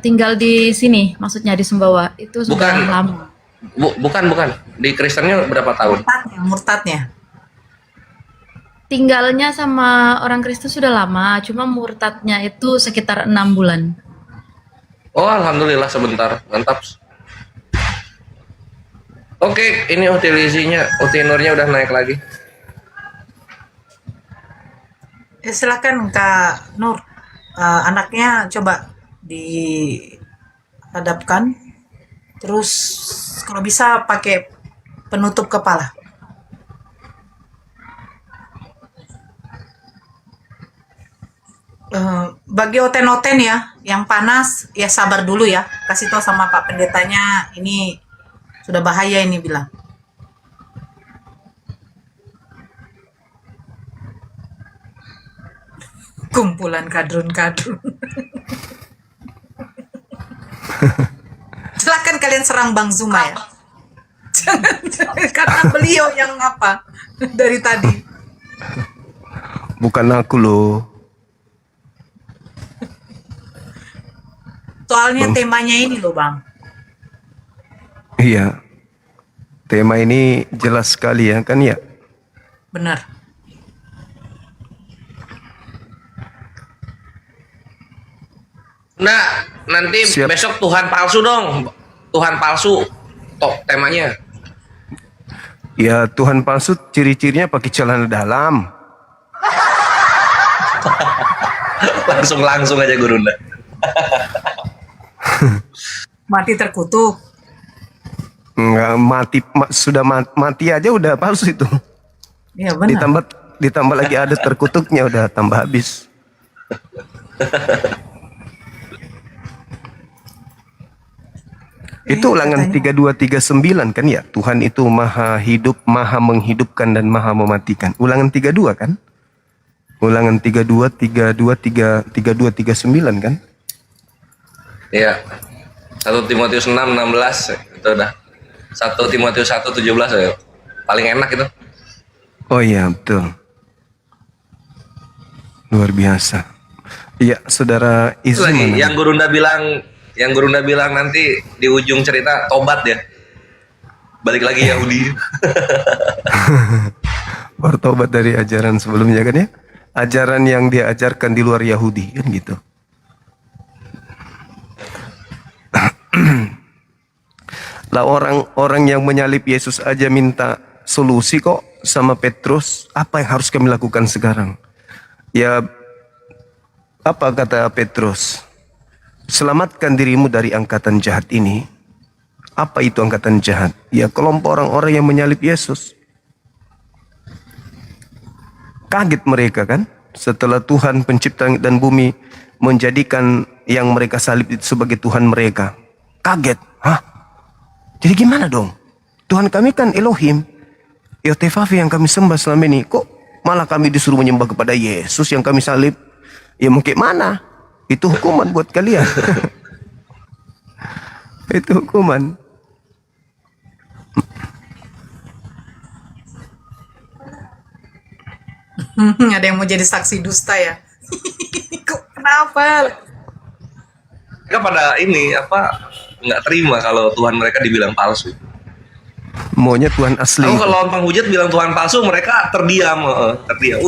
Tinggal di sini, maksudnya di Sumbawa itu sudah Bukan. lama. Bukan. Di Kristennya berapa tahun? Murtadnya. tinggalnya sama orang Kristen sudah lama, cuma murtadnya itu sekitar 6 bulan. Oh, alhamdulillah sebentar. Mantap. Oke, ini Uti Nurnya udah naik lagi. Silakan Kak Nur. Anaknya coba dihadapkan. Terus kalau bisa pakai penutup kepala. Bagi oten-oten ya, yang panas ya sabar dulu ya. Kasih tahu sama Pak Pendetanya, ini sudah bahaya ini bilang. Kumpulan kadrun-kadrun. Silakan kalian serang Bang Zuma ya. Jangan, karena beliau yang apa dari tadi. Bukan aku loh. Soalnya temanya ini loh Bang. Iya. Tema ini jelas sekali ya kan ya. Benar. Nah, nanti Siap. besok Tuhan palsu dong. Tuhan palsu. Top temanya. Ya Tuhan palsu ciri-cirinya pakai celana dalam. Langsung aja Gurunda. Mati terkutuk. Enggak mati sudah mati aja udah palsu itu. Iya benar. Ditambah lagi ada terkutuknya udah tambah habis. Itu ulangan 3239 kan ya. Tuhan itu maha hidup, maha menghidupkan dan maha mematikan. Ulangan 32 kan? Ulangan 3239 kan? Iya. 1 Timotius 6:16 itu udah. 1 Timotius 1:17 ya. Paling enak itu. Oh iya betul. Luar biasa. Iya, Saudara Itu Izzy lagi mana? yang Gurunda bilang nanti di ujung cerita tobat ya. Balik lagi Yahudi. Bertobat dari ajaran sebelumnya kan ya? Ajaran yang dia ajarkan di luar Yahudi kan gitu. Lah orang-orang yang menyalib Yesus aja minta solusi kok sama Petrus. Apa yang harus kami lakukan sekarang? Ya, apa kata Petrus? Selamatkan dirimu dari angkatan jahat ini. Apa itu angkatan jahat? Ya kelompok orang-orang yang menyalib Yesus. Kaget mereka kan? Setelah Tuhan pencipta langit dan bumi menjadikan yang mereka salib itu sebagai Tuhan mereka. Kaget. Hah? Jadi gimana dong? Tuhan kami kan Elohim. Yotefafi yang kami sembah selama ini. Kok malah kami disuruh menyembah kepada Yesus yang kami salib? Ya mungkin mana? Itu hukuman buat kalian. Itu hukuman. Ada yang mau jadi saksi dusta ya. Kok kenapa? Mereka pada ini apa nggak terima kalau Tuhan mereka dibilang palsu. Maunya Tuhan asli. Tahu kalau penghujat bilang Tuhan palsu, mereka terdiam, terdiam.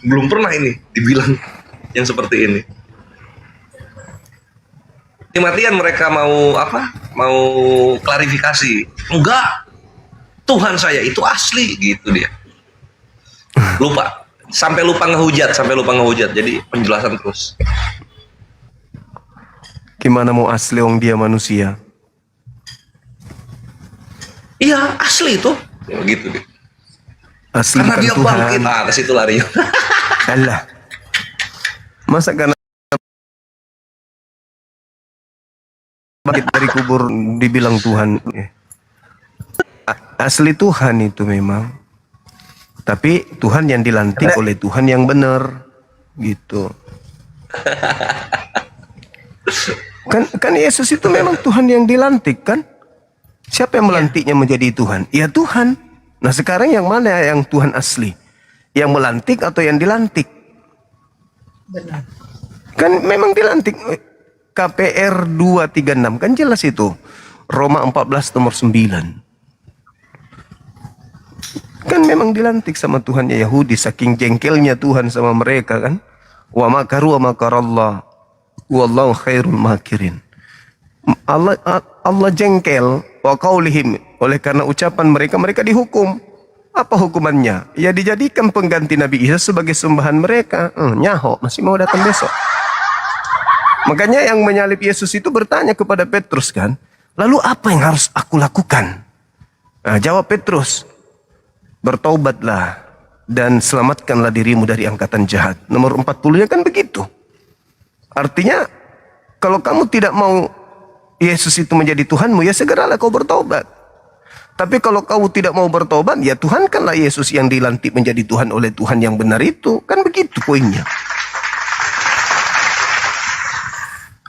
Belum pernah ini dibilang yang seperti ini. Mati-matian mereka mau apa? Mau klarifikasi. Enggak. Tuhan saya itu asli gitu dia. Lupa. Sampai lupa ngehujat. Jadi penjelasan terus. Gimana mau asli wong dia manusia? Iya, asli itu. Ya, begitu deh. Asli Karena bukan dia Tuhan. bangkit. Ke situ lari. Allah. Masa karena bangkit dari kubur dibilang Tuhan? Asli Tuhan itu memang. Tapi Tuhan yang dilantik oleh Tuhan yang benar. Gitu. Kan Yesus itu memang Tuhan yang dilantik kan? Siapa yang melantiknya menjadi Tuhan? Ya Tuhan. Nah sekarang yang mana yang Tuhan asli? Yang melantik atau yang dilantik? Benar. Kan memang dilantik. KPR 236 kan jelas itu. Roma 14 nomor 9. Kan memang dilantik sama Tuhannya Yahudi, saking jengkelnya Tuhan sama mereka kan. Wa makaru wa makarallah wallahu khairul makirin. Allah jengkel wa qaulihim, oleh karena ucapan mereka, mereka dihukum. Apa hukumannya? Ya dijadikan pengganti Nabi Isa sebagai sembahan mereka. Nyaho, masih mau datang besok. Makanya yang menyalib Yesus itu bertanya kepada Petrus kan, lalu apa yang harus aku lakukan? Nah, jawab Petrus, bertaubatlah dan selamatkanlah dirimu dari angkatan jahat. Nomor 40-nya kan begitu. Artinya, kalau kamu tidak mau Yesus itu menjadi Tuhanmu, ya segeralah kau bertaubat. Tapi kalau kau tidak mau bertobat, ya Tuhankanlah Yesus yang dilantik menjadi Tuhan oleh Tuhan yang benar itu. Kan begitu poinnya.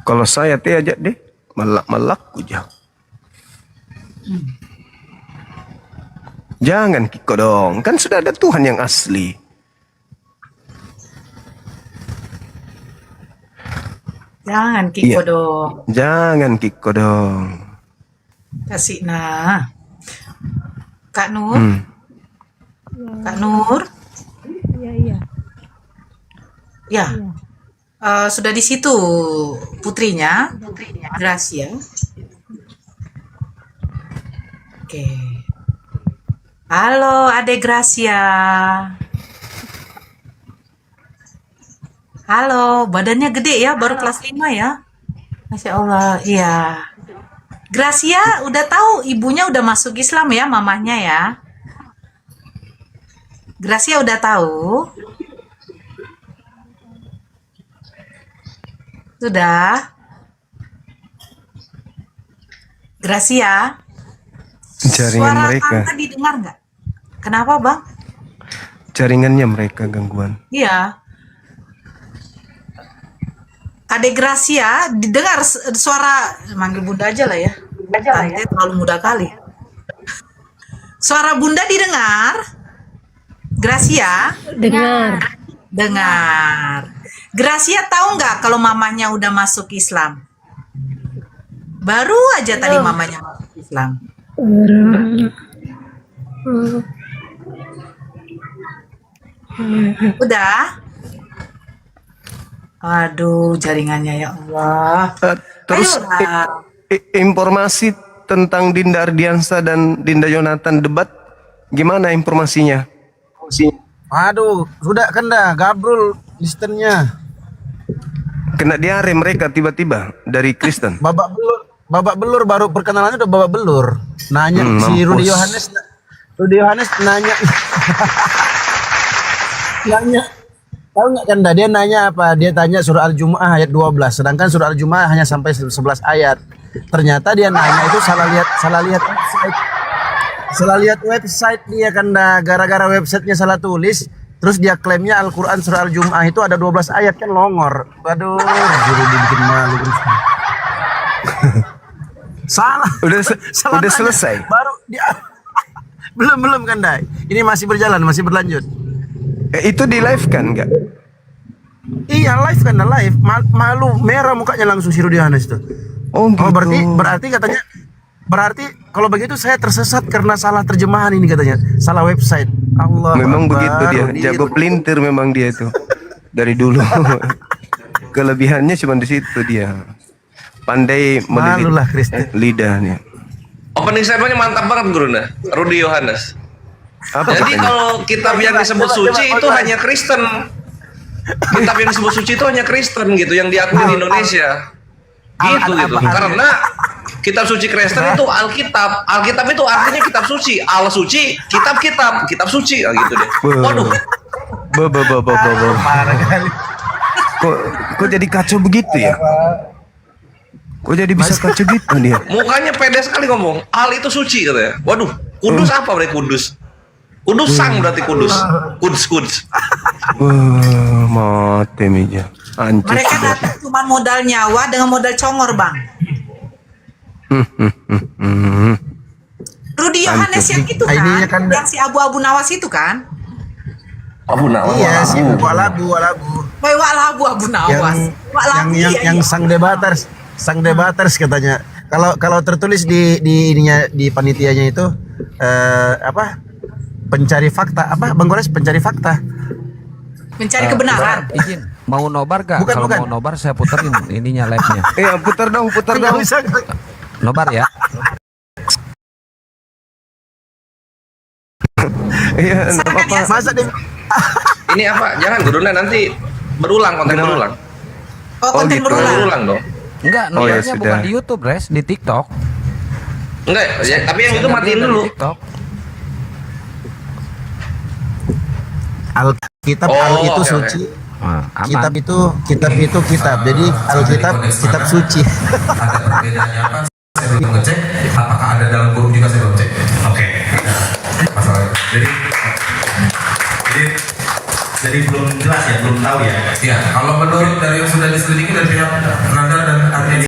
Kalau saya teh aja deh, malak-malak jauh. Jangan Kiko dong, kan sudah ada Tuhan yang asli. Jangan Kiko dong. Jangan Kiko dong. Kasih nah. Kak Nur. Kak Nur. Iya. Ya. Sudah di situ putrinya, Gracia. Oke. Halo, Adek Gracia. Halo, badannya gede ya, baru kelas 5 ya. Masya Allah, iya. Gracia udah tahu ibunya udah masuk Islam ya, mamahnya ya. Gracia udah tahu. Sudah. Gracia. Jaringan Suara mereka. Tante didengar nggak? Kenapa bang? Jaringannya mereka gangguan. Iya. Adek Gracia didengar suara, manggil bunda aja lah ya. Tante terlalu muda kali. Suara bunda didengar? Gracia? Dengar. Gracia tahu nggak kalau mamanya udah masuk Islam? Baru aja tadi mamanya masuk Islam. Udah? Aduh, jaringannya ya Allah. Terus Ayolah. informasi tentang Dinda Ardiansa dan Dinda Yonatan debat, gimana informasinya? Aduh, sudah kan dah gabrul listennya. Kena diare mereka tiba-tiba dari Kristen. Babak belur baru perkenalannya udah babak belur. Nanya si Rudy Yohanes nanya. Nanya. Tahu nggak kan dah dia nanya apa? Dia tanya surah Al-Jumu'ah ayat 12, sedangkan surah Al-Jumu'ah hanya sampai 11 ayat. Ternyata dia nanya itu salah lihat website dia kan dah, gara-gara websitenya salah tulis. Terus dia klaimnya Al-Quran surah Al-Jumu'ah itu ada 12 ayat, kan longor. Waduh, jadi dibikin malu. Salah. Udah selesai. Baru dia belum kan Dai. Ini masih berjalan, masih berlanjut. Itu di live kan enggak? Iya live kan, live. Malu merah mukanya langsung si Rudy Yohanes tuh. Oh, gitu. Berarti katanya, berarti kalau begitu saya tersesat karena salah terjemahan ini katanya, salah website. Allah. Memang Akbar, begitu dia, jago pelintir memang dia itu dari dulu. Kelebihannya cuma di situ dia. Pandai melilit Malulah Kristen. lidahnya. Opening statementnya mantap banget Guruna, Rudy Yohanes. Apa Jadi katanya? kalau kitab yang disebut suci itu hanya Kristen. Kitab yang disebut suci itu hanya Kristen gitu, yang diakui di Indonesia. Gitu. Karena kitab suci Kristen itu Alkitab. Alkitab itu artinya kitab suci. Al suci, kitab suci. Nah, gitu deh. Waduh. Kok jadi kacau begitu ya? Kok jadi bisa kacau gitu dia? Mukanya pede sekali ngomong. Al itu suci katanya. Waduh, kudus apa berarti kudus? Kudus sang berarti kudus. Kudus. Wah, mati meja. Hancur Mereka sudah. datang cuma modal nyawa dengan modal congor bang. Rudy Yohanes yang itu Ininya kan, kan- yang si abu-abu nawas itu kan? Abu Nawas. Iya sih, walabu. Woi, walabu abu nawas. Yang sang debaters katanya. Kalau tertulis di ininya, di panitianya itu apa? pencari fakta apa Bang Gores, pencari fakta. Mencari kebenaran. Izin, mau nobar gak? Bukan, Kalau bukan. mau nobar saya puterin ininya live-nya. Iya, putar dong, putar dong. Nggak usah. Nobar ya. Iya, enggak apa-apa. Masa dia Ini apa? Jangan guruna nanti berulang, konten Kenapa? berulang. Oh, konten gitu. berulang. Berulang dong. Enggak, Oh, ya nobarnya sudah. bukan di YouTube, Res, di TikTok. Enggak, ya, tapi yang itu matiin dulu. Di TikTok. Alkitab Oh, al itu oke, suci. Ah, aman. Kitab itu kitab. Jadi Alkitab kitab suci. Ada perbedaannya apa? Saya belum ngecek. Apakah ada dalam Quran juga saya belum cek. Oke. Masalahnya. Jadi belum jelas ya, belum tahu ya. Iya. Kalau menurut dari yang sudah diselidiki dari pihak Nanda dan Arteni